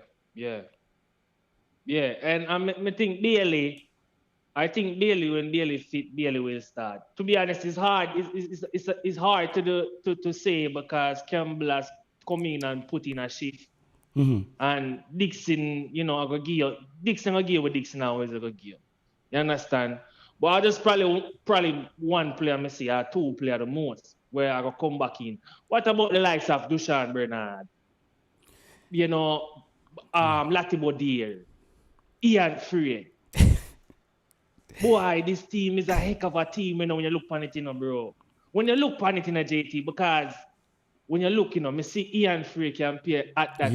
And I think Bailey. When Bailey fit, Bailey will start. To be honest, it's hard. It's hard to say because Campbell has come in and put in a shift. And Dixon, you know, Dixon will give what Dixon always will give. You understand? But I just probably one player I see or two player the most where I go come back in. What about the likes of Dushan Bernard? You know, Latibo Deal, Ian Frey. Boy, this team is a heck of a team, you know, when you look on it, you know, bro. When you look on it in a JT, because when you look, you know, me see Ian Frey can play at that.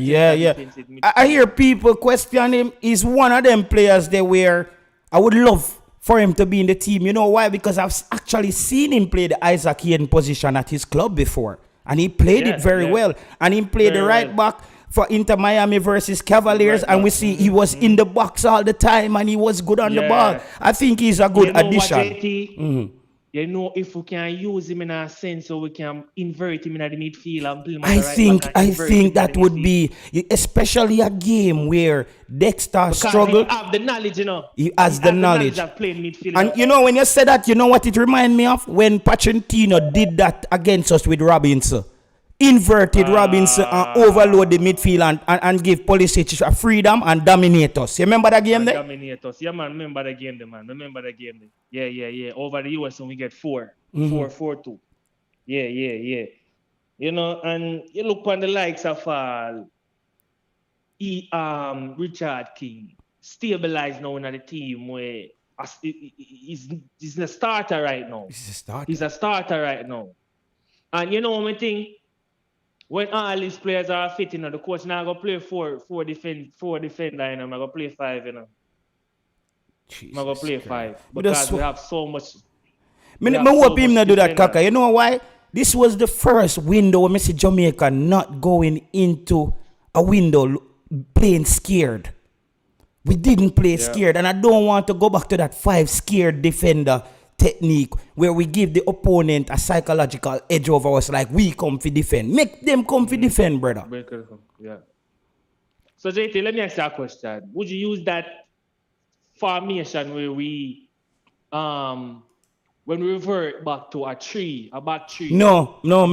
I hear people question him. He's one of them players there where I would love for him to be in the team. You know why? Because I've actually seen him play the Isaac Hayden position at his club before. And he played it very well. And he played the right back for Inter Miami versus Cavaliers, and we see he was in the box all the time and he was good on the ball. I think he's a good addition. You know, if we can use him in a sense so we can invert him in the midfield and play him I think that would be, especially a game where Dexter struggled. He have the knowledge, you know. He has the knowledge of playing midfield. And you know, when you say that, you know what it reminds me of? When Pochettino did that against us with Robinson. Inverted Robinson and overload the midfield and give Pulisic a freedom and dominate us. You remember that game there? Dominate us. Yeah, man. Remember the game there, man. Remember the game there. Yeah. Over the US when we get 4-4-2. Yeah. You know, and you look on the likes of Richard King. Stabilized now in the team where he's a starter right now. He's a starter right now. And you know what I think? When all these players are fit, you know, the coach now go play four defender, and I'm gonna play 5, you know. I'm gonna play 5 because we have so much. I hope him not do that, Kaka. You know why? This was the first window where I see Jamaica not going into a window playing scared. We didn't play scared, and I don't want to go back to that 5 scared defender technique where we give the opponent a psychological edge over us, like we come for defend. Make them come for defend, brother. Yeah. So JT, let me ask you a question. Would you use that formation where we when we revert back to a back three? No, go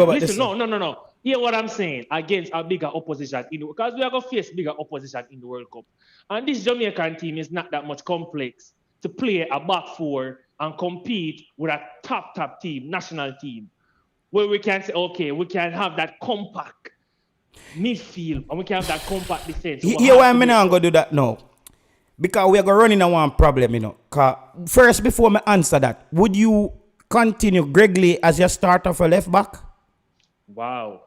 back. Listen, no. Hear what I'm saying against a bigger opposition because we are gonna face bigger opposition in the World Cup. And this Jamaican team is not that much complex to play a back 4 and compete with a top team, national team, where we can say, okay, we can have that compact midfield and we can have that compact defense. Here why I'm not going to do that now. Because we are going to run into one problem, you know. First, before I answer that, would you continue Greg Lee as your starter for left back? Wow.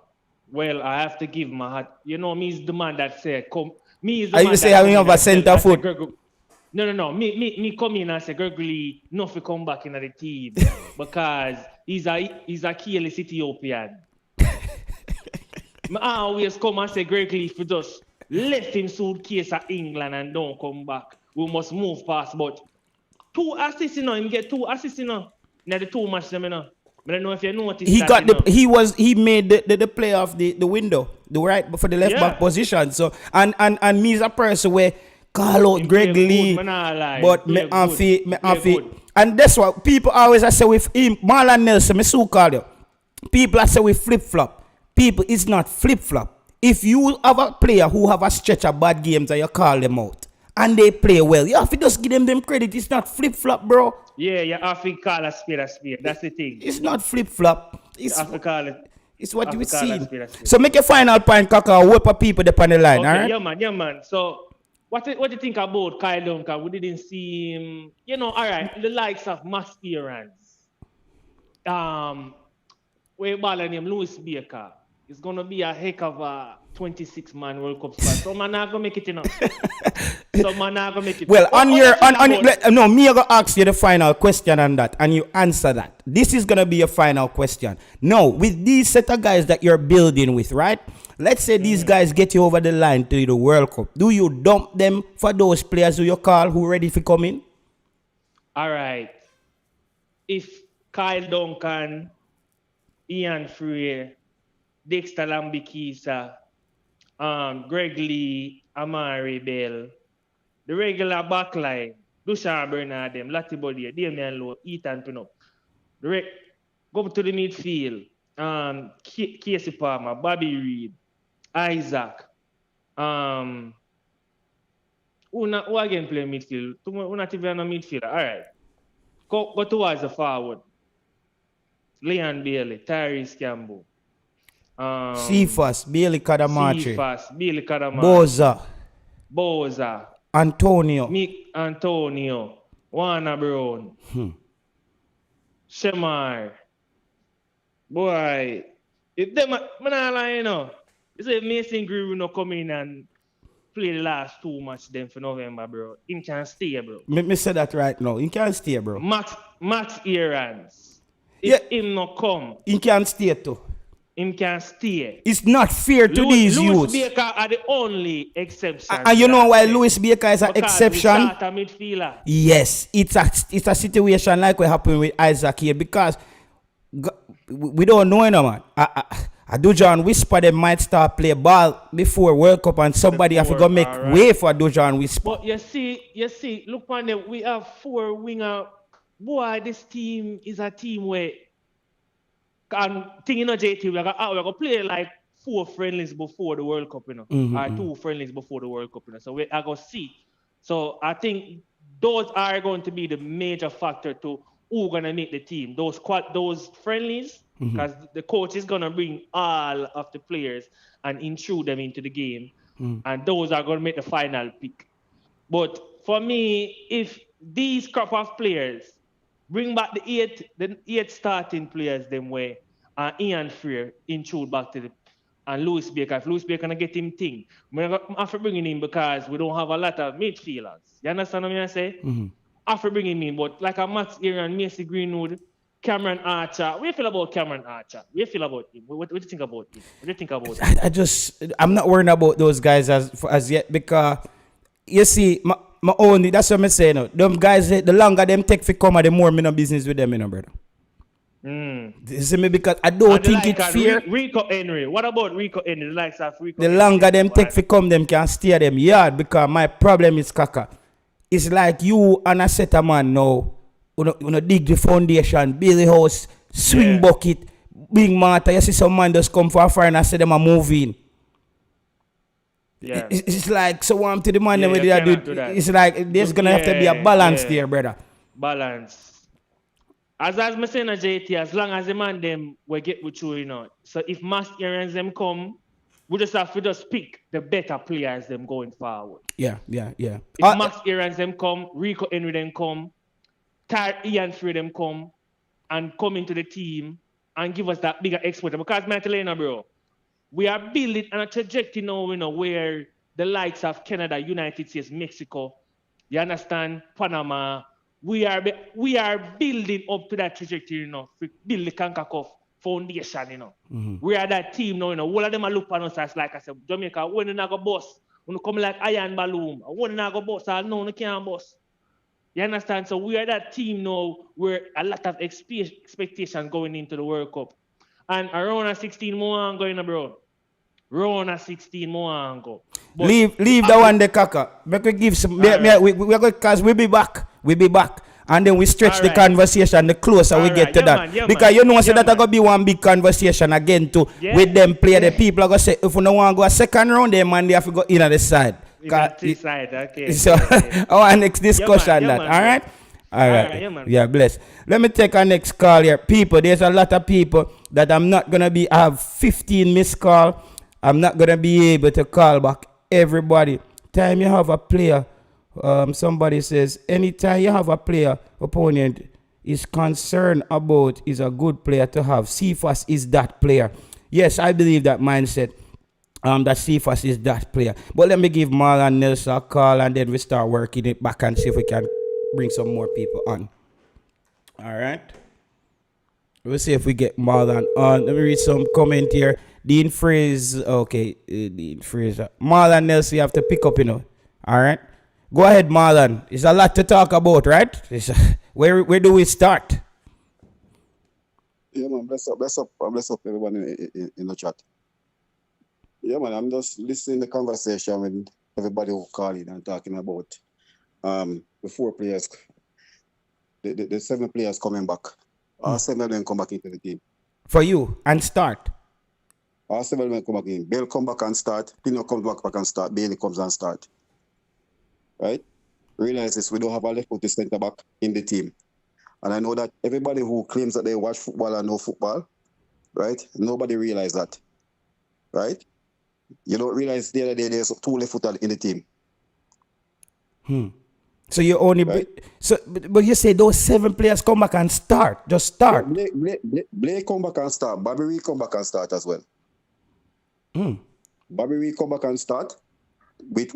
Well, I have to give my heart. You know, me is the man that said, come. Me is the man that say having have a center foot. No. Me come in and say Gregory not to come back into the team because he's a keyless Ethiopian. I always come and say Greg Lee for just left him suitcase at England and don't come back. We must move past. But 2 assists, him get 2 assists, Now the 2 matches, I don't know if you noticed He that. got he made the play of the window, the right for the left back position. So and me as a person where call out Greg Lee, but me and that's what people always say with him, Marlon Nelson, me so call you. People say we flip flop. People, it's not flip flop. If you have a player who have a stretch of bad games and you call them out and they play well, you have to just give them credit. It's not flip flop, bro. Yeah, you have to call a spade a spade. That's the thing. It's not flip flop. It's you have to call it. It's what you see. So make a final point, Kaka. Whoop up people up on the line, okay, all right? Yeah, man. So what do you think about Kyle Duncan? We didn't see him. All right. The likes of Max Erans. We're balling him, Louis Baker. It's gonna be a heck of a 26-man World Cup squad. So man not gonna make it enough. Well, me gonna ask you the final question on that, and you answer that. This is gonna be your final question. No, with these set of guys that you're building with, right? Let's say these guys get you over the line to the World Cup. Do you dump them for those players who you call who ready for coming? All right. If Kyle Duncan, Ian Freer, Dexter Lambikisa, Greg Lee, Amari Bell, the regular backline, Dushan Bernard, them, Lati Bodier, Damian Lowe, Ethan Pinnock. Go to the midfield, Casey Palmer, Bobby Reid, Isaac. Who again play midfield? Who not even on midfield? All right. Go towards the forward. Leon Bailey, Tyrese Campbell. Cephas, Bailey Kadamachi. Bailey Kadamachi. Boza. Antonio. Antonio. Warner Brown. Shemar. Boy. If them, I'm not lying, You say Mason Greenwood no come in and play the last 2 matches then for November, bro. He can stay, bro. Me say that right now. He can stay, bro. Max Erans. If him no come. He can stay too. Him can stay. It's not fair to these youths. Louis Baker are the only exception. And you know why Louis Baker is an exception? We start a midfielder. Yes, it's a situation like what happened with Isaac here because we don't know, man. Dujan Whisper them might start play ball before World Cup and somebody have to go make way for Dujan Whisper. But you see, look on them. We have 4 winger. Boy, this team is a team where JT, we're gonna play like 4 friendlies before the World Cup, or 2 friendlies before the World Cup, So we're gonna see. So I think those are going to be the major factor to who's gonna make the team. Those friendlies, because the coach is gonna bring all of the players and intrude them into the game, and those are gonna make the final pick. But for me, if these crop of players bring back the eight starting players them way, Ian Freer intrude back to and Louis Baker. If Louis Baker can get him thing, I have to bring him in because we don't have a lot of midfielders. You understand what I say? I have to bring him in, but like a Max Aaron, Mason Greenwood, Cameron Archer. What do you feel about Cameron Archer? What do you feel about him? What do you think about him? What do you think about him? I'm not worrying about those guys as yet because you see, my only, that's what I'm saying. Them guys, the longer them take for come, the more me no business with them, brother. You see me, because I don't think it's fair. Rico Henry. What about Rico Henry? The likes of Rico The Henry. longer them take for come, them can steer them yard because my problem is Kaka. It's like you and a set of man now, you dig the foundation, build the house, swing bucket, big matter. You see some man just come for a fire and I say them are moving. Yeah. It's like, so I'm to the man where they do. It's like there's gonna have to be a balance there, brother. Balance. As I saying, JT, as long as the man them will get with you, So if Mass Aaron's them come, we just have to just pick the better players them going forward. Yeah. If Max Aaron's them come, Rico Henry them come, Ian Freer them come, and come into the team and give us that bigger exposure. Because my telling you, bro, we are building on a trajectory now, where the likes of Canada, United States, Mexico, you understand, Panama, we are building up to that trajectory, to build the CONCACAF foundation, you know. We are that team now, you know. All of them are look on us as like I said, Jamaica, when you not go boss, when you come like iron balloon, when you not go boss, I know you can't boss. You understand? So we are that team now where a lot of expectation going into the World Cup. And around 16 more going, bro. Round 16 more go. Leave that one the caca. Make we give some. We're going because we'll be back. We'll be back. And then we stretch the conversation the closer we get to that. Because you know, say that going to be one big conversation again too. With them play the people are going to say, if you don't want to go a second round, then man, they have to go in on the side. Side, okay. So, our next discussion that. All right? All right. Yeah, bless. Let me take our next call here. People, there's a lot of people that I'm not going to I have 15 missed call. I'm not going to be able to call back everybody. Time you have a player, somebody says, anytime you have a player, opponent is concerned about is a good player to have. Cephas is that player. Yes, I believe that mindset. That Cephas is that player. But let me give Marlon Nelson a call and then we start working it back and see if we can bring some more people on. All right. We'll see if we get Marlon on. Let me read some comment here. Dean Fraser, okay, Dean Fraser. Marlon Nelson, you have to pick up, you know. All right. Go ahead, Marlon. It's a lot to talk about, right? Where do we start? Yeah, man. Bless up everyone in the chat. Yeah, man. I'm just listening to the conversation with everybody who call in and talking about the 4 players, the 7 players coming back. All 7 of them come back into the team. For you, and start. All 7 of them come back in. Bale come back and start. Pinnock comes back and start. Bailey comes and start. Right? Realize this, we don't have a left-footed centre back in the team. And I know that everybody who claims that they watch football and know football, right? Nobody realize that. Right? You don't realize the other day there's 2 left-footed in the team. So you only but you say those 7 players come back and start. Just start. Blake come back and start. Bobby Reid come back and start as well. Bobby Reid come back and start with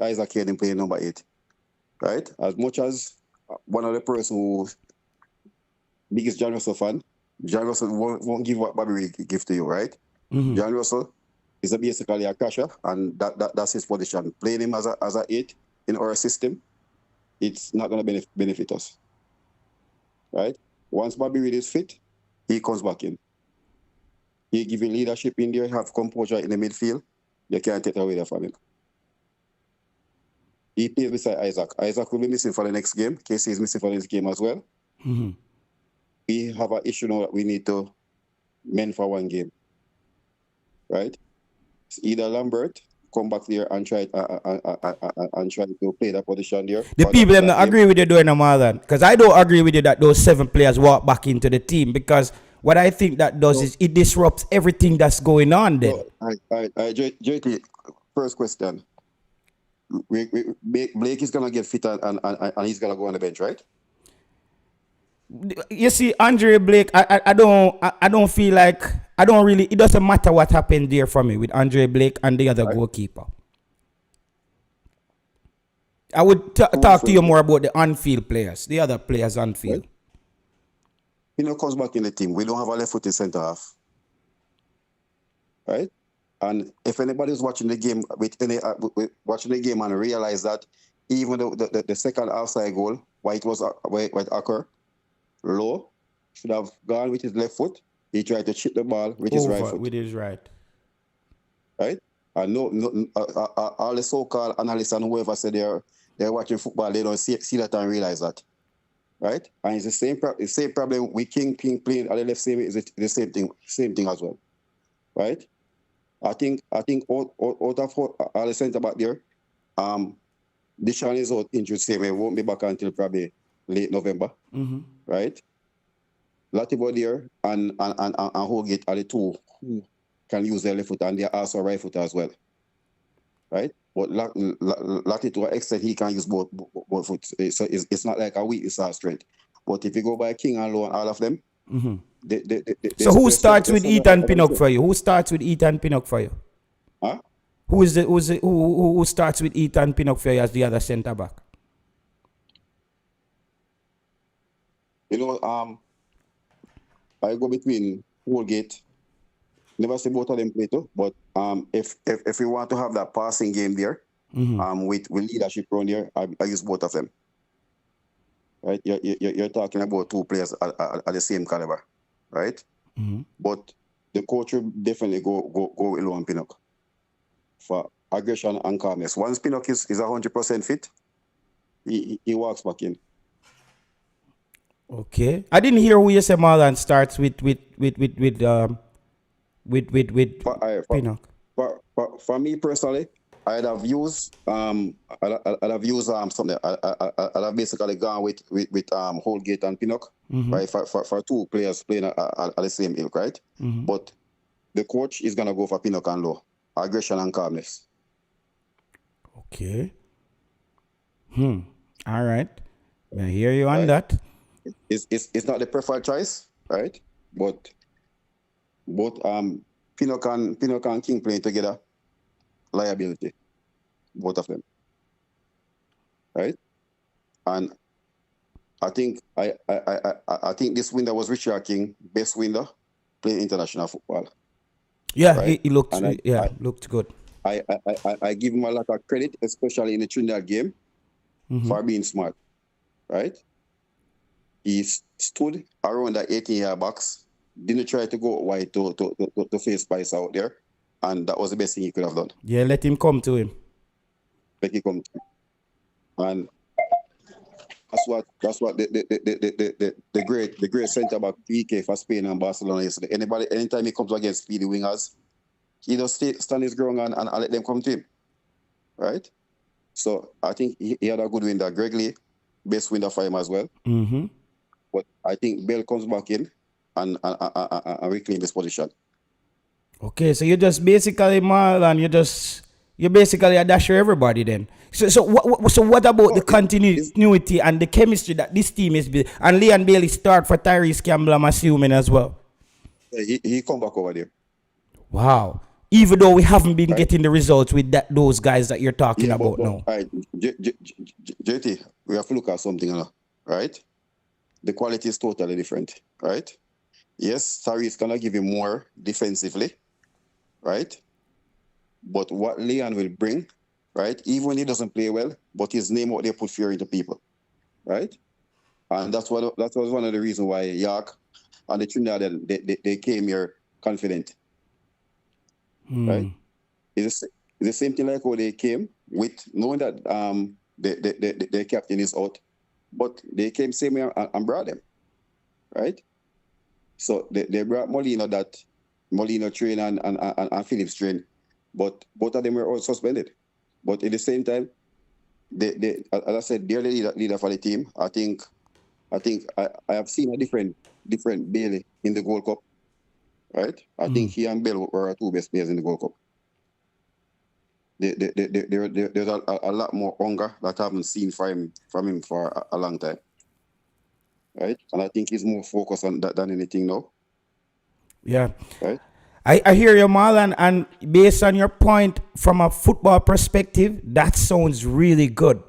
Isaac Hayden playing number 8. Right? As much as one of the person who biggest John Russell fan, John Russell won't give what Bobby Reid give to you, right? John Russell is basically a catcher, and that's his position. Playing him as a 8 in our system, it's not going to benefit us. Right? Once Bobby Reid is fit, he comes back in. He give you leadership in there, have composure in the midfield. You can't take it away from him. He plays beside Isaac. Isaac will be missing for the next game. Casey is missing for the next game as well. We have an issue now that we need to mend for one game. Right? It's either Lambert come back there and try to play that position there. The people them not agree with you doing no more than, because I don't agree with you that those 7 players walk back into the team, because what I think that does is it disrupts everything that's going on then. JT, first question. Blake is gonna get fit and he's gonna go on the bench, right? You see, Andre Blake, I don't feel like, I don't really, it doesn't matter what happened there for me with Andre Blake and the other goalkeeper. I would talk to you more about the on-field players, the other players on field. Right. Pinnock comes back in the team. We don't have a left-footed centre half. Right? And if anybody's watching the game watching the game and realize that even the second outside goal, why it occurred, Low should have gone with his left foot. He tried to chip the ball with his right foot. With his right. Right? And all the so-called analysts and whoever said they're watching football, they don't see that and realize that. Right? And it's the same problem with King playing at the left side is the same thing as well. Right? I think out of all the centre back there, Deshaun is out injured, same way, won't be back until probably late November. Right? Latibo there and Holgate are the 2 who can use their left foot, and they're also right foot as well. Right? But Lati to an extent he can use both foot. So it's not like a weakness or strength. But if you go by King and Low and all of them, so who starts with Ethan Pinnock for you? Who starts with Ethan Pinnock for you? Huh? Who starts with Ethan Pinnock for you as the other centre back? You know, I go between Woolgate. Never see both of them play too. But if we want to have that passing game there, with leadership around there, I use both of them. Right? You're talking about two players at the same caliber, right? But the coach will definitely go with Low and Pinnock for aggression and calmness. Once Pinnock is 100% fit, he walks back in. Okay. I didn't hear who you said Marlon starts with Pinnock. For me personally, I'd have used something. I'd have basically gone with Holgate and Pinnock, right? For two players playing at the same ilk, right? But the coach is gonna go for Pinnock and Low, aggression and calmness. Okay. All right. I hear you on that. It's not the preferred choice, right? But both Pinnock and King playing together, liability, both of them, right? And I think I think this window was Richard King best window playing international football. Yeah, right? he looked looked good. I give him a lot of credit, especially in the Trinidad game, for being smart, right? He stood around that 18-yard box, didn't try to go wide to face Spice out there, and that was the best thing he could have done. Yeah, let him come to him. Let him come to him. And that's what the great centre back PK for Spain and Barcelona yesterday. Anytime he comes against speedy wingers, he just stand his ground and let them come to him, right? So I think he had a good window. Greg Lee, best window for him as well. But I think Bell comes back in and reclaim this position. Okay, so you just basically Marlon, you basically a dash for everybody then. So what about the continuity and the chemistry that this team is building? And Leon Bailey start for Tyrese Campbell, I'm assuming as well. He come back over there. Wow. Even though we haven't been getting the results with those guys that you're talking about now. Right. JT, we have to look at something, right? The quality is totally different, right? Yes, Tyrese gonna give you more defensively, right? But what Leon will bring, right? Even when he doesn't play well, but his name out there put fear into people, right? And that was one of the reasons why York and the Trinidad they came here confident, right? It's the same thing like how they came with knowing that the captain is out, but they came same here and brought them, right? So they brought Molina train and Phillips train, but both of them were all suspended. But at the same time, they as I said, they're the leader for the team. I think I have seen a different Bailey in the Gold Cup, right? I think he and Bell were our two best players in the Gold Cup. There's a lot more hunger that I haven't seen from him for a long time, right? And I think he's more focused on that than anything now. Yeah. Right? I hear you, Marlon, and based on your point from a football perspective, that sounds really good.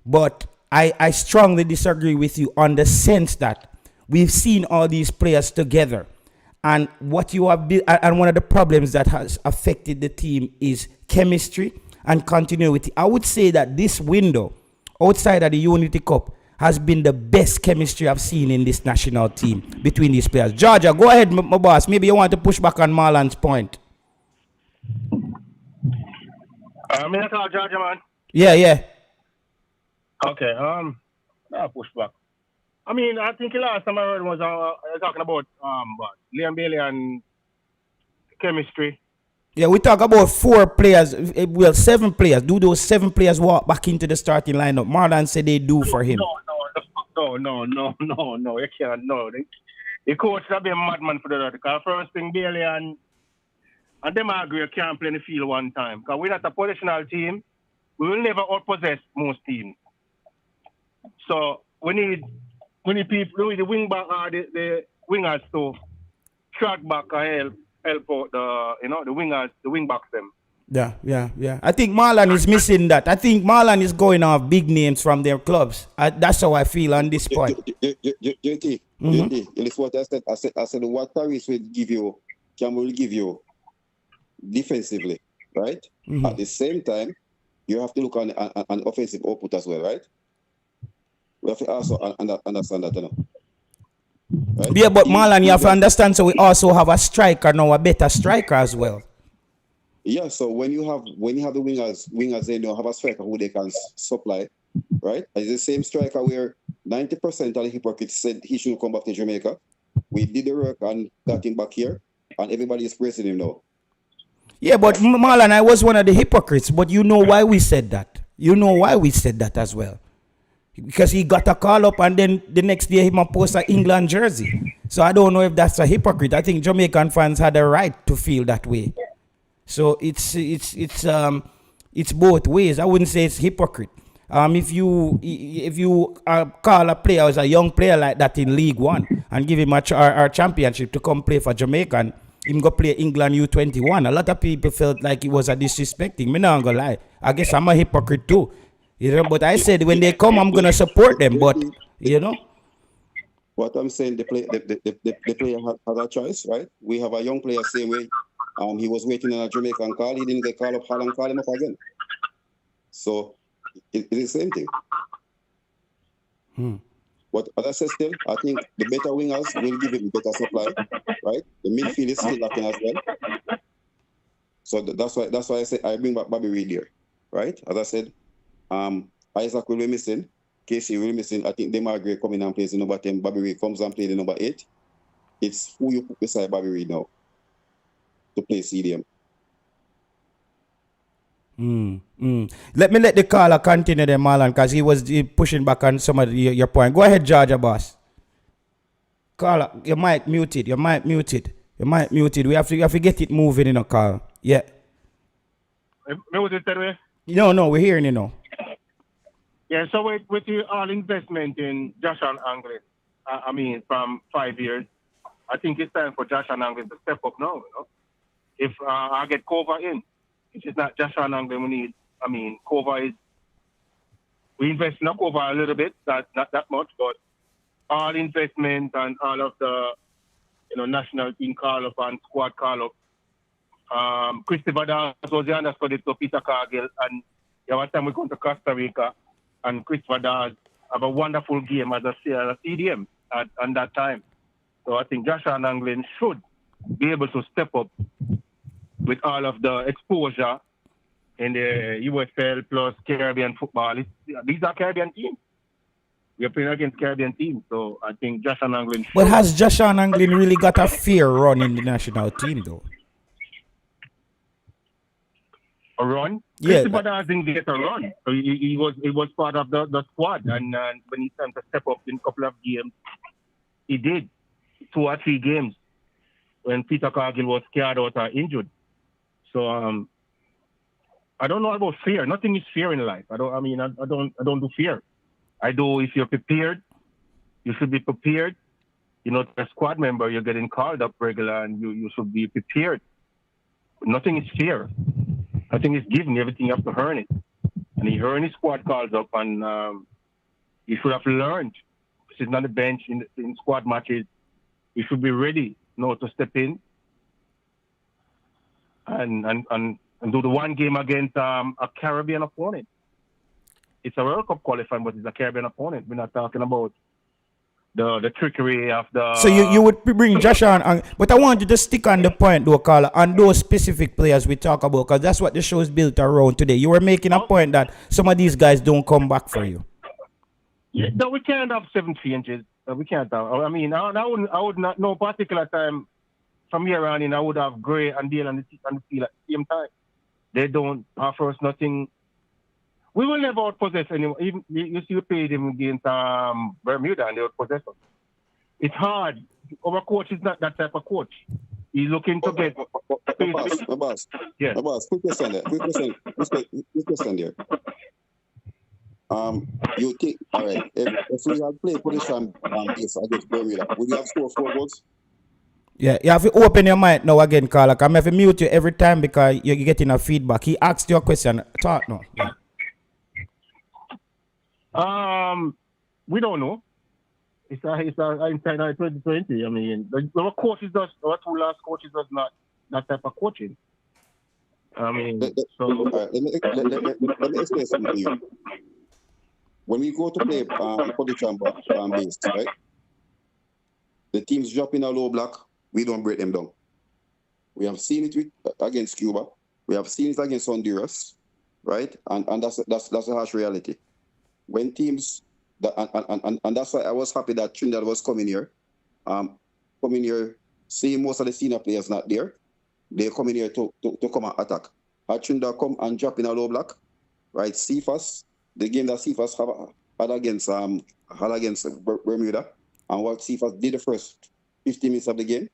But I strongly disagree with you on the sense that we've seen all these players together. And what you have built, and one of the problems that has affected the team is chemistry and continuity. I would say that this window, outside of the Unity Cup, has been the best chemistry I've seen in this national team between these players. Georgia, go ahead, my boss. Maybe you want to push back on Marlon's point. I'm in the call, Georgia, man. Yeah. Okay, I'll push back. I mean, I think the last time I heard was talking about Liam Bailey and chemistry. Yeah, we talk about 4 players, 7 players. Do those 7 players walk back into the starting lineup? Marlon said they do for him. No. You can't. No, the coach have been a madman for that. Because first thing, Bailey and Demarai Gray can't play in the field one time. Because we're not a positional team. We will never outpossess most teams. So we need people, we need the wing back or the wingers to track back and help out the wingers, the wing backs them. Yeah. I think Marlon is missing that. I think Marlon is going off big names from their clubs. That's how I feel on this point. JT, listen what I said. I said what Paris will give you, Cameroon will give you defensively, right? At the same time, you have to look on an offensive output as well, right? We have to also understand that, you know. Right? Yeah, but Marlon, you have to understand, so we also have a striker now, a better striker as well. Yeah, so when you have the wingers, they don't have a striker who they can supply, right? It's the same striker where 90% of the hypocrites said he should come back to Jamaica. We did the work and got him back here, and everybody is praising him now. Yeah, but Marlon, I was one of the hypocrites, but you know why we said that. You know why we said that as well. Because he got a call up and then the next day he might post an England jersey. So I don't know if that's a hypocrite. I think Jamaican fans had a right to feel that way. So it's both ways. I wouldn't say it's hypocrite. If you call a player as a young player like that in League One and give him our championship to come play for Jamaica and him go play England U21, a lot of people felt like it was a disrespecting. Me not gonna lie. I guess I'm a hypocrite too. You know, but I said when they come, I'm gonna support them. But you know, what I'm saying, the player has a choice, right? We have a young player same way. He was waiting on a Jamaican call. He didn't get called up. Holland called him up again. So it's the same thing. But as I said, still, I think the better wingers will give him better supply, right? The midfield is still lacking as well. So that's why I say I bring back Bobby Reid here, right? As I said, Isaac will be missing, Casey will be missing. I think Demarai Gray coming and plays the number 10. Bobby Reid comes and plays the number 8. It's who you put beside Bobby Reid now to play CDM. Let me let the caller continue there, Marlon, because he was pushing back on some of your point. Go ahead, Georgia boss. Caller, your mic muted. We have to get it moving in a call. Yeah. No, we're hearing you now. Yeah, so with the all investment in Josh and Anglin, I mean, from 5 years, I think it's time for Josh and Anglin to step up now. You know? If I get Kova in, it's not Josh and Anglin we need. I mean, Kova is, we invest in Kova a little bit, not that much, but all investment and all of the, national team call-up and squad call-up. Christopher Dawes was the understudy to Peter Cargill, and one time we go to Costa Rica, and Christopher Dawes have a wonderful game as a CDM at that time. So I think Josh and Anglin should be able to step up with all of the exposure in the USL plus Caribbean football. These are Caribbean teams. We are playing against Caribbean teams, so I think Josh and Anglin should. But has Josh and Anglin really got a fair run in the national team, though? A run? Yeah. Christopher Dawes didn't get a run. So he was part of the squad, and when he time to step up in a couple of games, he did 2 or 3 games when Peter Cargill was scared out or injured. So I don't know about fear. Nothing is fear in life. I don't do fear. I do if you're prepared, you should be prepared. A squad member, you're getting called up regular, and you should be prepared. Nothing is fear. I think it's given. Everything you have to earn it. And he earned his squad calls up, and he should have learned. Sitting on the bench in squad matches, he should be ready now to step in and do the one game against a Caribbean opponent. It's a World Cup qualifying, but it's a Caribbean opponent. We're not talking about the trickery of the... So you would bring Josh on, but I want you to stick on the point, though, Carla, on those specific players we talk about, because that's what the show is built around today. You were making a point that some of these guys don't come back for you. Yeah, no, we can't have 7 changes. We can't have. I mean, I would not, no particular time from here on in, I would have Gray and Dale on the field at the same time. They don't offer us nothing. We will never outpossess anyone. Even you see, we played him against Bermuda, and they outpossess us. It's hard. Our coach is not that type of coach. He's looking to get. My boss. Yeah. My boss. Quick question there. Quick question there. You think, all right, if we had played position base against Bermuda, would you have scored 4 goals? Yeah, you have to open your mic now again, Carla. I'm have to mute you every time because you're getting a feedback. He asked you a question. Talk now. Yeah. We don't know. It's a inside 2020. I mean, our coaches our two last coaches does not that type of coaching. I mean, Let me explain something to you. When we go to play position based, right? The teams drop in a low block, we don't break them down. We have seen it against Cuba. We have seen it against Honduras, right? And that's a harsh reality. When teams and that's why I was happy that Trinidad was coming here. Seeing most of the senior players not there, they come in here to come and attack. Had Trinidad come and drop in a low block, right? Cephas, the game that Cephas had against Bermuda, and what Cephas did the first 15 minutes of the game,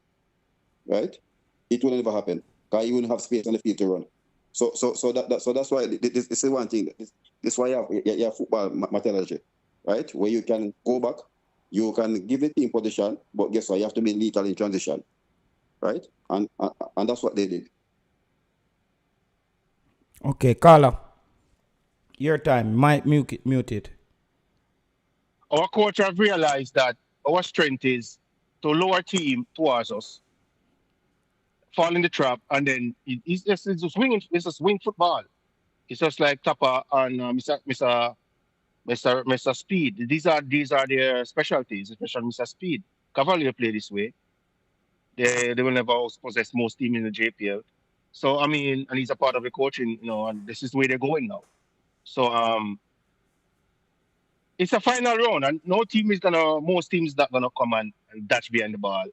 right? It will never happen because you wouldn't have space on the field to run. So that's why this is one thing. This is why you have football methodology, right? Where you can go back, you can give the team position, but guess what? You have to be lethal in transition, right? And that's what they did. Okay, Carla, your time. Might mute it. Our coach have realized that our strength is to lower team towards us, fall in the trap, and then it's just swing football. It's just like Tapa and Mr. Speed. These are their specialties, especially Mr. Speed. Cavalier play this way. They will never possess most team in the JPL. So I mean, and he's a part of the coaching, and this is the way they're going now. So it's a final round, and most teams not gonna come and dash behind the ball,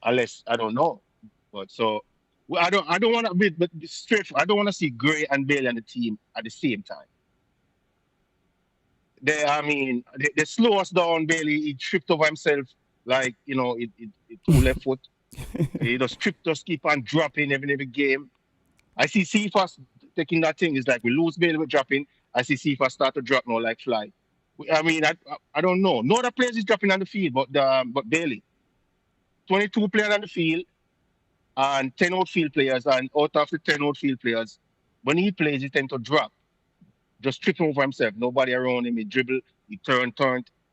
unless I don't know. But so I don't want to be straight. I don't want to see Gray and Bailey on the team at the same time. They slow us down. Bailey, he tripped over himself, like it two left foot. He just keep on dropping every game. I see Cephas taking that thing. It's like we lose Bailey with dropping. I see Cephas start to drop now like fly. I mean, I don't know. No other players is dropping on the field, but Bailey. 22 players on the field and 10 outfield players, and out of the 10 outfield players, when he plays, he tends to drop. Just tripping over himself. Nobody around him. He dribble, he turn.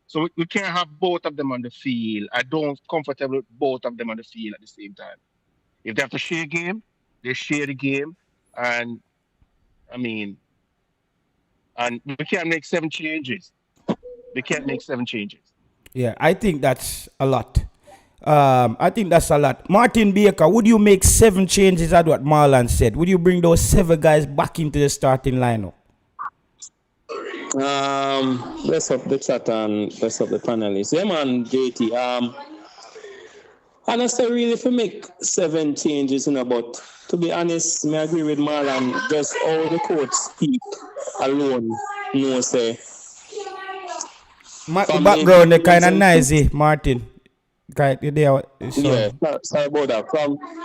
So we can't have both of them on the field. I don't comfortable with both of them on the field at the same time. If they have to share a game, they share the game. And we can't make 7 changes. They can't make 7 changes. Yeah, I think that's a lot. Martin Baker, would you make 7 changes at what Marlon said? Would you bring those 7 guys back into the starting lineup? Bless up the chat and bless up the panelists. Yeah, man, JT. Honestly, really, if you make 7 changes, but to be honest, I agree with Marlon. Just all the coach speak alone, say. The background, they kind of noisy, Martin. Sorry Sorry about that.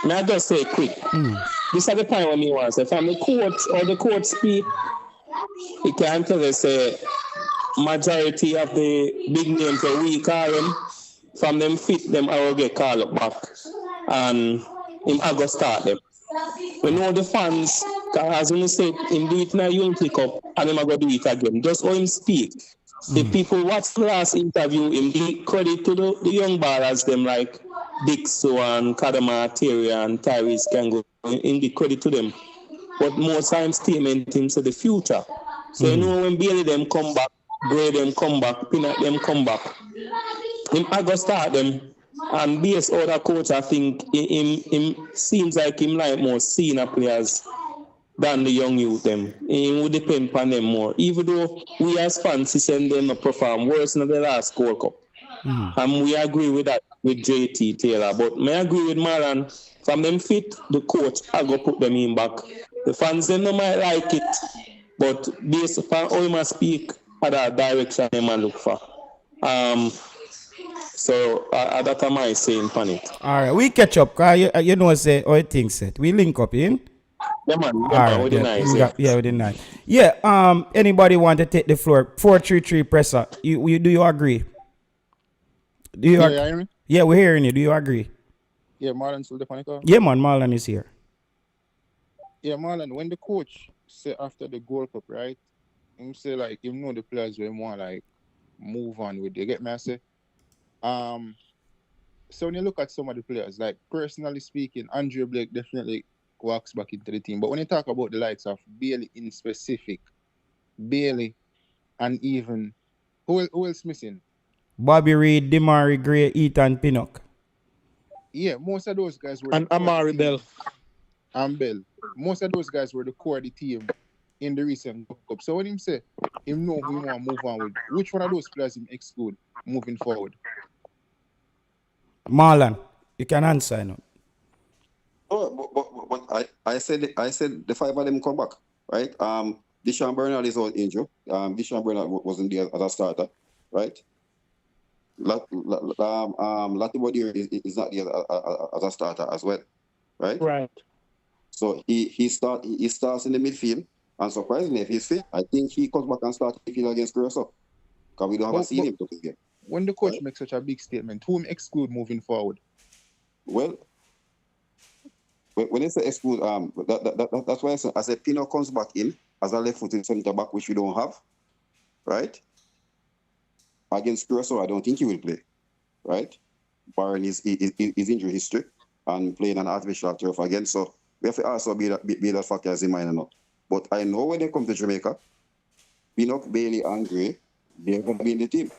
May I just say quick? This is the point when me want to say, from the coach or the coach speak, he can tell us majority of the big names that we call them, from them fit them, I will get called up back. And him I go start them. We know the fans, as we said, him do it in a Unity Cup, and him I go do it again. Just how him speak. The people watch the last interview, him give credit to the young ballers, them like Dixo and Kadama, Terry and Tyrese Kango. Him give credit to them. But most times statement him to the future. So when Bailey them come back, Gray them come back, Pinnock them come back, him I go start them. And based other coach, I think him seems like him like more senior players than the young youth them. It would depend on them more. Even though we as fans send them to perform worse than the last World Cup. And we agree with that with JT Taylor. But may I agree with Marlon, from them fit, the coach, I go put them in back. The fans them might like it, but based upon how you speak, other direction they might look for. So that's my saying on it. All right, we catch up, cause say how things set. We link up in. Yeah, man. All right, with the nice. With the nice. Yeah. Anybody want to take the floor? 433 presser. You do you agree? Do you? Yeah, Yeah, we're hearing you. Do you agree? Yeah, Marlon still the call. Yeah, man, Marlon is here. Yeah, Marlon, when the coach say after the Gold Cup, right? Him say like him know the players will want like move on with. You get me? I say, um, so when you look at some of the players, like personally speaking, Andre Blake definitely walks back into the team. But when you talk about the likes of Bailey in specific, Bailey and even who else missing? Bobby Reid, Demarai Gray, Ethan Pinnock. Yeah, most of those guys were And the core of Amari the team. Bell. And Bell. Most of those guys were the core of the team in the recent World Cup. So when him say him know who he want to move on with, which one of those players him exclude moving forward? Marlon, you can answer now. Oh, but I said the five of them come back, right? Deshaun Bernard is out injured. Deshaun Bernard wasn't there as a starter, right? Latibodir is not there as a starter as well, right? Right. So he starts in the midfield, and surprisingly, if he's fit, I think he comes back and starts the midfield against Curacao, because we don't have seen him today. When the coach makes such a big statement, whom exclude moving forward? Well, when they say exclude, that's why I said Pinnock comes back in as a left-footed centre back, which we don't have, right? Against Curacao, I don't think he will play, right? Barring his injury history and playing an artificial turf again. So we have to also be that factor as in mind or not. But I know when they come to Jamaica, Pinnock, Bailey, and Gray, they're going to be in the team.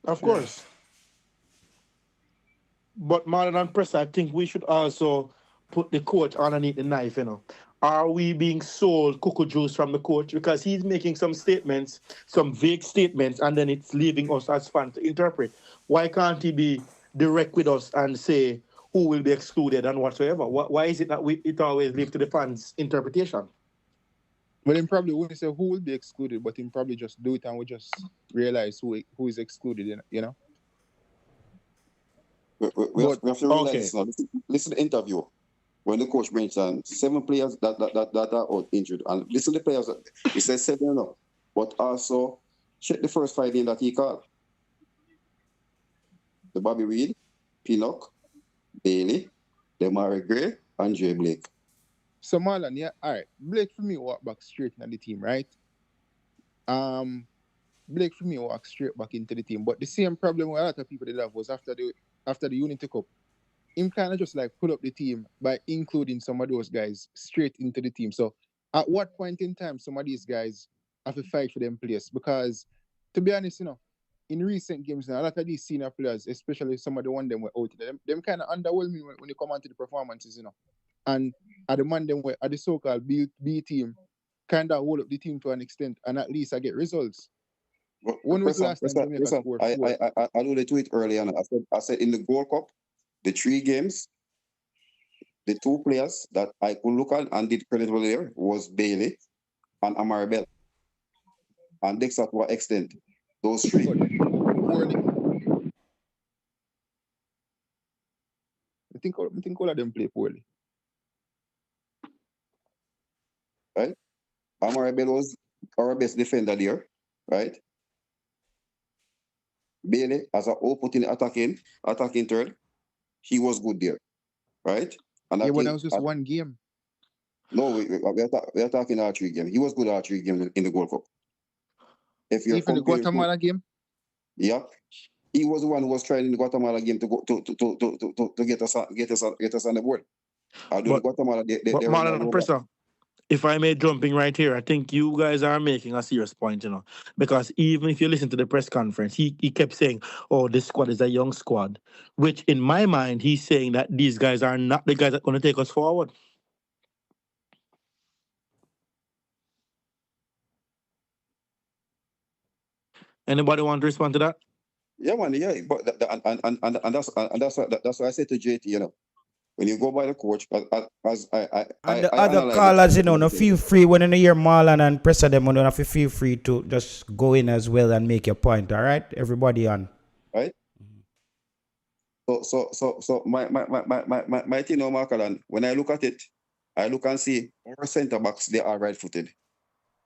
Of course. But Marlon and Press, I think we should also put the coach underneath the knife, you know. Are we being sold cuckoo juice from the coach? Because he's making some statements, some vague statements, and then it's leaving us as fans to interpret. Why can't he be direct with us and say who will be excluded and whatsoever? Why is it that it always leaves to the fans' interpretation? Well, him probably wouldn't say who will be excluded, but him probably just do it and we just realize who is excluded, you know? We have to realize this now. Listen to the interview. When the coach mentioned 7 players that are out injured, and listen to the players, he said 7 enough, but also check the first 5 in that he called. The Bobby Reid, Pinnock, Bailey, Demarai Gray, and Jay Blake. So Marlon, yeah, all right. Blake for me walk back straight into the team, right? Blake for me walk straight back into the team. But the same problem with a lot of people did have was after the Unity Cup, him kind of just like pull up the team by including some of those guys straight into the team. So at what point in time some of these guys have to fight for them place? Because to be honest, you know, in recent games now, a lot of these senior players, especially some of the ones them were out there, them kind of underwhelming when they come onto the performances, you know. And at the man them were at the so-called B team, kind of hold up the team to an extent, and at least I get results. When was the last time Jamaica scored 4? I alluded to it earlier on. I said in the Gold Cup, the 3 games, the 2 players that I could look at and did credit there was Bailey and Amari Bell. And Dexter to an extent, those 3. Poorly. I think all of them play poorly. Right? Amari Bell was our best defender there, right? Bailey, as an open attacking third, he was good there, right? And yeah, but that was just one game. No, we are talking all 3 games. He was good all 3 games in the Gold Cup. If you're even the Guatemala game. Yeah, he was the one who was trying in the Guatemala game to go to get us on the board. But Marlon and Presser, if I may jumping right here, I think you guys are making a serious point, you know, because even if you listen to the press conference, he kept saying, oh, this squad is a young squad, which in my mind, he's saying that these guys are not the guys that are going to take us forward. Anybody want to respond to that? Yeah, man, yeah, but that's what I said to JT, you know. When you go by the coach, as I other callers, you know, no feel free when you hear Marlon and Presser them, you know, feel free to just go in as well and make your point. All right, everybody on. Right. So my thing, no, Markalan. When I look at it, I look and see our centre backs, they are right-footed,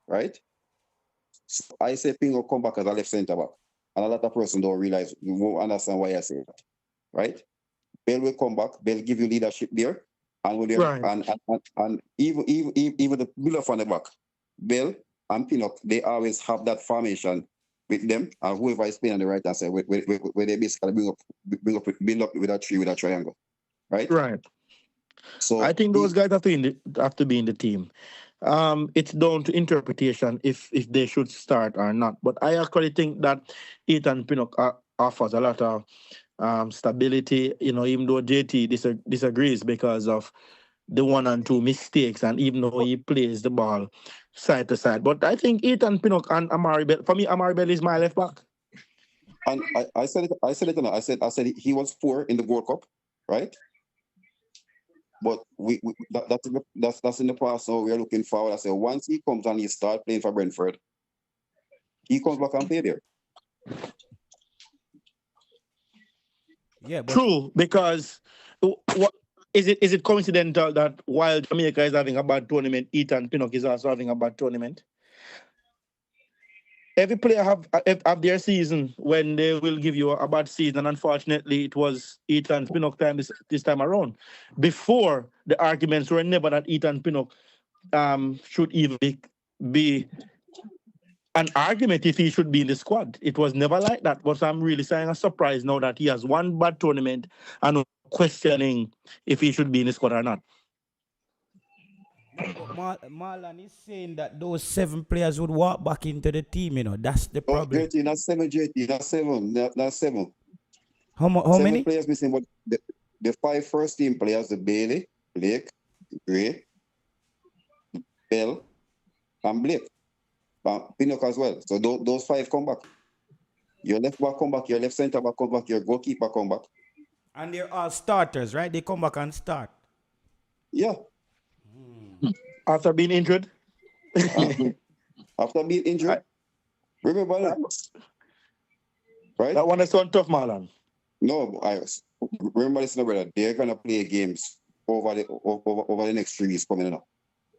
right? So I say Pingo come back as a left centre back, and a lot of person don't understand why I say that. right? Bell will come back. Bell give you leadership there, and with Right. and even the middle from the back, Bell and Pinnock, they always have that formation with them, and whoever is playing on the right hand side, where they basically build up with a tree with a triangle, right? Right. So I think those guys have to be in the team. It's down to interpretation if they should start or not. But I actually think that Ethan Pinnock offers a lot of stability. Even though JT disagrees because of the 1 and 2 mistakes, and even though he plays the ball side to side. But I think Ethan Pinnock and Amari Bell, for me, Amari Bell is my left back. And I said it. I said he was poor in the World Cup, right? But that's in the past. So we are looking forward. I said once he comes and he starts playing for Brentford, he comes back and play there. Yeah, but True, because what is it coincidental that while Jamaica is having a bad tournament, Ethan Pinnock is also having a bad tournament? Every player have their season when they will give you a bad season, and unfortunately, it was Ethan Pinnock time this time around. Before, the arguments were never that Ethan Pinnock should even be an argument if he should be in the squad. It was never like that. But I'm really saying a surprise now that he has one bad tournament and questioning if he should be in the squad or not. no, but Marlon is saying that those 7 players would walk back into the team. That's the problem. JT, that's 7. JT, that's 7. That's 7. How 7 many? players missing, but the 5 first team players: the Bailey, Blake, Gray, Bell, and Blake. Pinnock as well. So those 5 come back. Your left back come back, your left centre back come back, your goalkeeper come back. And they're all starters, right? They come back and start. Yeah. After being injured? After being injured? Remember that? Right? That one is one tough, Marlon. No, remember this, brother. They're going to play games over the next 3 weeks coming up.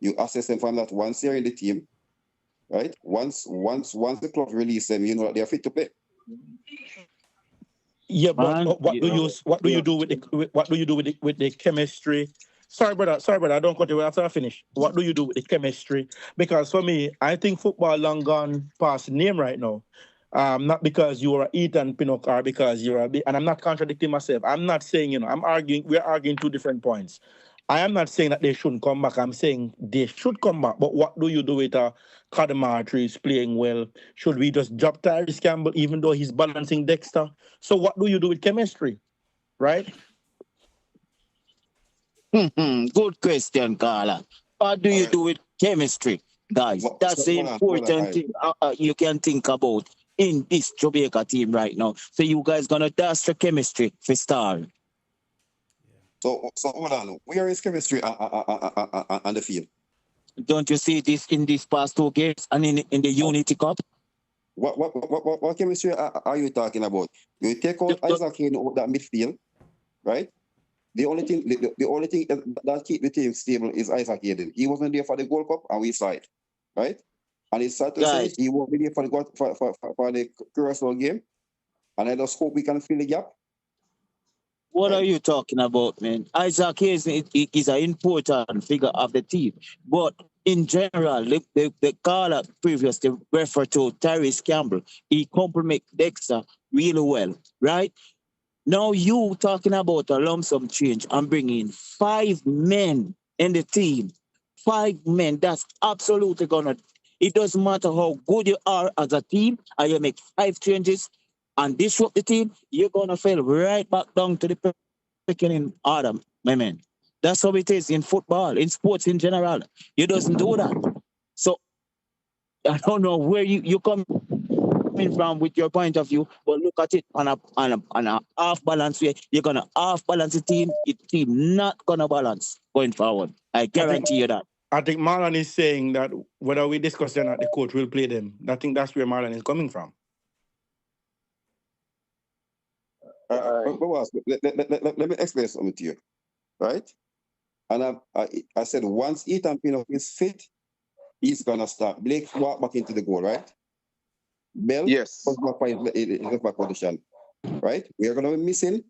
You assess them from that once they're in the team, right? Once the club release them, you know that they're fit to play. Yeah, but what do you do with the chemistry? Sorry, brother. I don't cut you after I finish. What do you do with the chemistry? Because for me, I think football long gone past name right now. Not because you are Ethan Pinnock or because you're and I'm not contradicting myself. I'm not saying, we're arguing 2 different points. I am not saying that they shouldn't come back. I'm saying they should come back. But what do you do with Kadamari is playing well? Should we just drop Tyrese Campbell even though he's balancing Dexter? So what do you do with chemistry, right? Good question, Carla. What do you do with chemistry, guys? That's the important thing you can think about in this Jamaica team right now. So you guys gonna test the chemistry for star. So hold on. Where is chemistry on the field? Don't you see this in these past 2 games and in the Unity Cup? What chemistry are you talking about? You take out Isaac Hayden out that midfield, right? The only thing that keep the team stable is Isaac Hayden. He wasn't there for the World Cup, and we saw it, right? And it's sad to say he won't be there for the Curacao game. And I just hope we can fill the gap. What are you talking about, man? Isaac is an important figure of the team. But in general, the caller previously referred to Tyrese Campbell. He complement Dexter really well, right? Now you talking about a lump sum change and bringing 5 men in the team. 5 men, that's absolutely gonna... It doesn't matter how good you are as a team, and you make 5 changes and disrupt the team, you're gonna fall right back down to the beginning order, my man. That's how it is in football, in sports in general. You doesn't do that. So I don't know where you coming from with your point of view, but look at it on a half balance way. You're gonna half balance the team. The team not gonna balance going forward. I guarantee you that. I think Marlon is saying that whether we discuss them or not, the coach will play them. I think that's where Marlon is coming from. Let me explain something to you, right? And I said once Ethan Pinnock is fit, he's gonna start. Blake walk back into the goal, right? Bell Yes. goes back for his left back position, right? We are gonna be missing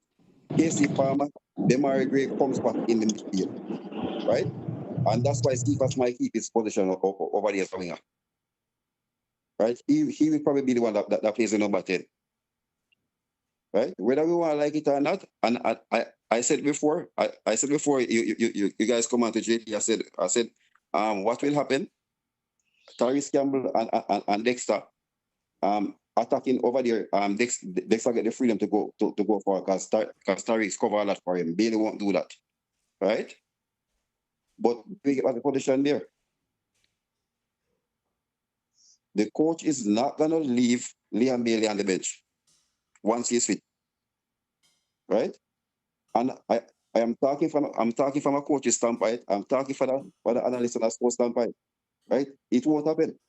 KC Palmer, Demarai Gray comes back in the midfield, right? And that's why Stephens might keep his position over there as a winger, right? He will probably be the one that plays the number 10, right? Whether we want to like it or not, and I said before, I said before you guys come on to JT, I said, what will happen? Tyrese Campbell and Dexter attacking over there. Dexter get the freedom to go for because Tyrese cover a lot for him. Bailey won't do that, right? But we get the position there. The coach is not gonna leave Liam Bailey on the bench once he's fit, right? And I am talking from a coach's standpoint. I'm talking for the analyst and a sports standpoint, right? It won't happen.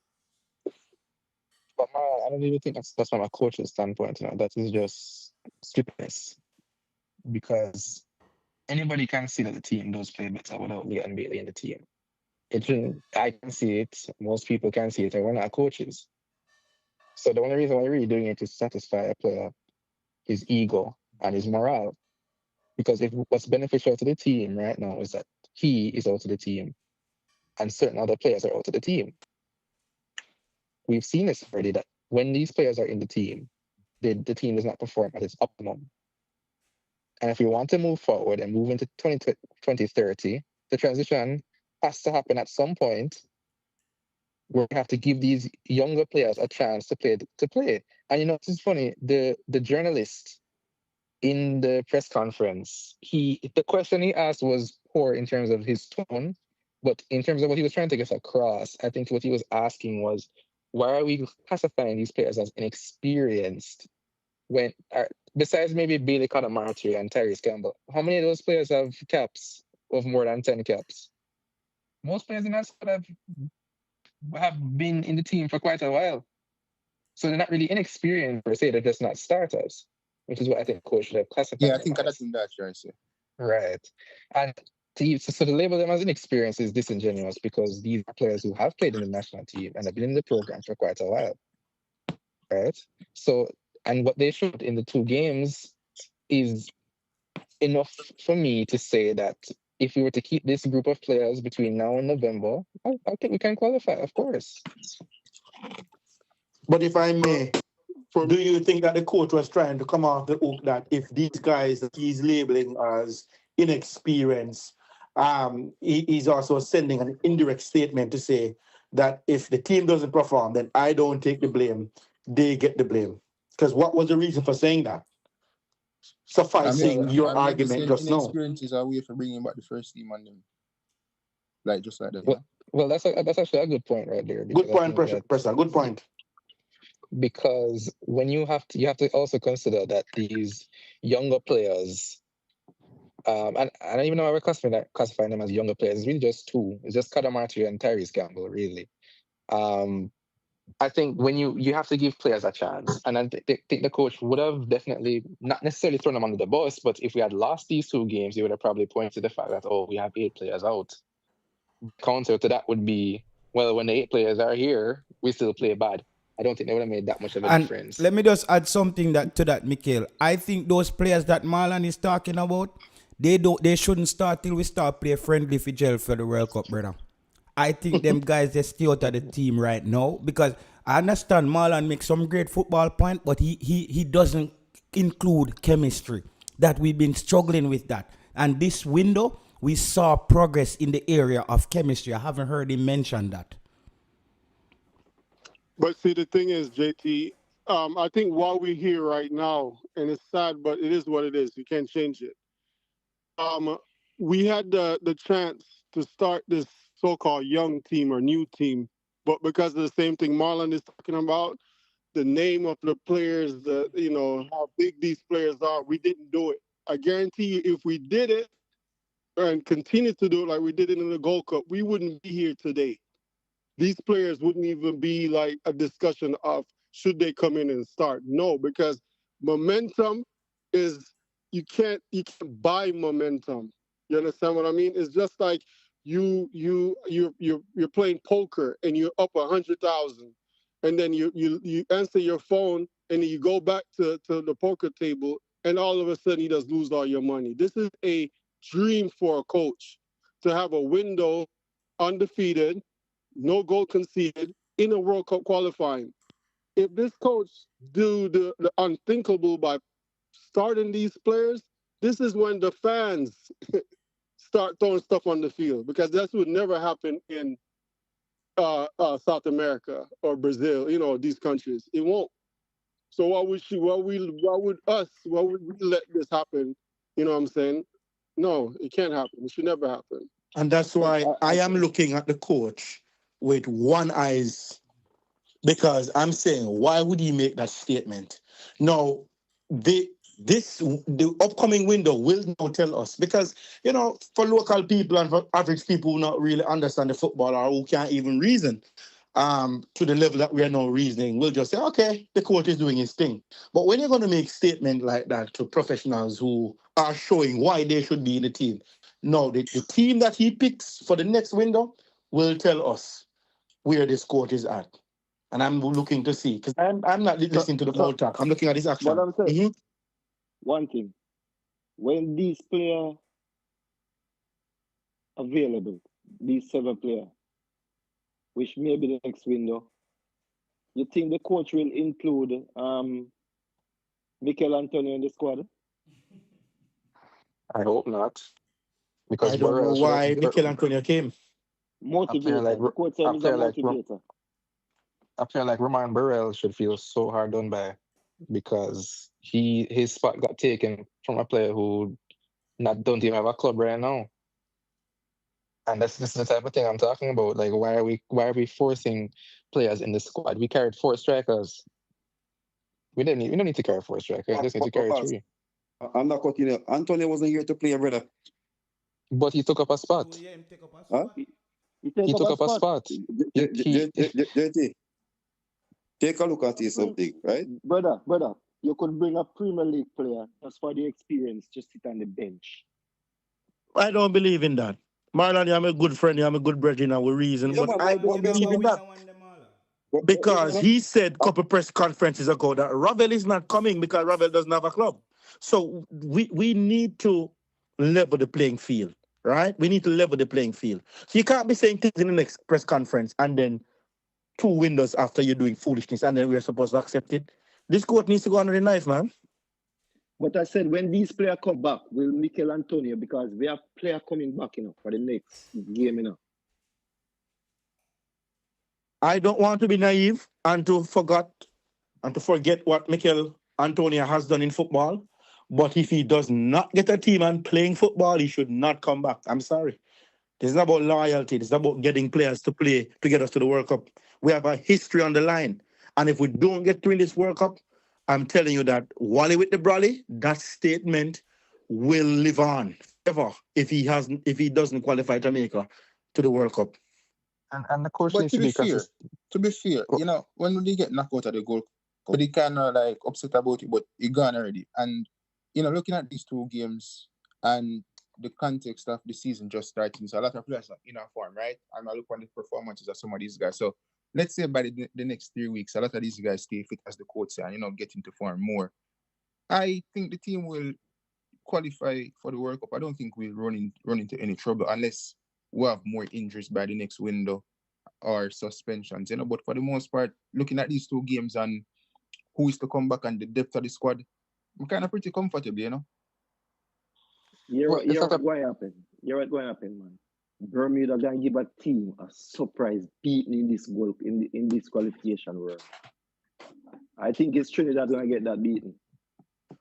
But I don't even think that's from a coach's standpoint. That is just stupidness. Because anybody can see that the team does play better without Leon Bailey in the team. I can see it. Most people can see it, and we're not coaches. So the only reason why we're really doing it is to satisfy a player, his ego and his morale. Because if what's beneficial to the team right now is that he is out of the team, and certain other players are out of the team. We've seen this already, that when these players are in the team, the team does not perform at its optimum. And if we want to move forward and move into 2030, the transition has to happen at some point where we have to give these younger players a chance to play. And it's funny, the journalist in the press conference, the question he asked was poor in terms of his tone, but in terms of what he was trying to get across, I think what he was asking was, why are we classifying these players as inexperienced when, besides maybe Bailey Connor-Marty and Tyrese Campbell, how many of those players have caps of more than 10 caps? Most players in that squad have been in the team for quite a while. So they're not really inexperienced per se, they're just not starters, which is what I think coach should have classified. Yeah, I think that's in that right. Right. And so to label them as inexperienced is disingenuous, because these are players who have played in the national team and have been in the program for quite a while. Right? So, and what they showed in the 2 games is enough for me to say that if we were to keep this group of players between now and November, I think we can qualify, of course. But if I may, do you think that the coach was trying to come off the hook that if these guys that he's labeling as inexperienced, he's also sending an indirect statement to say that if the team doesn't perform, then I don't take the blame, they get the blame? Because what was the reason for saying that? Sufficing your argument just now. Inexperience is a way for bringing back the first team on them. Like, just like that. Well, that's actually a good point right there. Good point, Professor. Good point. Because when you have to also consider that these younger players, and I don't even know how we're classifying them as younger players. It's really just 2. It's just Connor-Marty and Tyrese Campbell, really. I think when you have to give players a chance, and I think the coach would have definitely not necessarily thrown them under the bus, but if we had lost these 2 games, he would have probably pointed to the fact that, we have 8 players out. Counter to that would be, well, when the 8 players are here, we still play bad. I don't think they would have made that much of a difference. Let me just add something to that, Mikhail. I think those players that Marlon is talking about, they shouldn't start till we start play friendly for gel for the World Cup, brother. I think them guys, they stay out of the team right now, because I understand Marlon makes some great football point, but he doesn't include chemistry. That we've been struggling with that. And this window, we saw progress in the area of chemistry. I haven't heard him mention that. But see, the thing is, JT, I think while we're here right now, and it's sad, but it is what it is. You can't change it. We had the chance to start this so-called young team or new team, but because of the same thing Marlon is talking about, the name of the players, how big these players are, we didn't do it. I guarantee you, if we did it and continue to do it like we did it in the Gold Cup, we wouldn't be here today. These players wouldn't even be like a discussion of should they come in and start. No, because momentum is, you can't buy momentum. You understand what I mean? It's just like you're playing poker and you're up 100,000, and then you answer your phone and then you go back to the poker table and all of a sudden you just lose all your money. This is a dream for a coach to have a window undefeated, no goal conceded in a World Cup qualifying. If this coach do the unthinkable by starting these players, this is when the fans start throwing stuff on the field, because that would never happen in South America or Brazil, these countries. It won't. So why would we let this happen? You know what I'm saying? No, it can't happen. It should never happen. And that's why I am looking at the coach with one eyes, because I'm saying, why would he make that statement? Now, the upcoming window will now tell us, because, for local people and for average people who not really understand the football or who can't even reason to the level that we are now reasoning, we'll just say, okay, the coach is doing his thing. But when you're going to make statement like that to professionals who are showing why they should be in the team, no, the team that he picks for the next window will tell us where this coach is at. And I'm looking to see, because I'm not listening to the whole talk. I'm looking at his action. But I'm saying, one thing, when these players available, these 7 players, which may be the next window, you think the coach will include Mikel Antonio in the squad? I hope not. Because I don't know why Mikel Antonio came. Motivator. The coach said he's a motivator. I feel like Roman Burrell should feel so hard done by, because his spot got taken from a player who don't even have a club right now. And this is the type of thing I'm talking about. Like, why are we forcing players in the squad? We carried 4 strikers. We don't need to carry 4 strikers. We just need to carry 3. I'm not cutting you. Antonio wasn't here to play, brother. But he took up a spot. So, yeah, him take up a Huh? spot. He took up a spot. JT, take a look at this something, right? Brother, you could bring a Premier League player just for the experience, just sit on the bench. I don't believe in that. Marlon, I'm a good friend, I'm a good brethren, and we reason, Yeah, but man, I don't believe in that. Because he said a couple press conferences ago that Ravel is not coming because Ravel doesn't have a club. So we need to level the playing field, right? We need to level the playing field. So you can't be saying things in the next press conference and then 2 windows after you're doing foolishness and then we're supposed to accept it. This court needs to go under the knife, man. But I said, when these players come back, will Mikel Antonio, because we have player coming back, for the next game, I don't want to be naive and to forget what Mikel Antonio has done in football. But if he does not get a team and playing football, he should not come back. I'm sorry. This is not about loyalty. This is about getting players to play to get us to the World Cup. We have a history on the line. And if we don't get to win this World Cup, I'm telling you that Wally with the brolly, that statement will live on forever if he doesn't qualify Jamaica to the World Cup. And the coach But needs to be consistent. To be fair, when they get knocked out of the goal, they kind of like upset about it, but it gone already. And looking at these 2 games and the context of the season just starting, so a lot of players are in our form, right? And I look at the performances of some of these guys. So let's say by the next 3 weeks, a lot of these guys stay fit, as the coach said, and get into form more. I think the team will qualify for the World Cup. I don't think we'll run into any trouble unless we have more injuries by the next window or suspensions, But for the most part, looking at these 2 games and who is to come back and the depth of the squad, I'm kind of pretty comfortable, You're what's going to happen. You're what's going to happen, man. Bermuda going to give a team a surprise beating in this in this qualification round. I think it's Trinidad going to get that beaten.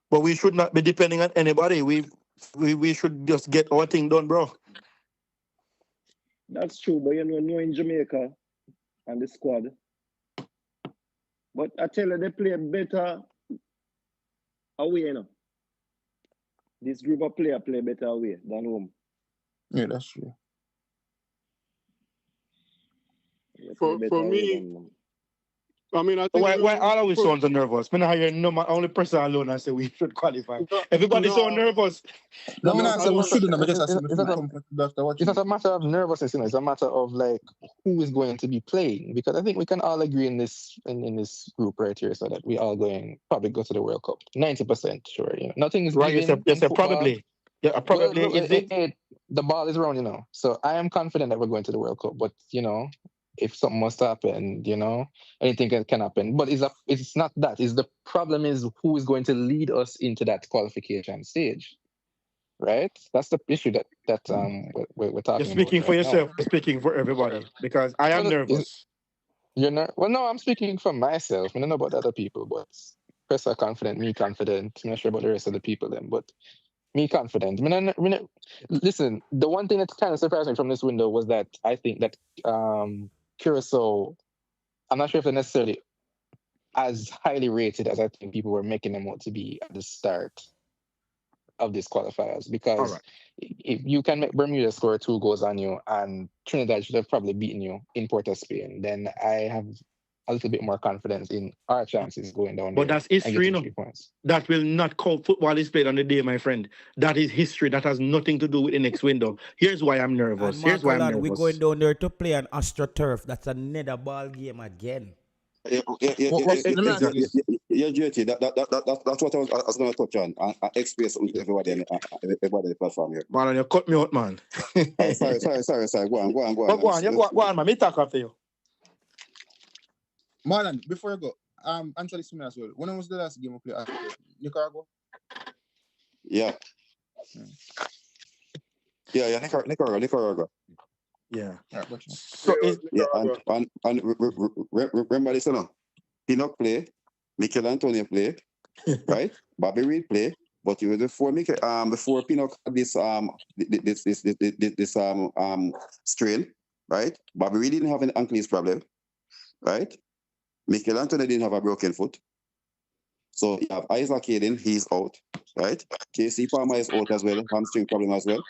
But we should not be depending on anybody. We should just get our thing done, bro. That's true, but knowing Jamaica and the squad. But I tell you, they play better away, This group of players play better away than home. Yeah, that's true. For me, I mean, I think Why all of we so nervous? Me not hear no man, only person alone and say we should qualify. Everybody's so nervous. No, No, I'm not saying we shouldn't, but it's, just asking it's, if it's we not a, comfortable after it's watching not it. a matter of nervousness, you know. It's a matter of like who is going to be playing, because I think we can all agree in this group right here, so that we all going probably go to the World Cup. 90% sure. You know, nothing is Right, given in football. probably. Yeah, Well, probably look, is it? the ball is round, you know. So I am confident that we're going to the World Cup. But you know, if something must happen, you know, anything can happen. But it's not that. Is the problem is who is going to lead us into that qualification stage, right? That's the issue that we're You're talking about speaking for right now. yourself, you're speaking for everybody. Because I am Well, nervous. you're not. Well, no, I'm speaking for myself. I don't know about other people, but Chris are confident, me confident. I'm not sure about the rest of the people then, but me confident. Listen, the one thing that kind of surprised me from this window was that I think that Curacao, I'm not sure if they're necessarily as highly rated as I think people were making them out to be at the start of these qualifiers. All Because right. if you can make Bermuda score 2 goals on you and Trinidad should have probably beaten you in Port of Spain, then I have a little bit more confidence in our chances going down But there that's and history, you getting know. 3 points. That will not count. Football is played on the day, my friend. That is history. That has nothing to do with the next window. Here's why I'm And nervous. Here's why I'm Marcolan, we're going nervous. down there to play an AstroTurf. That's another ball game again. Yeah, Let me ask you this. JT, that's what I was going to touch on and express something to everybody on the platform here. Man, you cut me out, man. Sorry. Go on. Go on, man. Me talk after you. Marlon, before you go, answer this to me as well. When was the last game we played after Nicaragua? Yeah, Nicaragua. Yeah. All right, So remember this, you know? Pinnock play, Mikel Antonio play, right? Bobby Reid play, but you before Pinnock had this strain, right? Bobby Reid didn't have an Achilles problem, right? Mikel Antonio didn't have a broken foot. So you have Isaac Hayden, he's out, right? KC Palmer is out as well, hamstring problem as well.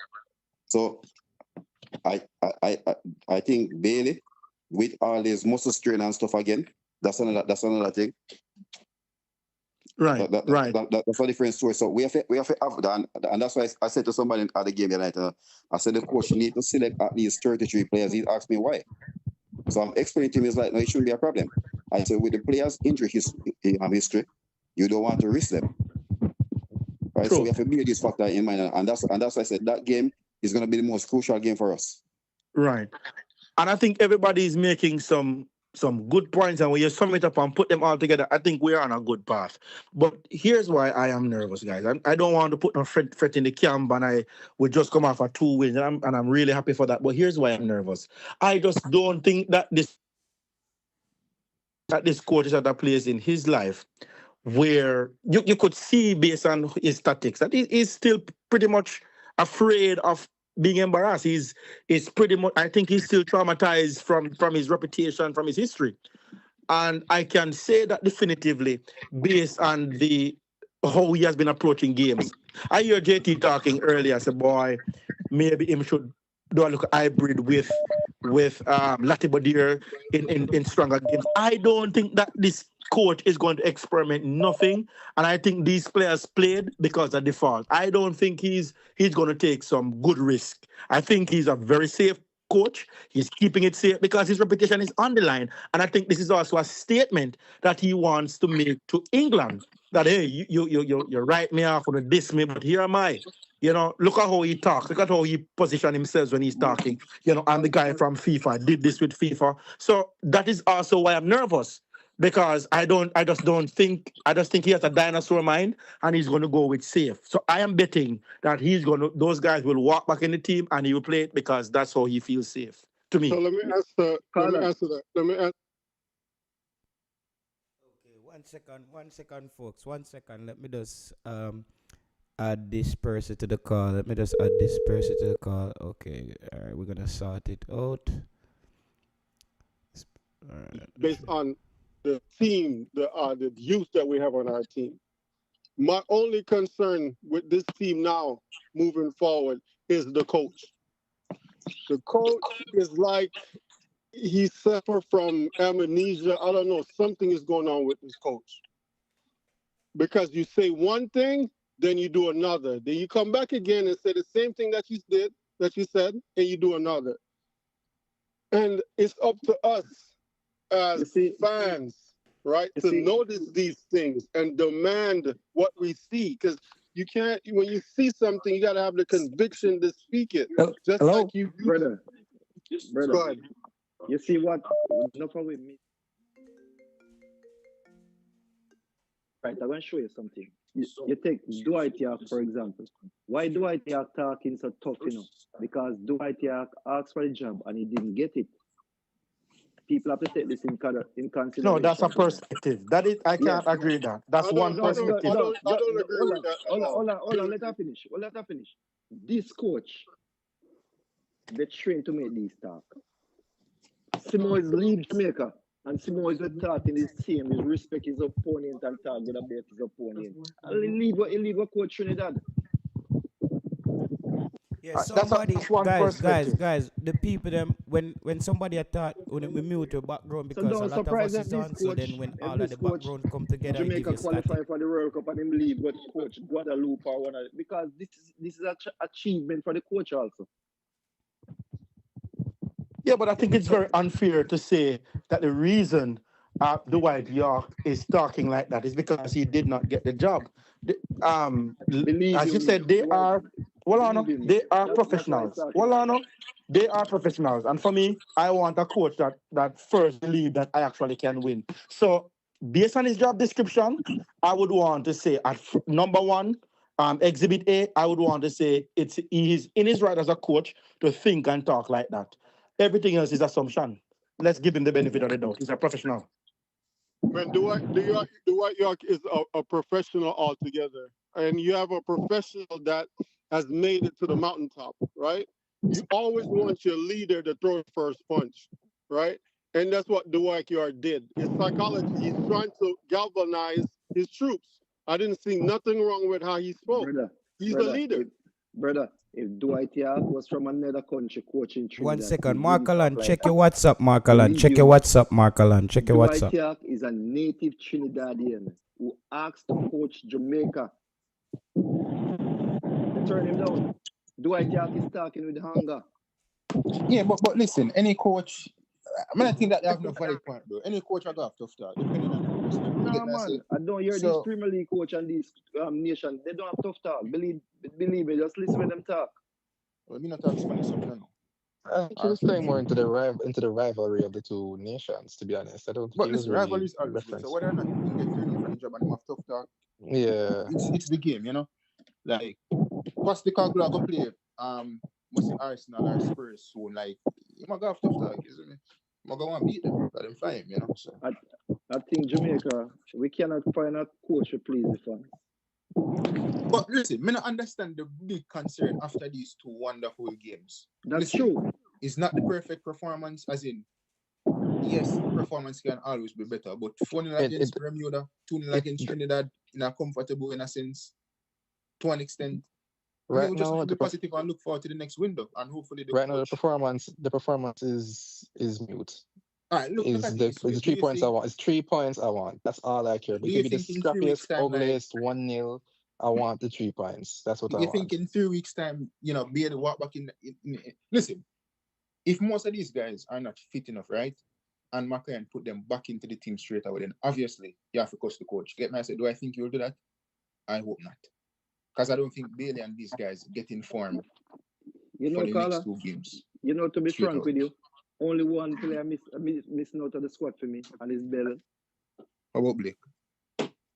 So I think Bailey, with all this muscle strain and stuff again, that's another thing. Right. That's a different story. So we have to have that, and that's why I said to somebody at the game tonight, I said the coach need to select at least 33 players. He asked me why. So I'm explaining to him, it's like, no, it shouldn't be a problem. I said with the players' injury history, you don't want to risk them. Right? True. So we have to bear this factor in mind, and that's why I said that game is going to be the most crucial game for us. Right. And I think everybody is making some good points, and when you sum it up and put them all together, I think we're on a good path. But here's why I am nervous, guys. I don't want to put no fret in the camp, and I would just come off a 2 wins, and I'm really happy for that. But here's why I'm nervous. I just don't think that this coach is at a place in his life where you could see based on his tactics that he's still pretty much afraid of being embarrassed. He's pretty much, I think he's still traumatized from his reputation, from his history. And I can say that definitively based on how he has been approaching games. I hear JT talking earlier. I said, boy, maybe him should do a look hybrid with Latibadir in stronger games. I don't think that this coach is going to experiment nothing, and I think these players played because of default. I don't think he's going to take some good risk. I think he's a very safe coach. He's keeping it safe because his reputation is on the line, and I think this is also a statement that he wants to make to England that, hey, you write me off or diss me, but here am I. You know, look at how he talks. Look at how he positions himself when he's talking. You know, I'm the guy from FIFA. I did this with FIFA. So that is also why I'm nervous, because I just think he has a dinosaur mind and he's going to go with safe. So I am betting that those guys will walk back in the team and he will play it because that's how he feels safe. To me. So let me answer that. Okay, 1 second, folks. 1 second. Let me just add this person to the call. Okay, all right, we're gonna sort it out. All right. Based on the team, the youth that we have on our team. My only concern with this team now, moving forward, is the coach. The coach is like he suffer from amnesia. I don't know. Something is going on with this coach. Because you say one thing, then you do another. Then you come back again and say the same thing that you said, and you do another. And it's up to us as fans, right, to notice these things and demand what we see. Because you can't, when you see something, you got to have the conviction to speak it. Just Hello? like you, brother. Go ahead. You see what? Enough with me. Right, I'm going to show you something. You take Dwight York, for example. Why Dwight York talking so tough, Because Dwight York asked for a job and he didn't get it. People have to take this in consideration. No, that's a perspective. That is, I can't agree with that. That's one perspective. I don't agree with that. Hold on, let her finish. This coach, they train to make these talk. Simo is leave Jamaica, and Simo is talking his team, he respect his opponent and talk good about his opponent. And he leave a coach Trinidad. Yeah, somebody, guys, the people them when somebody attack when we mute your background because a lot of us is on. So then when all of the background come together, Jamaica give you qualify static. for the World Cup and him leave, but coach Guadalupe or one of, because this is an achievement for the coach also. Yeah, but I think it's very unfair to say that the reason Dwight York is talking like that is because he did not get the job. As you said, they are professionals. They are professionals. And for me, I want a coach that first believe that I actually can win. So based on his job description, I would want to say at number one, Exhibit A, I would want to say he's in his right as a coach to think and talk like that. Everything else is assumption. Let's give him the benefit of the doubt. He's a professional. Man, Dwight York is a professional altogether. And you have a professional that has made it to the mountaintop, right? You always want your leader to throw the first punch, right? And that's what Dwight York did. His psychology, he's trying to galvanize his troops. I didn't see nothing wrong with how he spoke. He's a leader. If Dwight York was from another country coaching Trinidad... 1 second, Markalan, check your WhatsApp, Markalan. Check your WhatsApp, Markalan. Check your WhatsApp. Dwight York is a native Trinidadian who asked to coach Jamaica. They turn him down. Dwight York is talking with hunger. Yeah, but listen, any coach... I think that they have no valid point, bro. Any coach will have tough talk, depending on the person. No, man. I don't hear these Premier League coach and these nations. They don't have tough talk. Believe me, just listen to them talk. Well, me not talk Spanish, so no. He was playing more into the rivalry of the two nations, to be honest. I don't think but he was listen, really rivalry is always good. So whether or not you get training from the job and you have tough talk, yeah, it's the game, Like, what's the calculator go play? Must be Arsenal or Spurs soon. Like, you might go have tough talk, isn't it? I'm going to beat them, let them fight him, So. I think Jamaica, we cannot find a coach to please the fans. But listen, I don't understand the big concern after these two wonderful games. That's true. It's not the perfect performance, as in, yes, performance can always be better, but 4-0 against Bermuda, 2-0 against Trinidad, comfortable in a sense, to an extent. Right we'll just now, be positive and look forward to the next window, and hopefully now the performance is mute. All right, look at it's 3 points I want. It's 3 points I want. That's all I care about. Give me the scrappiest, ugliest 1-0. I want the 3 points. That's what I want. You think in 3 weeks' time, be able to walk back in listen, if most of these guys are not fit enough, right? And McClaren put them back into the team straight away, then obviously you have to coach the coach. Get me? I said, do I think you'll do that? I hope not. Because I don't think Bailey and these guys get informed for the next 2 games. To be frank with you, only one player missing out of the squad for me, and it's Bell. How about Blake?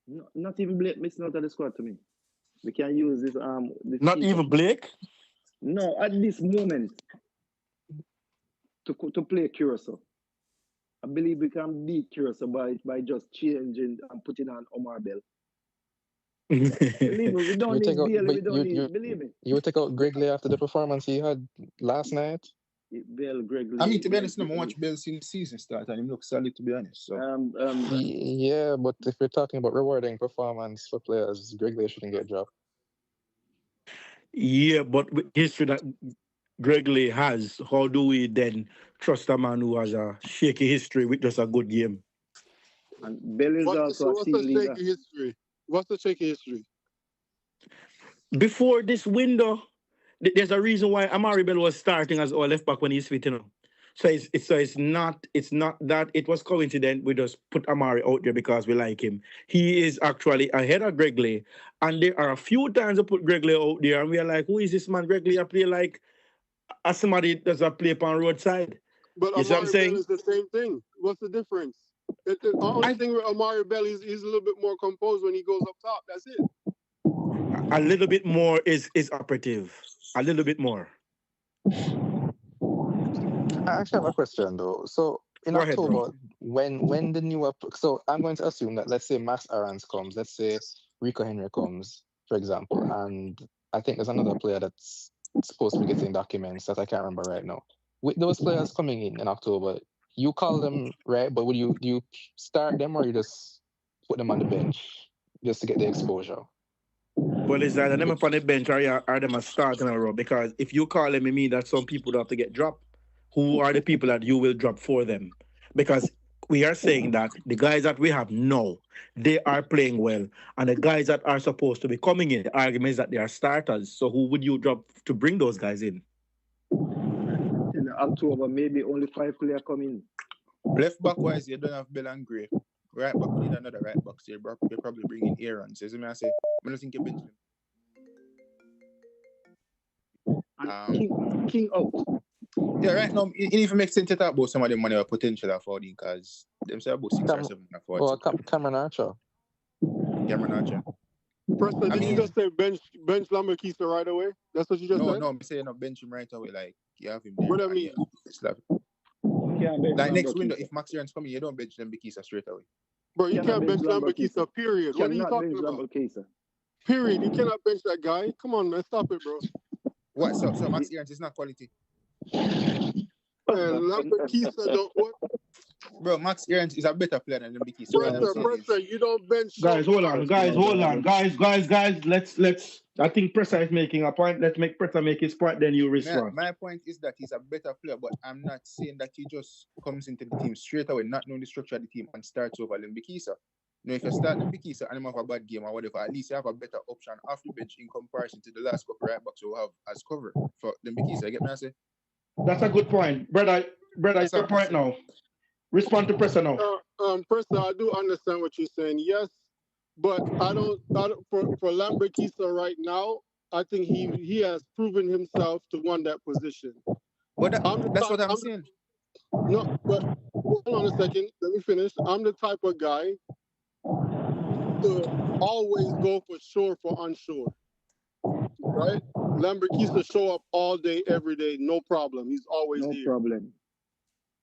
No, not even Blake missing out of the squad to me. We can use this not even Blake? No, at this moment to play Curacao. I believe we can beat Curacao by just changing and putting on Omar Bell. Believe me, we don't need Bailey, believe me. You would take out Gregley after the performance he had last night? Gregley. I mean, to be honest, I watch Bell since the season started and he looks solid, to be honest. So. Yeah, but if we're talking about rewarding performance for players, Gregley shouldn't get dropped. Yeah, but with history that Gregley has, how do we then trust a man who has a shaky history with just a good game? And Bell is also a What's team the leader. shaky history? What's the shaky history? Before this window, there's a reason why Amari Bell was starting as our left back when he's fit, you know. So it's not that it was coincident we just put Amari out there because we like him. He is actually ahead of Gregley, and there are a few times I put Gregley out there, and we are like, who is this man? Gregley I play like as somebody does a play on roadside. But You see what I'm Amari Bell saying? is the same thing. What's the difference? The only thing with Amari Bell is he's a little bit more composed when he goes up top. That's it. A little bit more is operative. A little bit more. I actually have a question though. So in Go ahead, October, bro. when the new so I'm going to assume that let's say Max Arons comes, let's say Rico Henry comes, for example, and I think there's another player that's supposed to be getting documents that I can't remember right now. With those players coming in October, you call them right, but do you start them or you just put them on the bench just to get the exposure? Well, is that them up on the bench or are them a start in a row? Because if you call them, it means that some people have to get dropped. Who are the people that you will drop for them? Because we are saying that the guys that we have now, they are playing well. And the guys that are supposed to be coming in, the argument is that they are starters. So who would you drop to bring those guys in? In October, maybe only 5 players come in. Left back wise, you don't have Bell and Gray. Right back, we need another right back. So you're probably bringing Aaron. So, as I say, I don't think you bench him. King out. Yeah, right now, it even makes sense to talk about some of the money or potential affording because them say about 6 or 7 afford. Well, Cameron Archer. Cameron Archer. Preston, did you just say bench Lambakisa right away? That's what you just said? No, I'm saying no bench him right away. Like, you have him there. What do you mean? Like next window, if Max Aaron's coming, you don't bench Lambakisa straight away. Bro, you can't bench Lambakisa, period. What are you talking about? Period. You cannot bench that guy. Come on, man. Stop it, bro. What? So Max Aaron's is not quality? Lambakisa don't what? Bro, Max Aaron's is a better player than Lambakisa. Preston, you don't bench. Guys, hold on. Guys, let's. I think Pressa is making a point. Let's make Pressa make his point, then you respond. My point is that he's a better player, but I'm not saying that he just comes into the team straight away, not knowing the structure of the team, and starts over Lambakisa. Now, if you start Lambakisa and you have a bad game or whatever, at least you have a better option off the bench in comparison to the last couple right backs you have as cover for Lambakisa. You get me? I say? That's a good point, brother. It's your point now. Respond to Pressa now. Pressa, I do understand what you're saying. Yes, but I don't for Lambakisa right now, I think he has proven himself to want that position. But that's what I'm saying. No, but hold on a second. Let me finish. I'm the type of guy to always go for sure for unsure. Right? Lambakisa show up all day, every day, no problem. He's always here. No problem.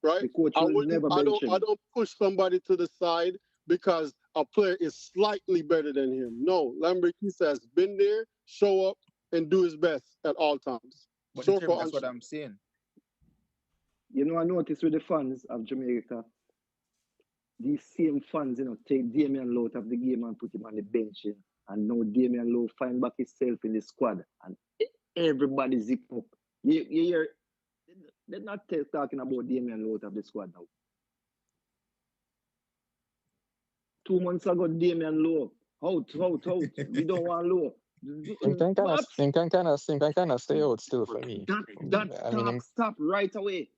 Right? I don't push somebody to the side because a player is slightly better than him. No, Lambakisa has been there, show up, and do his best at all times. But that's what I'm saying. You know, I noticed with the fans of Jamaica, these same fans, take Damian Lowe out of the game and put him on the bench. And now Damian Lowe find back himself in the squad. And everybody zip up. You hear, they're not talking about Damian Lowe out of the squad now. 2 months ago, Damian Lowe. Out. We don't want Lowe. Him can kind of stay out still for me. Stop right away.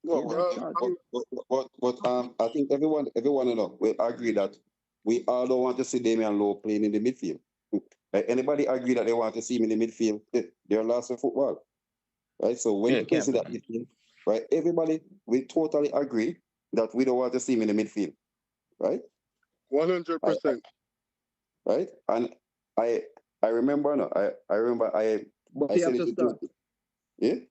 But I think everyone will agree that we all don't want to see Damian Lowe playing in the midfield. Anybody agree that they want to see him in the midfield? They're lost in football, right? So when you play that midfield, right? Everybody, we totally agree that we don't want to see him in the midfield, right? 100%. Right? And I remember. I remember. I said it.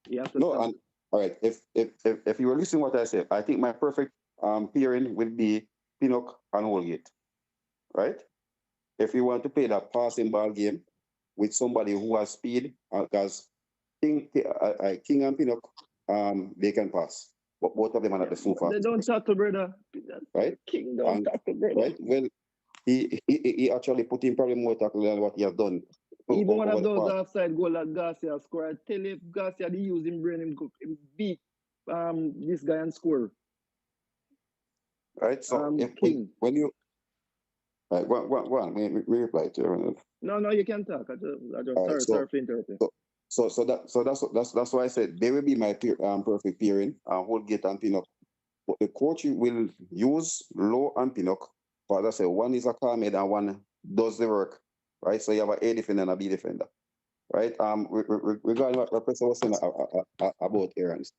Yeah. No. And all right. If you were listening to what I said, I think my perfect pairing would be Pinnock and Holgate, right? If you want to play that passing ball game with somebody who has speed, because King and Pinnock, they can pass, but both of them are not the so fast. They don't tackle, brother. Right? King don't tackle, brother. Right? Well, he actually put in probably more tackle than what he has done Even one of over the those park. offside goal that Garcia scored, I tell you, if Garcia they use him brain, him beat this guy and score. Right? So if King. when you right, go on, we reply to you. No, you can talk. I just All right, sorry for interrupting. That's why I said they will be my perfect pairing, Holgate and Pinnock. But the coach will use Low and Pinnock. But as I say, one is a calm-head and one does the work, right? So you have a defender and a B defender, right? Regarding what Professor was saying about Aaron's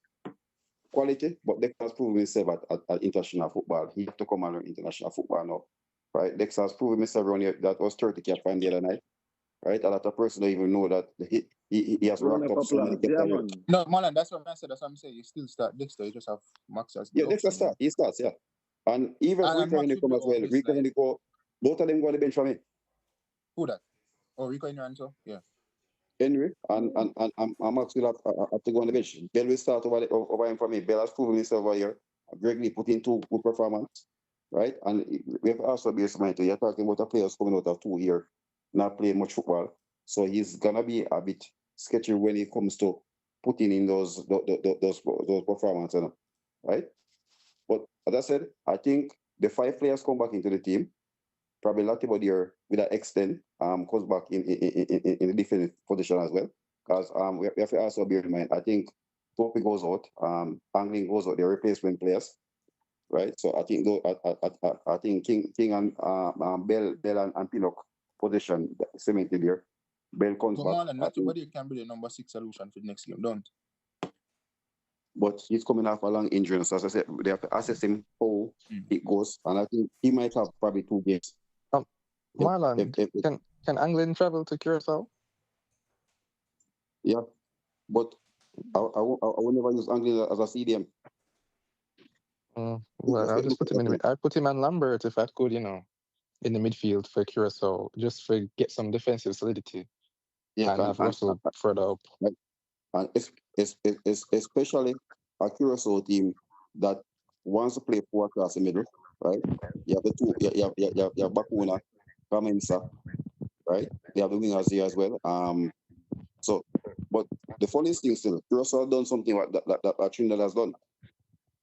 quality, but Dexter has proven himself at international football. He have to come and learn international football now, right? Dexter has proven himself around here. That was 30 cap the other night, right? A lot of person don't even know that he has racked up so many caps. No, Marlon, that's what I said. That's what I'm saying. You still start Dexter. You just have Max as the yeah, Dexter start. He starts, yeah. And even Rico Henry come as well. Rico Henry go, both of them go on the bench for me. Who that? Oh, Rico Henry and so? Yeah. Henry and Max will have to go on the bench. Bell will start over him for me. Bell has proven himself over here. Greg Lee put in 2 good performance, right? And we have also be mind too. You're talking about a players coming out of 2 years, not playing much football. So he's gonna be a bit sketchy when it comes to putting in those performances, right? But as I said, I think the 5 players come back into the team. Probably Latibo there with an extent comes back in the defensive position as well. Because we have to also bear in mind, I think Topi goes out, Angling goes out, they're replacement players, right? So I think I think King and Bell and Pinnock position cemented there. Bell comes but back. Marlon, not everybody can be the number 6 solution for the next game, don't? But he's coming off a long injury. So as I said, they have to assess him how it goes. And I think he might have probably 2 games. Marlon, can Anglin travel to Curacao? Yeah. But I will never use Anglin as a CDM. Well, I'll just put him in. I put him on Lambert if I could, in the midfield for Curacao, just for get some defensive solidity. Yeah, and have Russell further up. And it's especially a Curacao team that wants to play 4 across the middle, right? You have the 2, you have Bakuna, Kamensa, right? They have the wingers here as well. So, but the funniest thing still, Curacao have done something that Trinidad has done.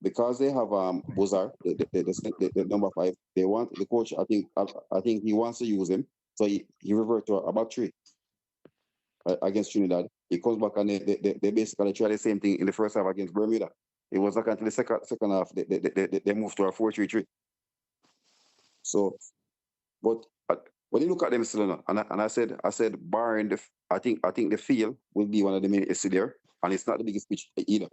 Because they have Bozar, the number 5, they want the coach. I think he wants to use him, so he revert to a back 3 against Trinidad. He comes back and they basically try the same thing in the first half against Bermuda. It was like until the second half they moved to a 4-3-3. So, but when you look at them still, and I said barring I think the field will be one of the main issues there, and it's not the biggest pitch either.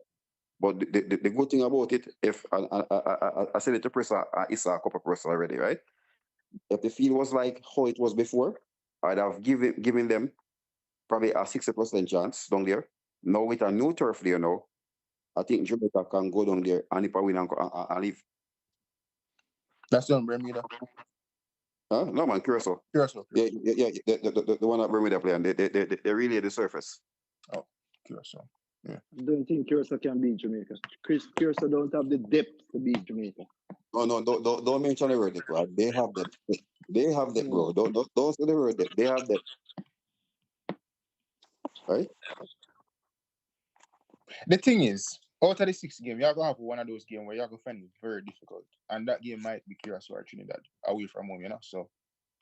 But the good thing about it, if I said it to Press, Issa a couple of Press already, right? If the field was like how it was before, I'd have given them probably a 60% chance down there. Now with a new turf there now, I think Jamaica can go down there and if I win and leave. That's done Bermuda. Huh? No man, Curacao. Curacao. Yeah. The one that Bermuda play, and they really the surface. Oh, Curacao. Yeah. I don't think Curacao can beat Jamaica. Curacao don't have the depth to beat Jamaica. No, don't mention the word depth, bro. They have that. They have that, bro. Don't say the word depth. They have that. Right? The thing is, out of the 6 games, you're gonna have one of those games where you're gonna find it very difficult. And that game might be Curacao or Trinidad away from home, So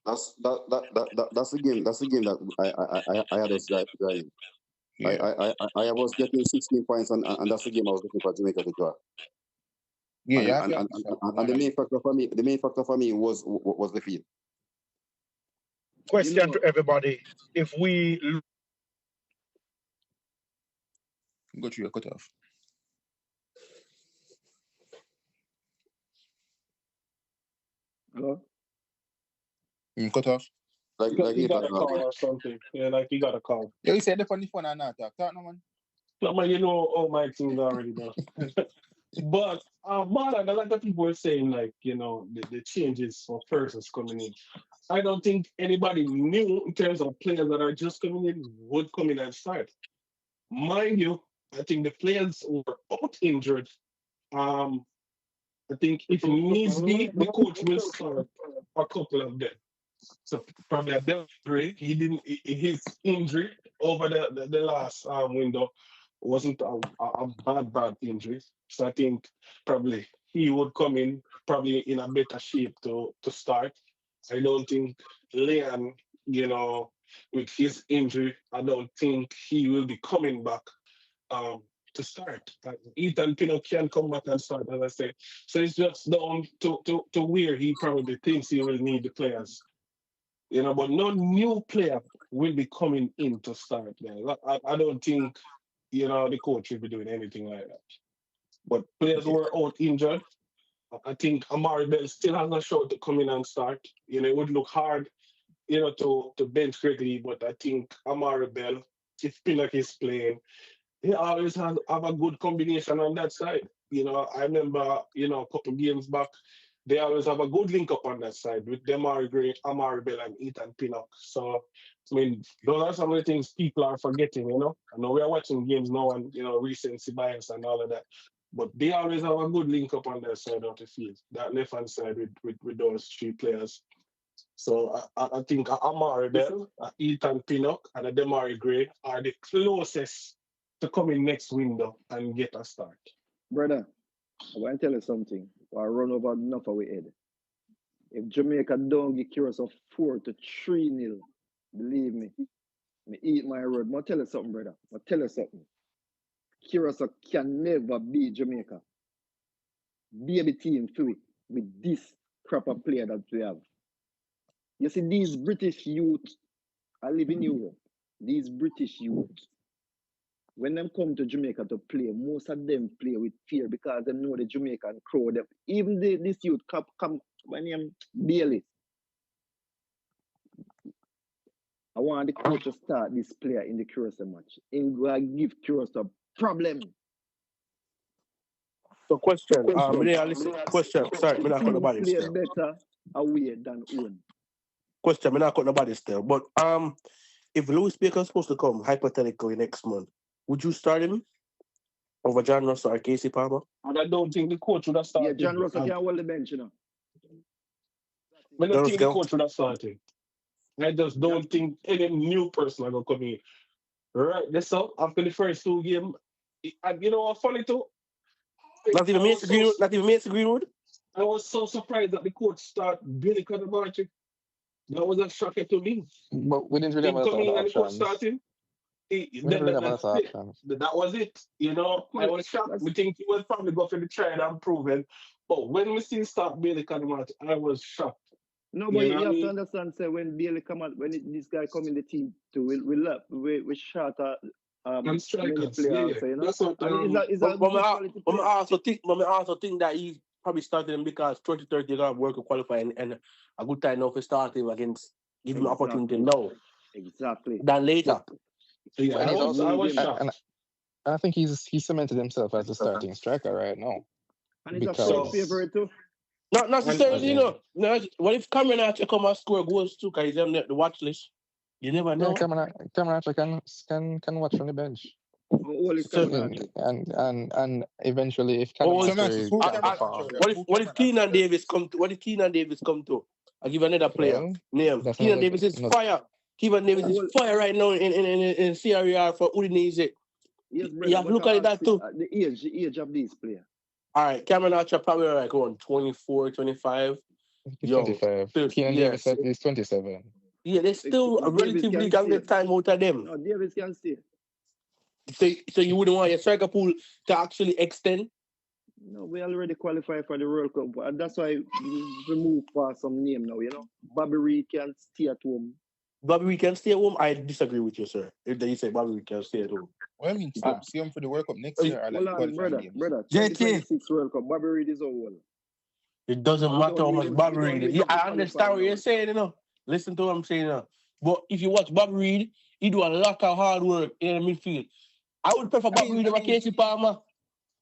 that's the game. That's the game that I had us driving. Yeah. I was getting 16 points, and that's the game I was looking for Jamaica to draw. Yeah, and the main factor for me was the field. Question to everybody: if we go through your cutoff. Hello? Cut off. Like you got a call or something. Yeah, like you got a call. Yeah, you said the funny phone and not talk. Talk no man. No man, you know all my things already now. But Marlon, a lot of people were saying the changes for persons coming in. I don't think anybody knew in terms of players that are just coming in would come in and start. Mind you, I think the players who were out injured. I think if needs be, the coach will start a couple of them. So probably a Demarai Gray. He didn't. His injury over the last window wasn't a bad injury. So I think probably he would come in probably in a better shape to start. I don't think Leon, with his injury, I don't think he will be coming back to start. Like Ethan Pinnock can come back and start, as I said. So it's just down to where he probably thinks he will need the players. But no new player will be coming in to start there. I don't think, the coach will be doing anything like that. But players who are out injured, I think Amari Bell still has a shot to come in and start. It would look hard, to bench Gregory, but I think Amari Bell, if Pinnock is playing, he always have a good combination on that side. I remember, a couple games back, they always have a good link up on that side with Demarai Gray, Amari Bell, and Ethan Pinnock. So, those are some of the things people are forgetting. I know we are watching games now and, recency bias and all of that. But they always have a good link up on their side of the field, that left hand side with those three players. So I think Amari Bell, Ethan Pinnock, and Demarai Gray are the closest to come in next window and get a start. Brother, I want to tell you something. I run over enough of our head. If Jamaica don't get Curacao 4-3-0, believe me, me eat my word. I'll tell you something, brother. I'll tell you something. Curacao can never beat Jamaica. Baby team through with this crop of player that we have. You see, these British youth, I live in Europe. These British youth, when them come to Jamaica to play, most of them play with fear because they know the Jamaican crowd. Even this youth come by name Bailey. I want the coach to start this player in the Curacao match. And go give Curacao problem. So question. Question. Sorry, me not cut nobody Play still. better away than own. Question. Me not cut nobody still. But if Louis Baker's supposed to come hypothetically next month, would you start him over John Russell or Casey Palmer? And I don't think the coach would have started. Yeah, John Russell can hold the bench, I don't think the coach would have started. I just don't think any new person will come in. Right, that's all. After the first two games, and you know what funny too? Not even Mason Greenwood? I was so surprised that the coach started Billy Cadamarchi. That was a shocker to me. But we didn't really have Coming in other and the coach options. starting. That was it. I was shocked. We think he was probably go for the tried and proven. But when we see start Billy Cadamarchi, I was shocked. No, but you have to understand, say, when Bailey come out, when this guy come in the team too, we shot and strikers, players, yeah. you know? That's what I also think that he probably started him because 2030 you're gonna work to qualify and a good time now for starting against give him opportunity now. Exactly. Than later. Yeah, I was shocked. And I think he's cemented himself as a starting striker right now. And he's a first favorite too. Not necessarily, No, what if Cameron Archer come and score goals too? Because he's on the watch list. You never know. Yeah, Cameron Archer can watch from the bench. And eventually, if what if Keenan Davis come to? What if Keenan Davis come to? I'll give another player name. Keenan Davis is fire. Keenan Davis is fire right now in CRR for Udinese. Yes, you have to look at that too. The age of these players. All right, Cameron Archer probably like around 24, 25. He's 25. Keenan Davis is 27. Yeah, they're still a relatively young time out of them. No, Davis can stay. So you wouldn't want your striker pool to actually extend? No, we already qualified for the World Cup, and that's why we move for some name now, Bobby Reid can stay at home. Bobby Reid can stay at home? I disagree with you, sir. If you say Bobby Reid can stay at home. What do you mean? See him for the World Cup next year? Brother, 2026 World Cup, Bobby Reid is old. It doesn't matter how much Bobby Reid is. I understand what you're saying, Listen to what I'm saying, But if you watch Bobby Reid, he do a lot of hard work in the midfield. I would prefer Bobby Reid over Casey Palmer.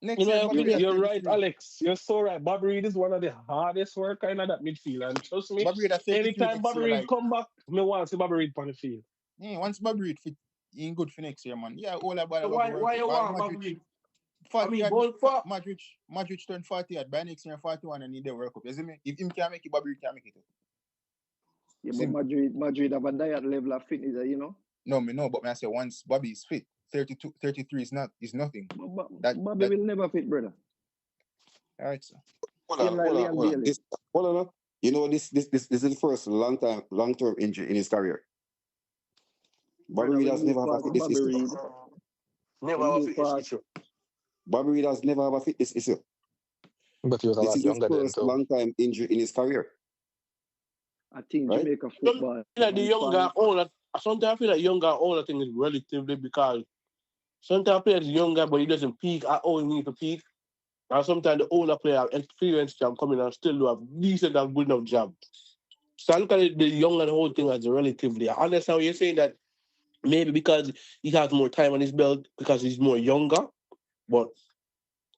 You're right, Alex. You're so right. Bobby Reid is one of the hardest worker in that midfield. And trust me, anytime Bobby Reid come back, me want to see Bobby Reid on the field. Yeah, once Bobby Reid fit in good for next year, man. Yeah, all about why you want Bobby Reid? Madrid turned 40 by next year 41 and need the World Cup. You see me? If him can't make it, Bobby Reid can't make it. Yeah, but Madrid have a diet level of fitness, you know. No, me know, but I say once Bobby is fit, 32, 33 is nothing. Bobby will never fit, brother. All right, so. Hold on. You know, this is the first long-term injury in his career. Bobby Reid has never had a fitness issue. Never have a fitness issue. Bobby Reid has never had a fitness issue. But he was a lot younger then, This is his first long-time injury in his career. I think Right? Jamaica football. Like the younger older, sometimes I feel like younger older thing is relatively because sometimes players younger but he doesn't peak at all he needs to peak. And sometimes the older player experience can come in and still do a decent and good enough job. So I look at it, the younger the whole thing as relatively. I understand what you're saying that maybe because he has more time on his belt because he's more younger, but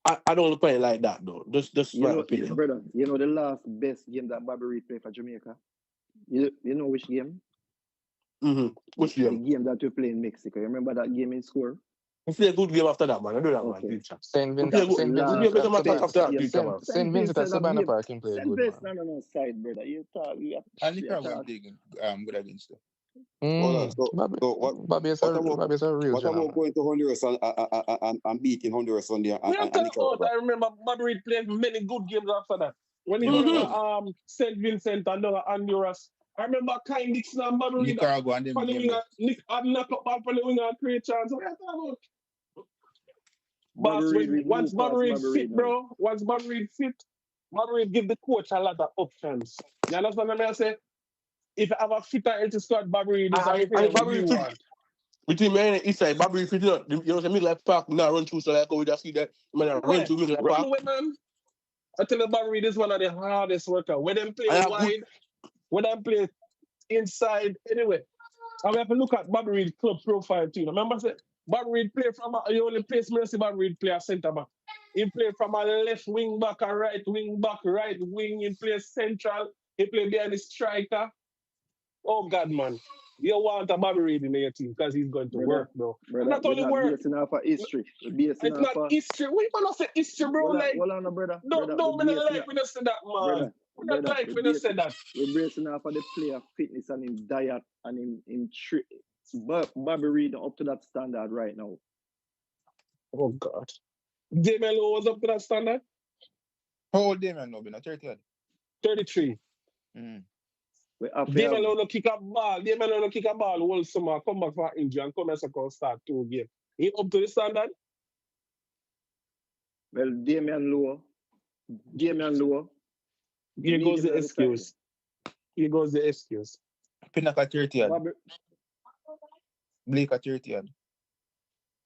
I don't look at it like that though. Just my opinion. Brother, you know the last best game that Bobby Reid played for Jamaica? You know which game? Mm-hmm. Which game? The game that we play in Mexico. You remember that game in score? We play a good game after that, man. I do that, man. Future. St. Vincent at Savannah Park in play good, man. St. Vincent on side, brother. You talk. And Nicaragua played good against them. Bobby is a real What about going to Honduras and beating Honduras on the I remember Bobby Reid played many good games after that. When he went to St. Vincent and Honduras. I remember Kai Dixon and Bobby Reid. Nicaragua and them Nick had knock up ball for the winger and create chance. What are you talking about? Once Bobby Reid fit, bro, once Bobby Reid fit, Bobby Reid give the coach a lot of options. You understand what I say? If I have a fitter to start Bobby Reid, Bobby Reid fit. Between me and the east side, Bobby Reid fit up. You know, the middle of the park, now run through, so like we just see that man run through middle of the park. Man. I tell you, Bobby Reid is one of the hardest workers. When them play wide, when them play inside, anyway. And we have to look at Bobby Reid's club profile too. Remember, I said, Bobby Reid play from he only plays Mercy Bobby Reid play a centre back. He play from a left wing back, a right wing back, right wing. He plays central. He play behind the striker. Oh God, man. You want a Bobby Reid in your team because he's going to work, bro. Not only work. Basing off of history. It's not history. We cannot say history, bro. Hold on, brother. Don't like when you say that, man. We don't like when you say that. We're bracing off of the player fitness and his diet and him Bobby Reid up to that standard right now. Oh God. Damian Lowe was up to that standard? How old Damian Lowe been? 30? 33. Damian Lowe no kick a ball. Damian Lowe no kick a ball all summer, come back for injury and come and start 2 games. He up to the standard? Well, Damian Lowe. Here goes the excuse. Pinnock at 30. Blake at 30.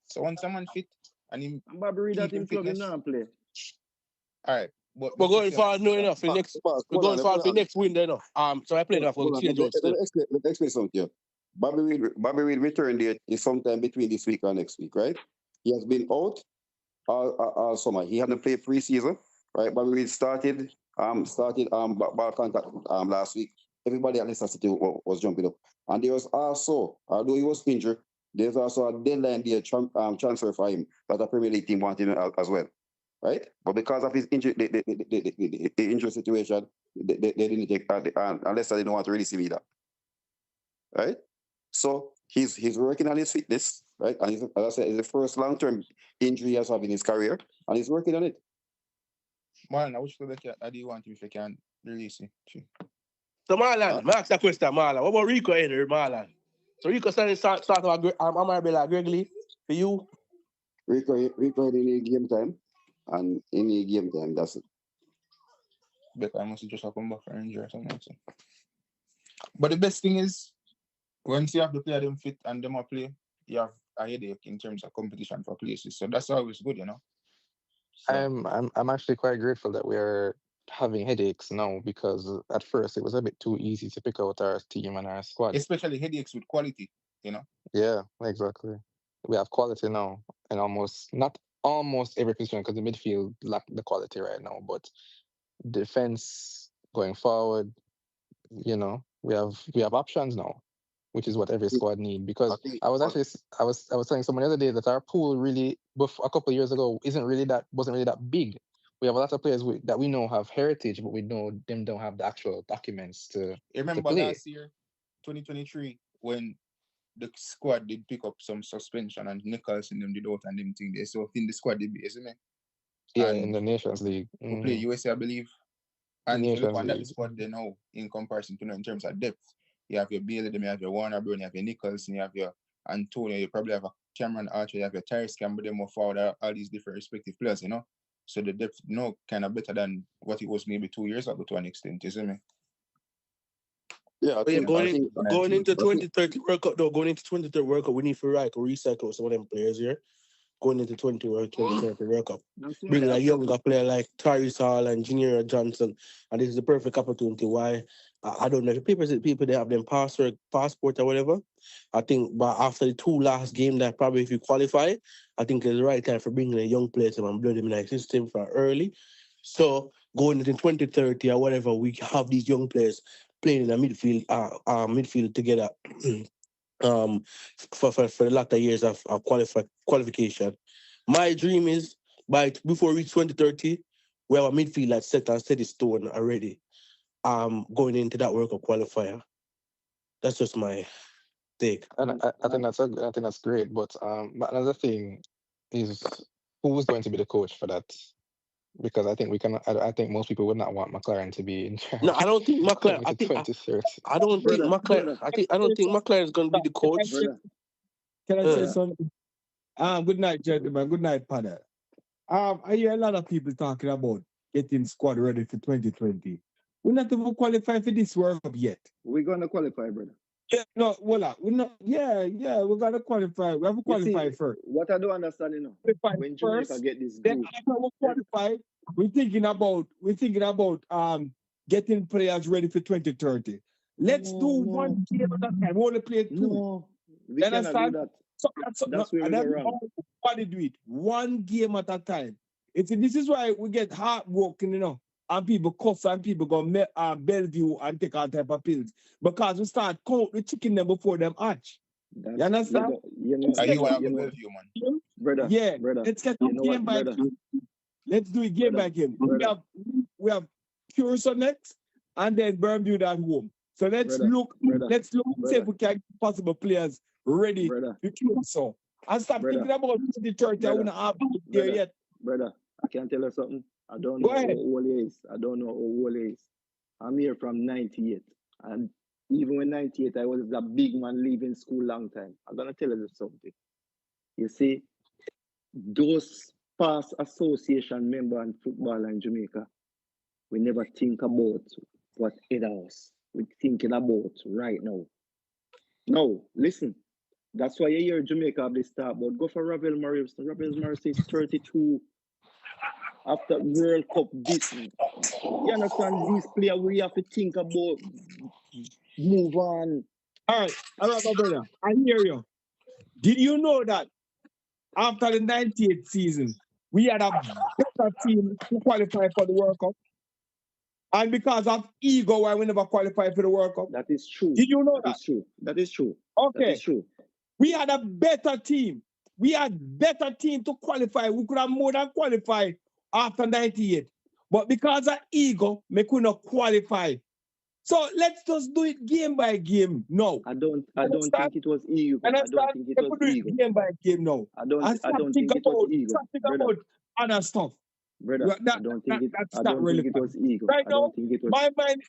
So once someone fit and him Bobby Reid at him club not play. Alright. We're going far enough. We're going far for next win enough. So I played enough for the change. Let's explain something here. Bobby Reid return date is sometime between this week and next week, right? He has been out all summer. He hadn't played pre-season, right? Bobby Reid started ball contact last week. Everybody at Leicester City was jumping up. And there was also, although he was injured, there's also a deadline day transfer for him that the Premier League team wanted him as well. Right? But because of his injury, the injury situation, they didn't take unless they didn't want to release him either. Right? So he's working on his fitness, right? And as I said, it's the first long-term injury he has had in his career, and he's working on it. Marlon, I wish you do you want him if you can release him? So Marlon, I ask that question, Marlon. What about Rico here, Marlon? So Rico start off Gregory for you? Rico in game time. And any game time, that's it. But I must just have come back for injury or something. But the best thing is, once you have the player them fit and them play, you have a headache in terms of competition for places. So that's always good, you know. So, I'm actually quite grateful that we are having headaches now because at first it was a bit too easy to pick out our team and our squad. Especially headaches with quality, you know. Yeah, exactly. We have quality now, and not almost every position because the midfield lack the quality right now. But defense going forward, you know, we have options now, which is what every squad need. Because I was telling someone the other day that our pool really, a couple of years ago, wasn't really that big. we have a lot of players that we know have heritage, but we know them don't have the actual documents to You remember play. last year, 2023, when the squad did pick up some suspension and Nicholson them did out and them thing there. So I think the squad did be, isn't it? Yeah, And in the Nations League. we play USA, I believe. And if you look Nations on that League. squad then now, in comparison to in terms of depth, you have your Bailey, then you have your Warner Brown, you have your Nicholson, you have your Antonio, you probably have a Cameron Archer, you have your Tyrese Campbell, them more forward, all these different respective players, you know. So the depth kind of better than what it was maybe 2 years ago to an extent, isn't it? Yeah, going into 2030 World Cup, though, going into 2030 World Cup, we need to recycle some of them players here. Going into 2030 World Cup. Bringing a younger player like Tyrese Hall and Junior Johnson. And this is the perfect opportunity why I don't know if people they have them passport or whatever. I think but after the 2 last games that probably if you qualify, I think it's the right time for bringing a young player and blood them in the system for early. So going into 2030 or whatever, we have these young players playing in the midfield together. For the latter years of qualification. My dream is before we reach 2030, we have a midfield that's set and steady stone already. Going into that World Cup qualifier. That's just my take. And I think that's great. But another thing is who's going to be the coach for that? Because I think I think most people would not want McClaren to be in charge. No, I don't think McClaren. I don't think McClaren is going to be the coach. Can I say something? Good night, gentlemen. Good night, Pada. I hear a lot of people talking about getting squad ready for 2020. We're not even qualified for this World Cup yet. We're gonna qualify, brother. Yeah, no, we're not. Yeah, we're gonna qualify. We have to qualify first. What I don't understand, when Jamaica get this then after we qualify, we're thinking about getting players ready for 2030. Let's do one game at a time. We only play 2. No, we cannot do that. That's where we go wrong. Everybody do it. One game at a time. This is why we get heartbroken, and people cough and people go Bellevue and take all type of pills. Because we start count the chicken them before them hatch. You understand? Bellevue, man. Brother, yeah, brother. Let's get game by game. Let's do it game by game. We have Curacao next, and then Bermuda at home. So let's look and see if we can get possible players ready to Curacao. And stop thinking about 2030. I wouldn't have here yet. Brother, I can tell you something. I don't know how old he is. I'm here from 98. And even when 98, I was a big man leaving school long time. I'm going to tell you something. You see, those past association member and footballer in Jamaica, we never think about what it is. We're thinking about right now. No, listen. That's why you hear Jamaica have this start, but go for Ravel Morris. Ravel Morris is 32. After World Cup, you understand, these players we have to think about, move on. All right, my brother, I hear you. Did you know that after the 98th season, we had a better team to qualify for the World Cup? And because of ego, why we never qualified for the World Cup? That is true. Did you know that? That is true. Okay. That is true. We had a better team. We had better team to qualify. We could have more than qualified after 98. But because of ego, we could not qualify. So let's just do it game by game now. I don't think it was ego. I don't think it was ego. Game by game now. I don't think it was ego. Think about other stuff. Brother, I don't think it was ego. Right now,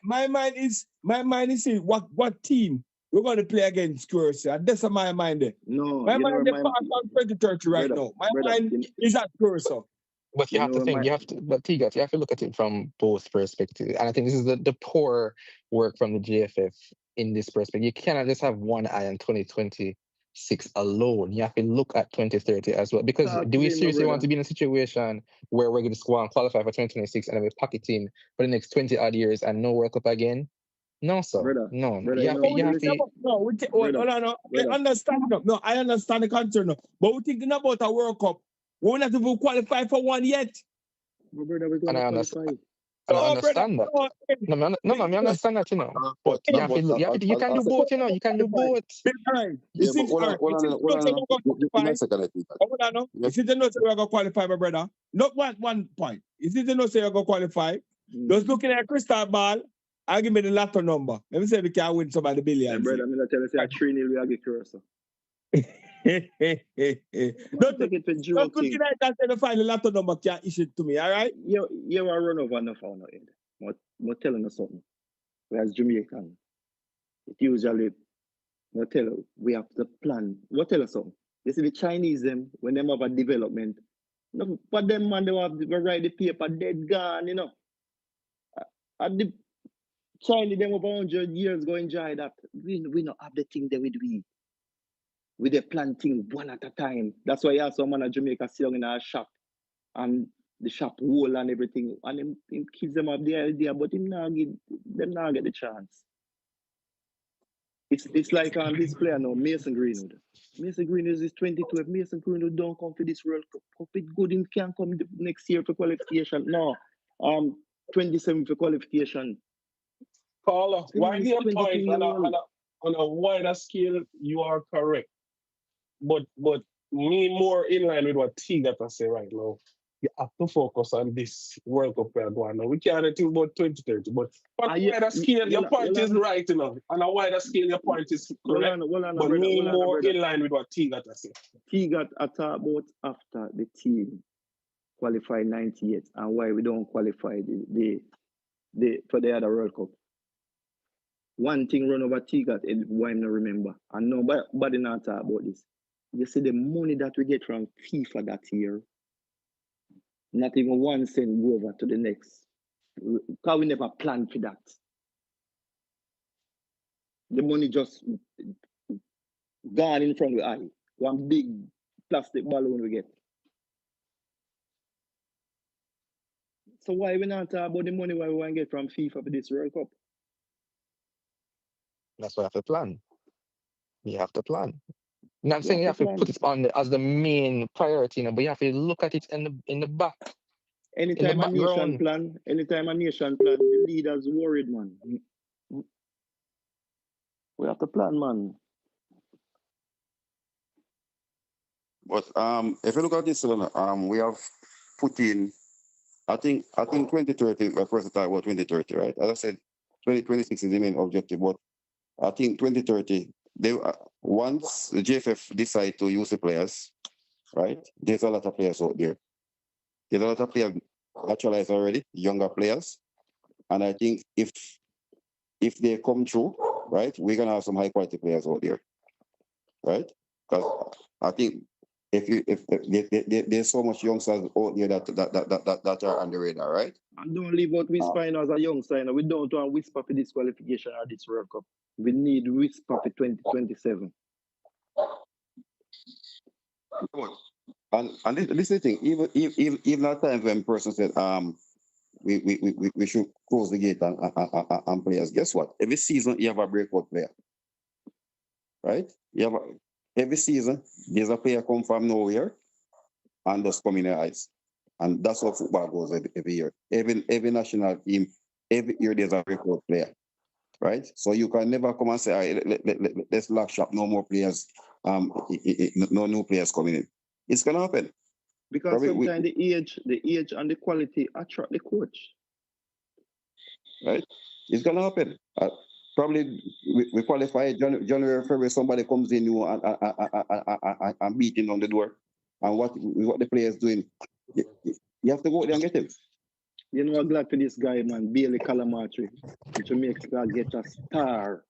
my mind is saying what team we're going to play against Curacao. That's my mind there. No, my mind is on 2030 right now. My mind is at Curacao. But you have to think, you have to look at it from both perspectives. And I think this is the poor work from the GFF in this perspective. You cannot just have one eye on 2026 alone. You have to look at 2030 as well. Because do we seriously want to be in a situation where we're going to go and qualify for 2026 and have a pocket team for the next 20 odd years and no World Cup again? No, sir. No. I understand the concern. But we're thinking about a World Cup. We're not even qualified for one yet. Brother, we're going to qualify. And I understand that. No, man, I understand that, you know. But you have to look, you can do both, you know. You can do both. Yeah, but hold on. Is it the note say we're going to qualify, my brother? Not one point. Is it the note say we're going to qualify? Just looking at a crystal ball, I'll give me the lotto number. Let me see if we can win some of the billions. Yeah, brother, I'm going to tell you, say 3-0 we are get closer. Don't look at that and find the lotto number can issue it to me, all right? You are run over enough on it. I'm telling you something. Whereas Jamaican, it usually, I tell you, we have to plan. What tell you something? You see the Chinese them, when they have a development, no, but them man, they have to write the paper dead gone, you know. And the Chinese, them over 100 years go enjoy that. We not have the thing that we do. We dey planting one at a time. That's why you have some man at Jamaica sitting in our shop and the shop wall and everything. And him kids them have the idea, but them not get the chance. It's like this player now, Mason Greenwood. Mason Greenwood is 22. If Mason Greenwood don't come for this World Cup, it good him can come next year for qualification. No, 27 for qualification. Paula, why the point on a wider scale, you are correct. But me more in line with what T got to say right now. You have to focus on this World Cup we are going now. We can't think about 2030, but on a wider scale, your point is right enough. On a wider scale, your point is correct. But me more in line with what T got to say. T got a talk about after the team qualified 98 and why we don't qualify the for the other World Cup. One thing run over T got and why I not remember. And nobody not talk about this. You see the money that we get from FIFA that year, not even 1 cent go over to the next. Because we never planned for that. The money just gone in front of the eye. One big plastic balloon we get. So why we not talk about the money why we want to get from FIFA for this World Cup? That's why you have to plan. You have to plan. I'm saying you have to put it on as the main priority, you know, but you have to look at it in the back. Anytime a nation plan, the leaders worried, man. We have to plan, man. But if you look at this, we have put in, I think 2030, we're first talk about 2030, right? As I said, 2026 is the main objective, but I think 2030, once the JFF decide to use the players, right? There's a lot of players out there. There's a lot of players naturalized already, younger players. And I think if they come through, right, we're gonna have some high quality players out there. Right? Because I think if there's so much youngsters out there that are on the radar, right? And don't leave out Whisper as a youngster. We don't want Whisper for this qualification or this World Cup. We need Whisper for 2027. And this is the thing. Even at times when person said we should close the gate on players. Guess what? Every season you have a breakout player, right? Every season there's a player come from nowhere and just come in the ice, and that's how football goes every year. Every national team, every year there's a breakout player, right? So you can never come and say, let's lock shop, no more players, no new players coming in. It's gonna happen. Because sometimes the age and the quality attract the coach. Right? It's gonna happen. Probably we qualify January, February, somebody comes in new and beating on the door. And what the players doing, you have to go there and get him. You know, I'm glad for this guy, man, Bailey Calamatri. Jamaica get a star.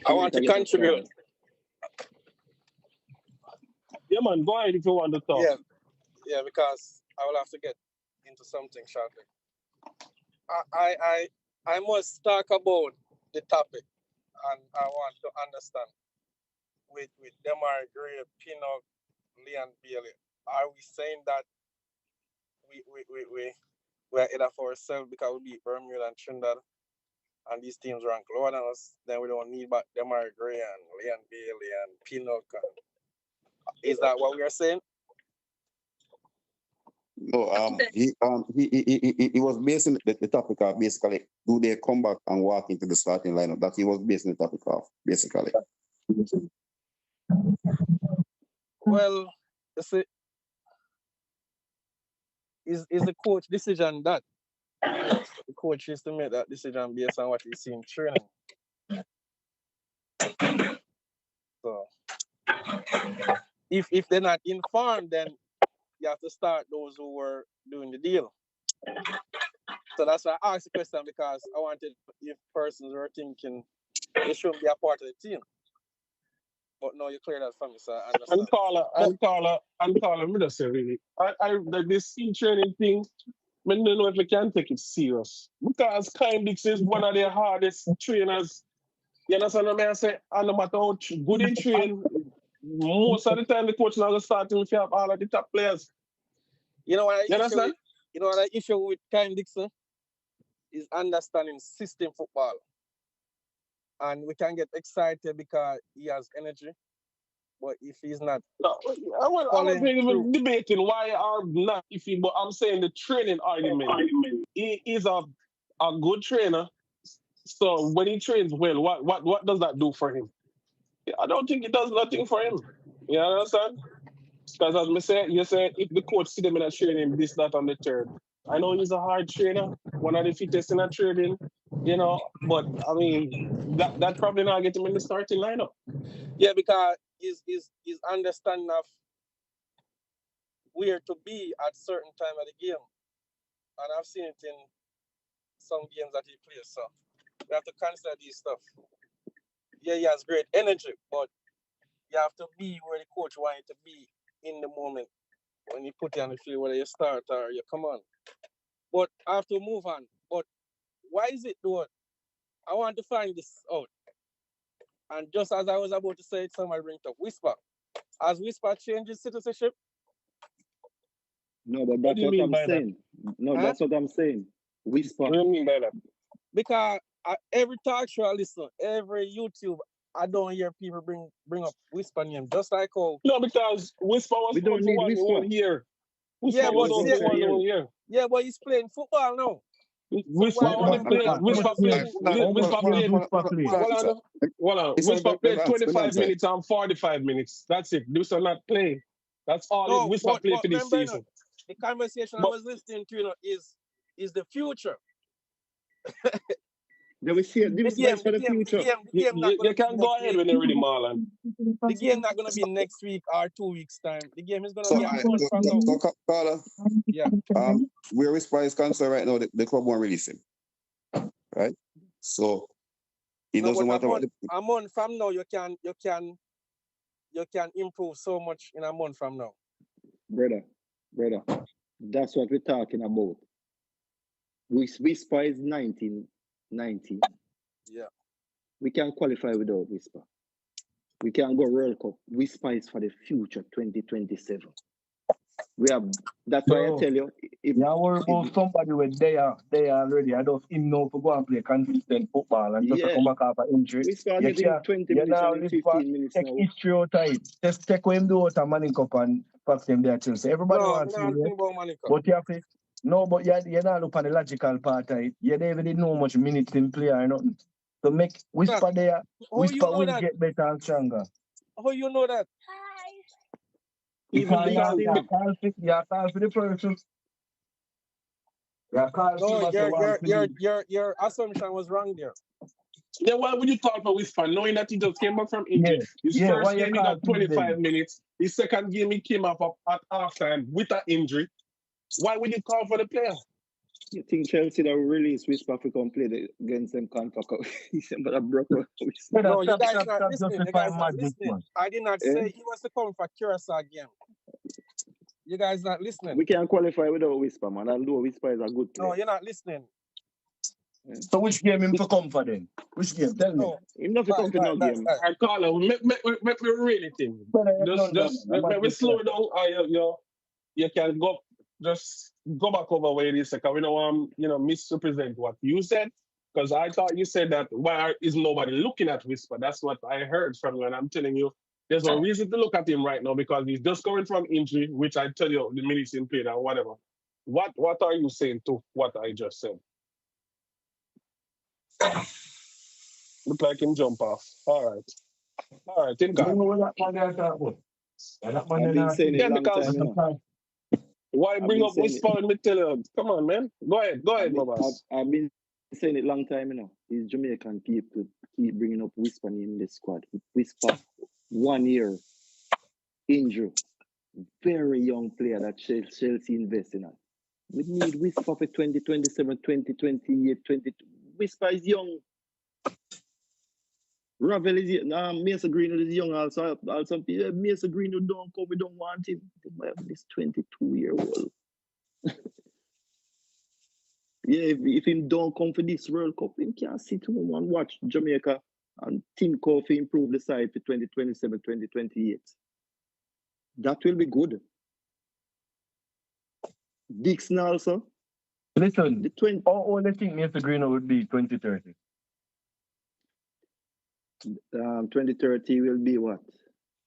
I want to contribute. Yeah, man, go ahead if you want to talk. Yeah, because I will have to get into something shortly. I must talk about the topic, and I want to understand with Demarai Gray, Pinnock, Leon Bailey. Are we saying that we're either for ourselves because we beat Bermuda and Trinidad, and these teams rank lower than us, then we don't need Demarai Gray and Leon Bailey and Pinnock? Is that what we are saying? No, he was basing the topic off basically, do they come back and walk into the starting lineup? That he was basing the topic off, basically. Well, you see, is the coach decision that the coach is to make that decision based on what he's seen training. So if they're not informed, then you have to start those who were doing the deal. So that's why I asked the question, because I wanted if persons were thinking they shouldn't be a part of the team. But no, you clear that for me, so I understand. And caller, me just say really. This team training thing, I don't know if we can take it serious. Because Kyle Dix is one of the hardest trainers. You understand what I say? And no matter how good he train, most of the time the coach now start if you have all of the top players. You know what? You understand? You know what the issue with Kyle Dixon is understanding system football. And we can get excited because he has energy. But if he's not, I'm not even debating why I'm not iffy, but I'm saying the training argument. He is a good trainer. So when he trains well, what does that do for him? I don't think it does nothing for him. You understand? Because as I said, you said if the coach see them in a training, this, that, and the third. I know he's a hard trainer, one of the fittest in a training, but I mean that probably not get him in the starting lineup. Yeah, because he's understanding of where to be at certain time of the game. And I've seen it in some games that he plays. So we have to consider these stuff. Yeah, he has great energy, but you have to be where the coach wants you to be in the moment when you put you on the field, whether you start or you come on. But I have to move on. But why is it though? I want to find this out. And just as I was about to say it, somebody bring up Whisper. Has Whisper changed his citizenship? No, but that's what I'm saying. That's what I'm saying. Whisper. What do you mean by that? Because every talk show I listen, every YouTube, I don't hear people bring up Whisper name. Just like how... No, because Whisper was we don't need Whisper. 1 year. Yeah, but he's playing football now. Whisper played 25 minutes and 45 minutes. That's it. Whisper not playing. That's all Whisper played for this season. The conversation I was listening to is the future. Then we see this for the future. You can go ahead when you're ready, Marlon. The game not going to be next week or 2 weeks' time. The game is going to be a month from now. So, Carla, yeah. Where Whisper is concerned right now, the club won't release him. Right? So, he doesn't matter what... A month from now, you can improve so much in a month from now. Brother, that's what we're talking about. Whisper is 1990. Yeah. We can qualify without Whisper. We can go World Cup. Whisper is for the future, 2027. That's why I tell you. If you worry about somebody when they are already, I don't even know to go and play consistent football and just come back after injury. Whisper is 20 minutes and 15 minutes take now. history out of it. Just take him do out of Manning Cup and pass them there too. So everybody wants to but you have to. No, but you're not looking at the logical part of it. You don't even know much minutes in play or nothing. So make Whisper there. Whisper will get better and stronger. How you know that? Even you're called for the person. Your assumption was wrong there. Yeah, why would you call for Whisper, knowing that he just came back from injury? His first game he got 25 minutes. His second game he came up at halftime with an injury. Why would you call for the player? You think Chelsea that will release Whisper to come play against them contract? But I broke up. No, you guys not listening. You guys not listening. I did not say he was to come for Curacao again. You guys not listening. We can qualify without Whisper, man. Although Whisper is a good player. No, you're not listening. So which game him to come for then? Which game? Tell me. Him not to come for no game. I call him. Make me really think. Just let me slow down. You can go. Just go back over where it is, because we don't want misrepresent what you said. Because I thought you said that why is nobody looking at Whisper? That's what I heard from you, and I'm telling you, there's no reason to look at him right now because he's just coming from injury, which I tell you the minutes in played or whatever. What are you saying to what I just said? Look like him jump off. All right, him You know gone. what that man is talking about? And that man I've is been not saying it Yeah, long because time, you know. why I've bring been up saying it. Whisper and me tell you? Come on, man. Go ahead, my boss. I've been saying it long time, you know. These Jamaican people keep bringing up Whisper name in the squad. Whisper, 1 year injury, very young player that Chelsea invest in. We need Whisper for 2027, 2028, 20. Whisper is young. Ravel is young. Mason Greenwood is young also. Also, Mason Greenwood don't come. We don't want him. This 22-year-old. Yeah, if him don't come for this World Cup, him can't sit home and watch Jamaica and think of improve the side for 2027, 2028. That will be good. Dixon also. Listen, the 20, how old do you think Mr. Greenwood would be 2030? 2030 will be what?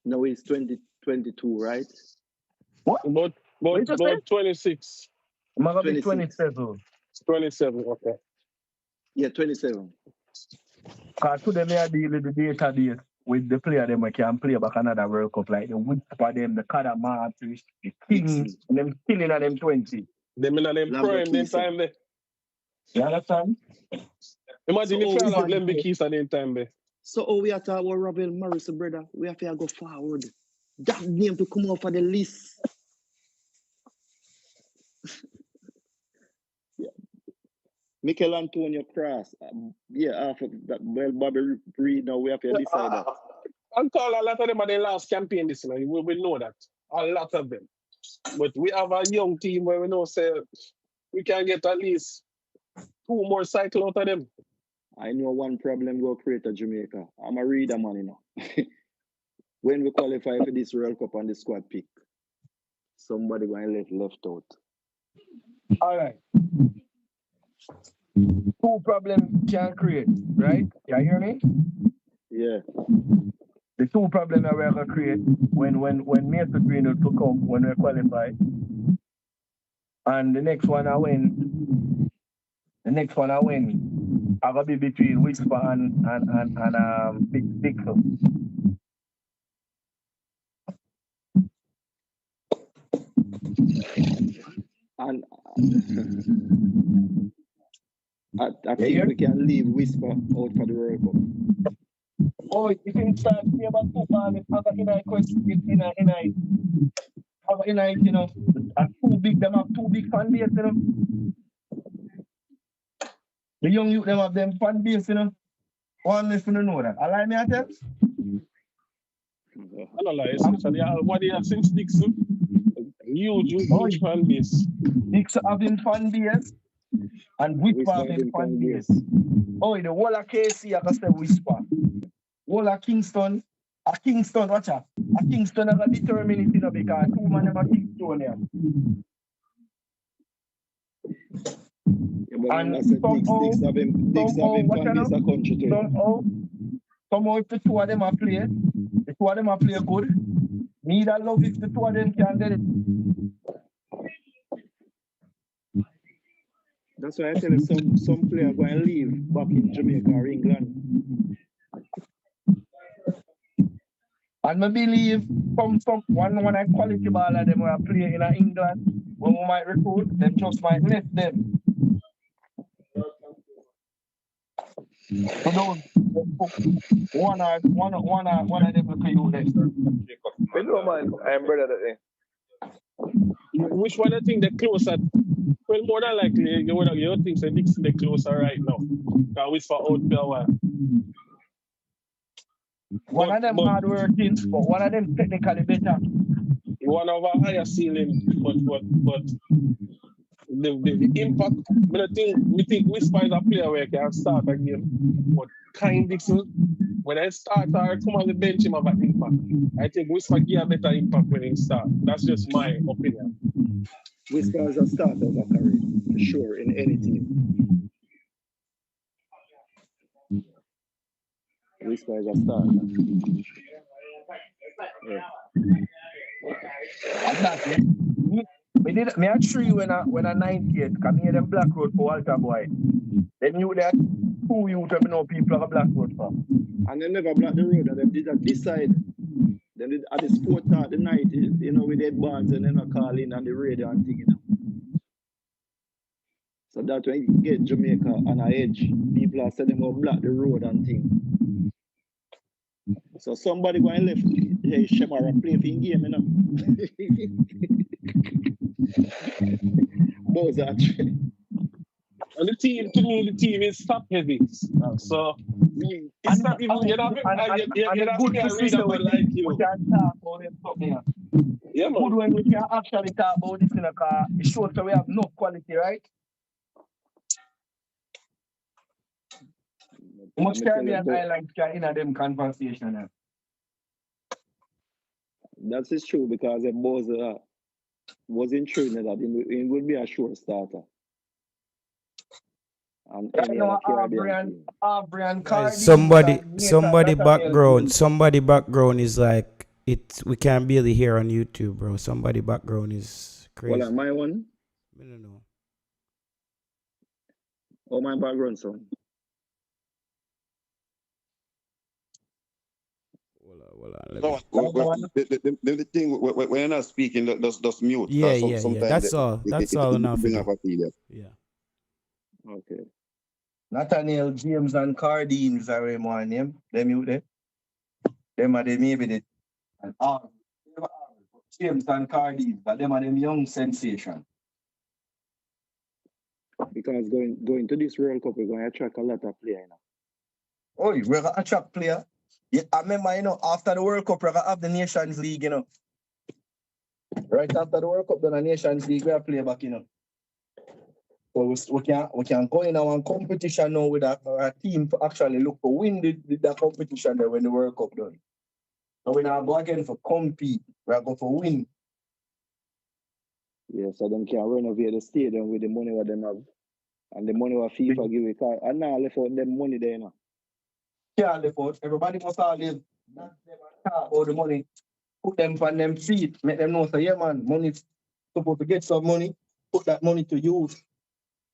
No, it's 2022, right? What? About What you say? 26. I'm going to be 26. 27. 27, okay. Yeah, 27. Because today me I deal with the database with the player them I can play back another World Cup, like the Whisper them, the Kada Martis, the King, and them killing at them 20. Them in them prime them time there. You understand? Imagine So, if you have Lembe Keys at the time there. So we have to have Ravel Morrison, brother. We have to go forward. That name to come off of the list. Yeah. Mikel Antonio Cross. After that, well, Bobby Reid, now we have to decide that. I'll call a lot of them at the last campaign this year. We know that. A lot of them. But we have a young team where we know say we can get at least 2 more cycles out of them. I know one problem go create at Jamaica. I'm a reader man, you know. When we qualify for this World Cup on the squad pick, somebody going left out. All right. 2 problems can create, right? You hear me? Yeah. The 2 problems that we're going to create when Mason Greenwood to come when we qualify. And the next one I win. I'm going to be between Whisper and Big Dixon. And I think we can leave Whisper out for the World Cup. Oh, if you start to about football, it's have in a question, you know, them have 2 big fan base, you know. The young youth them have them fan base, you know. One if you don't know that. I like me I tell. I don't lie, essentially. What they have since Dixon, huge fan base. Dixon having fan base and Whisper having fan base. Oh, the whole of KC, I can say Whisper. Whole of Kingston, watch out. A Kingston have a determined it, you know, because 2 man have a Kingston there. Yeah, and Dix having fan base a country too. Somehow if the 2 of them are play, good. Me that love if the 2 of them can get it. That's why I tell you some player going to leave back in Jamaica or England. And I believe some one I quality ball of them will play in England when we might recruit, them just might left them. So don't one of them look at you next. I don't mind. I am brother that day. Which one I think they're closer? Well, more than likely, you think so Dixon they're closer right now. Can Whisper out for a while. One of them hard working, but one of them technically better. One of a higher ceiling, but the impact. We think Whisper is a player where he can start a game. But Kind Dixon, when I start or come on the bench, him have an impact. I think Whisper give a better impact when he start. That's just my opinion. Whisper is a starter of a career, for sure, in any team. Whisper is a starter. Yeah. Me a 3 when I 98, because me them Black Road for Walter Boy. Then you there 2 youth when me know people have a Black Road for. And they never block the road, and they did at this side. They did at the sport at the night, you know, with Ed Barnes and then I call in on the radio and thing, you know. So that's when you get Jamaica on a edge. People are saying them will block the road and thing. So somebody going left, hey, Shemara play for in game, you know. Bozat. And the team, to me, the team is top heavy. So it's not even, you know, you good can't to read see about like you. we can talk about them something here. Yeah, It's good when we can actually talk about this in a car. It shows that we have no quality, right? Much Caribbean Islands can in them conversation. That is true because the boys was in Trinidad, it would be a short starter. And right now, Aubrey and Cardi. Somebody background is like it. We can barely hear on YouTube, bro. Somebody background is crazy. Well, my one. I don't know. Oh, my background song. No, the thing when you're not speaking, just mute. Yeah. Sometimes That's all enough. Bring up a feeling. Yeah. Okay. Nathaniel, James, and Cardine is a more name. Them you there? Them are the maybe the and James and Cardine, but them are them young sensation. Because going to this World Cup, we're going to attract a lot of players. Oh, we're going to attract players. Yeah, I remember, you know, after the World Cup, we're going to have the Nations League, you know. Right after the World Cup, then the Nations League, we're play back, you know. So we can go in our competition now with our team to actually look to win the competition there when the World Cup done. So we're not go again for compete, we're going for win. Yeah, so them can renovate the stadium with the money what them have. And the money what FIFA give it. And now left out them money there now. Can't live out. Everybody must all live. Not them talk about the money. Put them on them feet. Make them know say, yeah man, money's supposed to get some money. Put that money to use.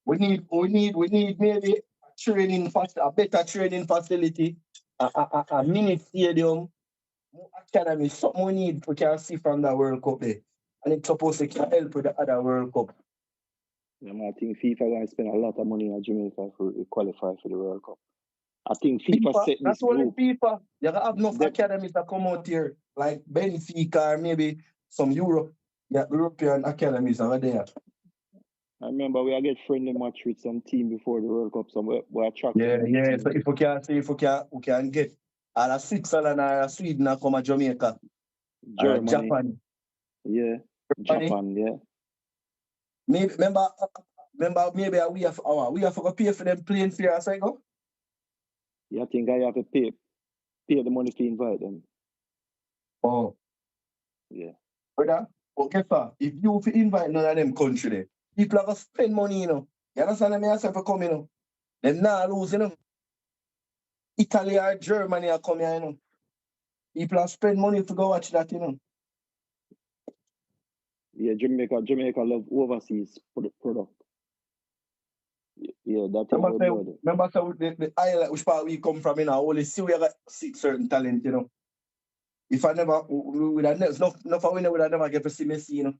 We need maybe a better training facility, a mini stadium, more academy, something we need we can see from the World Cup there. And it's supposed to help with the other World Cup. Yeah, I think FIFA going to spend a lot of money on Jamaica to qualify for the World Cup. I think FIFA set this that's only group. FIFA. You have enough academies that come out here, like Benfica or maybe some European academies over there. I remember we get friendly match with some team before the World Cup, so we attract. Yeah. So if we can get a Switzerland or Sweden or come to Jamaica, Germany, Japan. Yeah, Japan, yeah. Maybe remember maybe we have to pay for them plane fare, so I go. Yeah, I think I have to pay the money to invite them. Oh. Yeah. Brother, okay, sir. If you invite none of them country there, people are going to spend money, you know. You understand me? I say for come, you know. Them not lose, you know. Italy or Germany are coming, you know. People are spend money to go watch that, you know. Yeah, Jamaica love overseas product. Yeah, that's remember the island which part we come from, you know, only see we got certain talent, you know. If I never would have never get to see Messi, you know.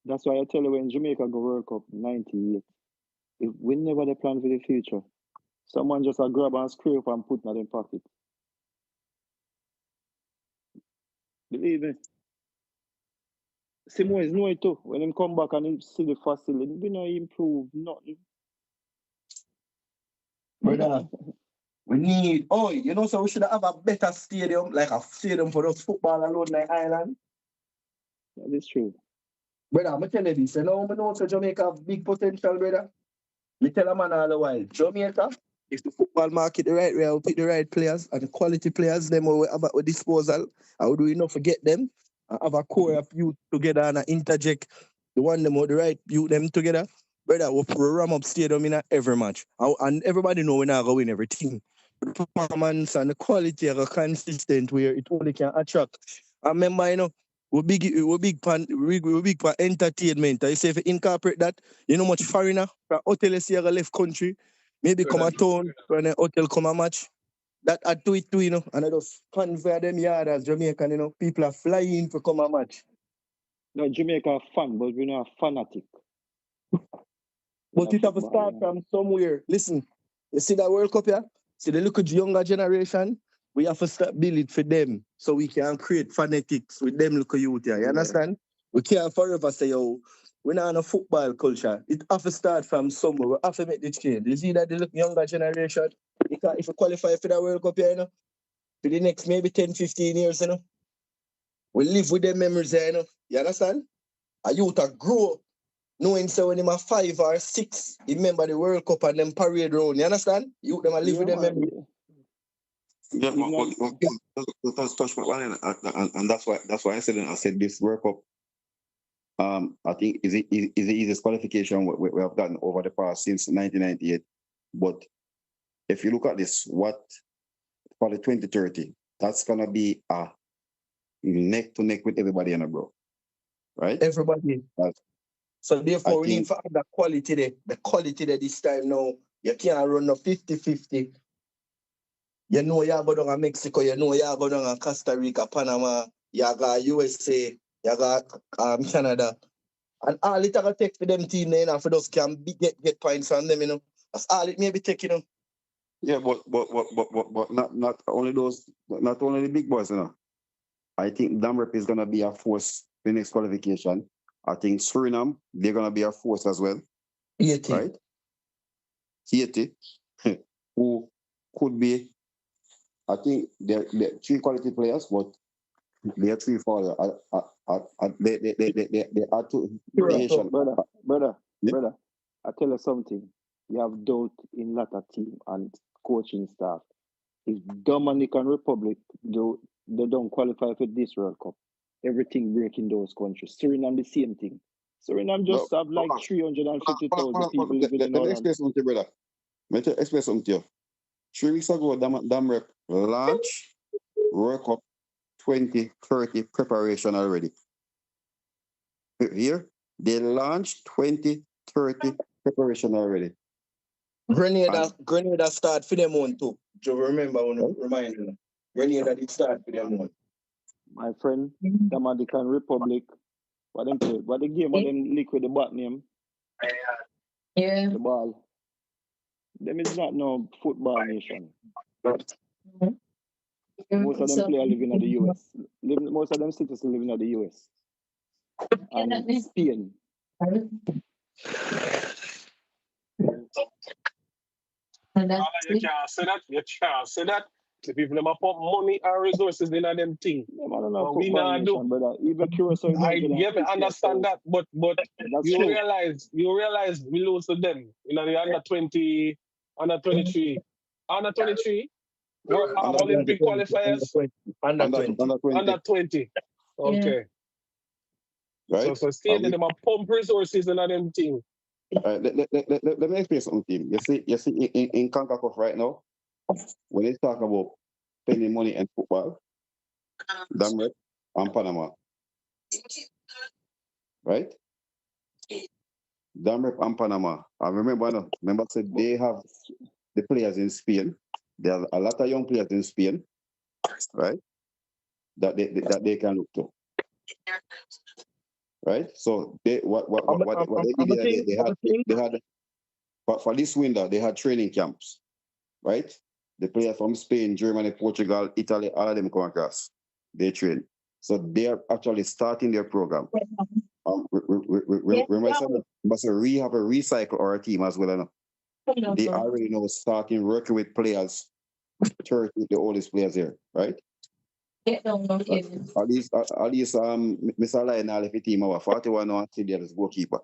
That's why I tell you when Jamaica go World Cup 98, if we never the plan for the future, someone just grab and scrape and put in their pocket. Believe me. Simo is know it too. When him come back and him see the facility, we not improve nothing. Brother, we need, so we should have a better stadium, like a stadium for those football alone like Ireland. That is true. Brother, I'm telling you this, I know so Jamaica have big potential, brother. Me tell a man all the while, Jamaica, if the football market the right way, I will pick the right players and the quality players, them we have at disposal. I would do enough to get them. I have a core of youth together and I interject the one them with the right youth them together. Brother, we'll ram up stadium in every match. And everybody know we're not going to win every team. The performance and the quality are consistent where it only can attract. I remember, we're big for entertainment. I say if you incorporate that, you know much foreigner from hotel see a left country, maybe come a town when a hotel come a match. That add to it too, you know, and I just fun for them yard as Jamaican, you know, people are flying to come a match. No, Jamaica are fun, but we're not fanatic. But it have to start from somewhere. Listen, you see that World Cup here? See the look at younger generation? We have to start build it for them so we can create fanatics with them look at youth here. You understand? We can't forever say, yo, we're not on a football culture. It have to start from somewhere. We have to make the change. You see that the younger generation? If you qualify for the World Cup here, you know, for the next maybe 10, 15 years, you know, we live with them memories here, you know. You understand? A youth are grow knowing so when him 5 or 6, remember the World Cup and them parade round. You understand? You them live with them memory. Yeah, let's touch one, and that's why I said this World Cup. I think is the easiest qualification we have gotten over the past since 1998. But if you look at this, what for the 2030, that's gonna be a neck to neck with everybody in a bro, right? Everybody. So therefore, we need to have the quality there. The quality there this time now. You can't run a 50-50. You know you go down to Mexico, you know you go down to Costa Rica, Panama, you got USA, you got Canada. And all it gonna take for them team, you know, for those can get points from them, you know. That's all it may be taking, you know. Yeah, but not only those, not only the big boys, you know. I think Damrep is gonna be a force the next qualification. I think Suriname, they're gonna be a force as well. Haiti. Right? Haiti, who could be, I think they're 3 quality players, but they are 3 for they are 2 variation. Brother, I tell you something. You have doubt in lot of team and coaching staff. If Dominican Republic they don't qualify for this World Cup, everything break in those countries. Suriname the same thing. Suriname just have like 350,000 people living in Let me Holland. explain something, brother. Let me explain something to you. 3 weeks ago, Damrep launched World Cup 2030 preparation already. Here, they launched 2030 preparation already. Grenada start for them one too. Do you remember when I remind you? Grenada did start for them one. My friend, Dominican Republic, what them play? What the game? What them lick with the bat name? Yeah. The ball. Them is not no football nation. Most of them players living in the US. Most of them citizens living in the US. And Spain. You can't say that. You can't say that. The people them put money and resources in them thing. But we not do. Brother. Even Curacao Yeah, I understand that, but you true. realize we lose to them in the under 20, under 23, under 23. We're Olympic qualifiers. Under 20. Okay. Right? So still them pump resources in them thing. Let me explain something to you. You see in CONCACAF right now, when they talk about spending money in football, Damrep and Panama. Right? Damrep and Panama. I remember I said they have the players in Spain. There are a lot of young players in Spain, right? That they can look to. Right? So they had for this window they had training camps, right? The players from Spain, Germany, Portugal, Italy, all of them come across. They train. So they are actually starting their program. Remember, we have a recycle our team as well. They already know starting working with players, 30 the oldest players here, right? At least Mr. Lionel, if the team our 41 now still there as goalkeeper.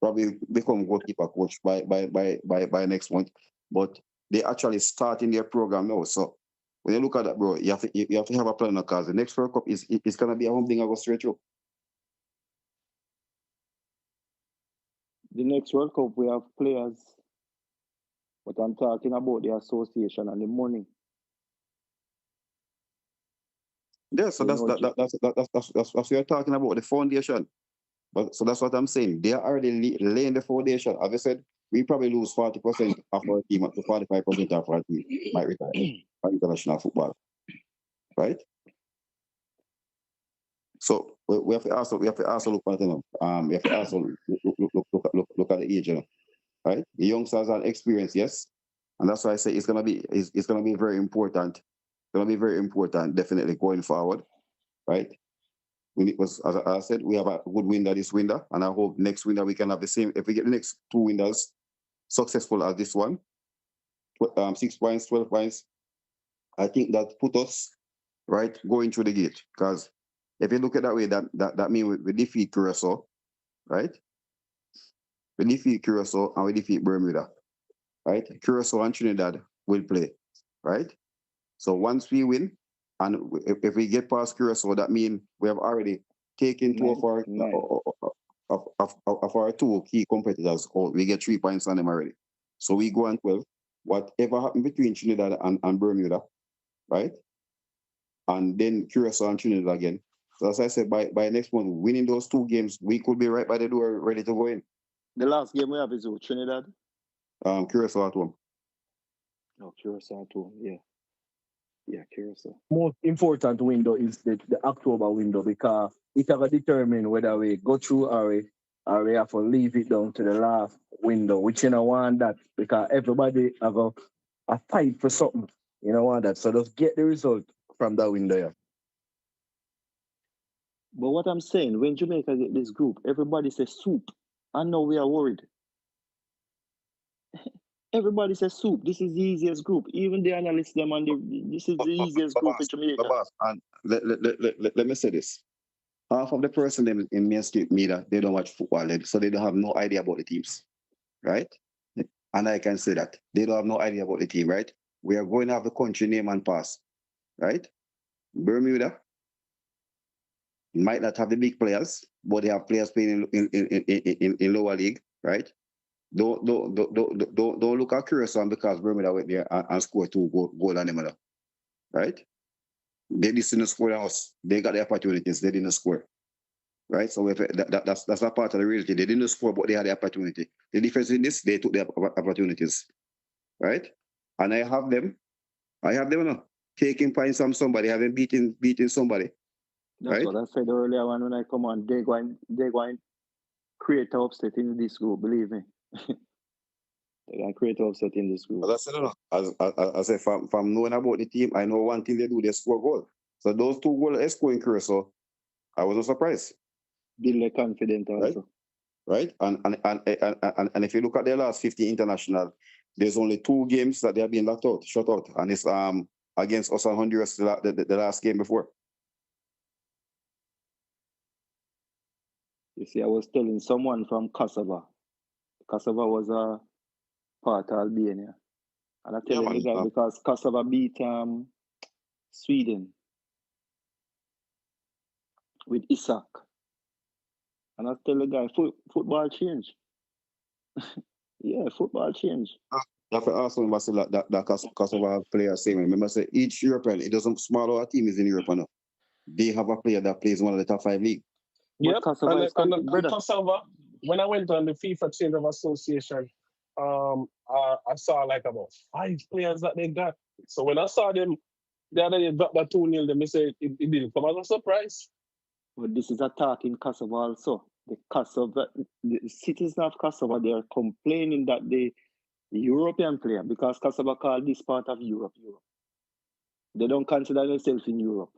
Probably become goalkeeper coach by next month. But they actually starting their program now. So when you look at that, bro, you have to have a plan because the next World Cup is gonna be a home thing I go straight through. The next World Cup we have players, but I'm talking about the association and the money. Yeah, so that's what you're talking about, the foundation. But so that's what I'm saying. They are already laying the foundation. As I said, we probably lose 40% of our team up to 45% of our team might retire for international football. Right? So we have to also look at them. We have to also look at the age, right? The youngsters are experienced, yes. And that's why I say it's gonna be very important. It's gonna be very important, definitely going forward. Right? As I said, we have a good window this window, and I hope next window we can have the same. If we get the next 2 windows successful as this one, 6 points, 12 points, I think that put us right going through the gate. Because if you look at that way, that means we defeat Curacao, right? We defeat Curacao and we defeat Bermuda, right? Curacao and Trinidad will play, right? So once we win, and if we get past Curacao, that means we have already taken 2 of our 2 key competitors. Or we get 3 points on them already. So we go on 12. Whatever happened between Trinidad and Bermuda, right? And then Curacao and Trinidad again. So as I said, by next month, winning those 2 games, we could be right by the door, ready to go in. The last game we have is with Trinidad. Curacao at home. No, Curacao at home. Yeah. Yeah, Curacao. Most important window is the October window, because it will determine whether we go through or we have to leave it down to the last window, which you don't want that, because everybody have a fight for something. You don't want that. So just get the result from that window. Yeah. But what I'm saying, when Jamaica get this group, everybody says soup. I know we are worried. Everybody says soup. This is the easiest group. Even the analysts, this is the easiest group in Jamaica. And let me say this. Half of the person in mainstream media, they don't watch football, so they don't have no idea about the teams, right? And I can say that. They don't have no idea about the team, right? We are going to have the country name and pass, right? Bermuda might not have the big players, but they have players playing in lower league, right? Don't look at Curacao because Bermuda went there and scored 2 goals on them, right? They didn't score on us. They got the opportunities. They didn't score, right? So that's a part of the reality. They didn't score, but they had the opportunity. The difference in this, they took the opportunities, right? And I have them taking points from somebody, having beating somebody. That's right? What I said earlier when I come on. They're going create an upset in this group, believe me. They can create an upset in this group. As I said, from knowing about the team, I know one thing they do, they score goal. So those 2 goals they score in Curacao, I wasn't surprised. Build their confidence also. Right? And if you look at their last 50 international, there's only 2 games that they have been shut out. And it's against us and Honduras the last game before. You see, I was telling someone from Kosovo. Kosovo was a part of Albania. And I tell the guy because Kosovo beat Sweden with Isak. And I tell the guy, football change. Yeah, football change. That's also that Kosovo players say. Remember, say each European, it doesn't small our team is in Europe now. They have a player that plays one of the top 5 leagues. Yep, and Kosovo, when I went on the FIFA Change of Association, I saw like about 5 players that they got. So when I saw them the other day got that 2-0, they said it didn't come as a surprise. But this is a talk in Kosovo also. The citizens of Kosovo, they are complaining that the European player, because Kosovo call this part of Europe. They don't consider themselves in Europe.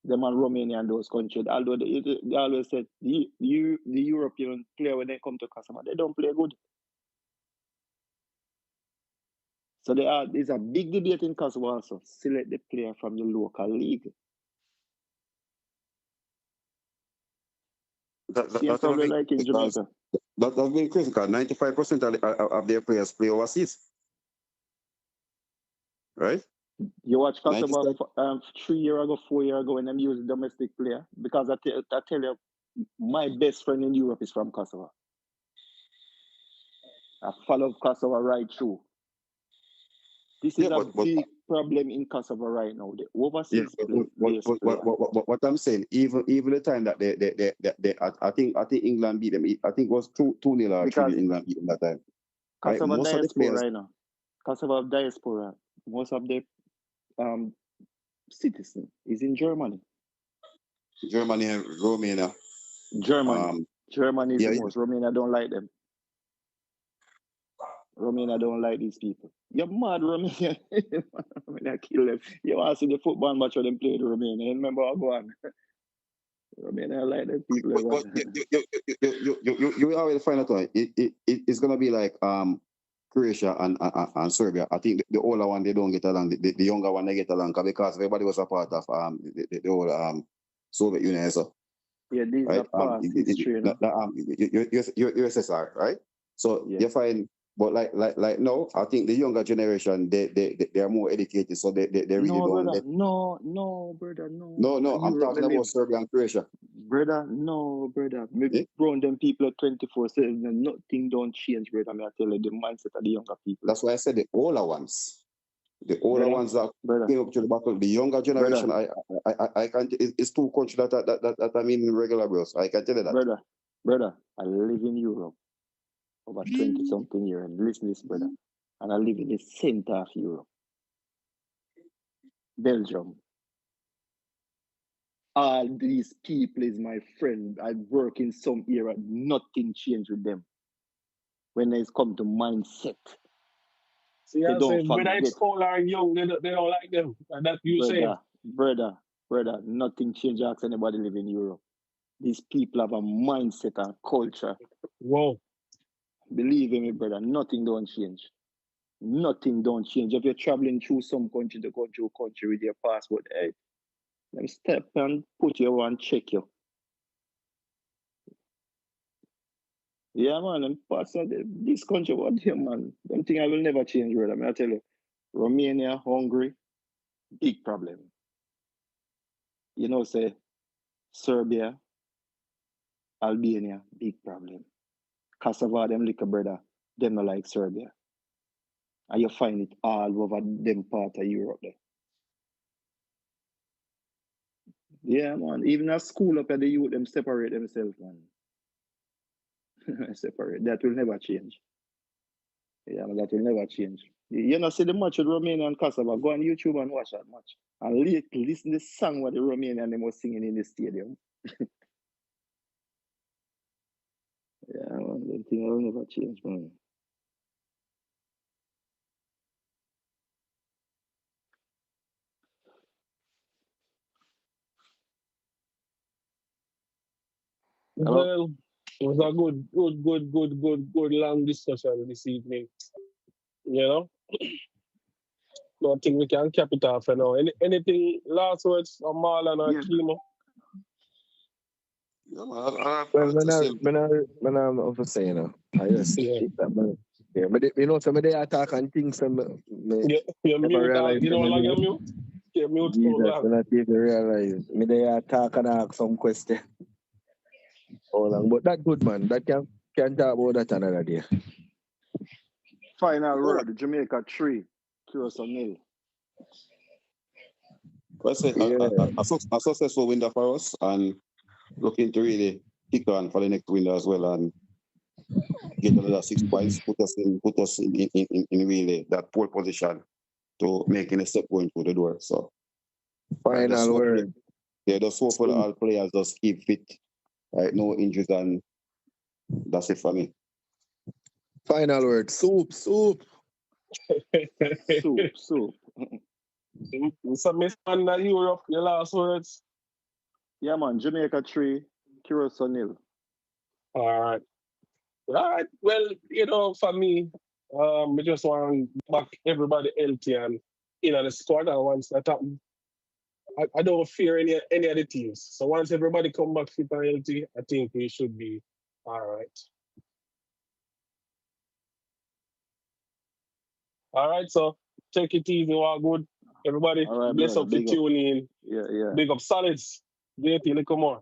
Them and Romania and those countries, although they always said the European player, when they come to Kosovo, they don't play good. So there's a big debate in Kosovo also. Select the player from the local league. That's like in Jamaica. That's been crazy because 95% of their players play overseas. Right? You watch Kosovo 3 years ago, 4 years ago when them use domestic player, because I tell you, my best friend in Europe is from Kosovo. I follow Kosovo right through. This is a big problem in Kosovo right now. The Yeah, overseas player. what I'm saying, even the time that they I think England beat them. I think it was 2-0 or 3-0 Because England beat them that time. Right? Kosovo Most of the diaspora players, right now. Kosovo diaspora. Most of the citizen is in Germany. Germany and Romania. Germany. Germany is yeah, the most. Romania don't like them. Romania don't like these people. You're mad, Romania. Romania kill them. You want to see the football match where them play the Romania. You remember how go on? Romania like them people. But you already find out it's gonna be like Croatia and Serbia. I think the older one they don't get along. The younger one they get along because everybody was a part of the old Soviet Union. So yeah, these right? are past history. USSR, right? So yeah. you find, but like no, I think the younger generation they are more educated, so they really no, don't. Brother, no, brother, no. No, I'm talking about Serbia and Croatia. Brother, no, brother. Me grown them people at 24/7, nothing don't change, brother. I tell you, the mindset of the younger people. That's why I said the older ones. The older ones that came up to the battle, the younger generation, I can't. It's too country that I mean regular bros. I can tell you that. Brother, I live in Europe over 20-something years. And listen to this, brother. And I live in the center of Europe. Belgium. All these people is my friend. I work in some area. Nothing changed with them. When it's come to mindset. See, I say, whether it's old or young, they don't like them. And that you say. Brother, nothing changed. Ask anybody live in Europe. These people have a mindset and culture. Whoa. Believe me, brother, nothing don't change. Nothing don't change. If you're traveling through some country to go through country with your passport, hey, let me step and put you on check you. Yeah, man, and pastor, this country, what here, man? Them thing I will never change, brother. I tell you, Romania, Hungary, big problem. You know, say, Serbia, Albania, big problem. Kosovo, them little brother, them not like Serbia. And you find it all over them part of Europe there. Yeah, man. Even at school up at the youth, them separate themselves, man. Separate. That will never change. Yeah, man, that will never change. You know, see the match with Romania and Kosovo. Go on YouTube and watch that match. And listen to the song what the Romanian them was singing in the stadium. Yeah, man, that thing will never change, man. Well, it was a good long discussion this evening. You know? No, I think we can cap it off for now. Anything last words on Marlon or Kimo? Well, when I'm over saying, you know, I just that man. Yeah, but you know, some of the attack and things, some you mute, you know, like you mute. You mute too long. When I take to realize, me they attack and ask some question. Hold on, but that good man, that can talk about that another day. Final word, Jamaica 3, Curacao 0. Well, a successful window for us, and looking to really kick on for the next window as well, and get another 6 points, put us in really that pole position to making a step going through the door. So final word. Yeah, just hope for all players just keep fit, right? No injuries, and that's it for me. Final word, soup. soup. So, Miss Under Europe, your last words? Yeah, man, Jamaica 3, Curacao 0. All right. Well, you know, for me, we just want to back everybody healthy and in the squad. And once that happens, I don't fear any of the teams. So once everybody come back fit and healthy, I think we should be all right. All right, so take it easy, all good. Everybody, bless up for tuning in. Yeah. Big up Solids. JT, look more.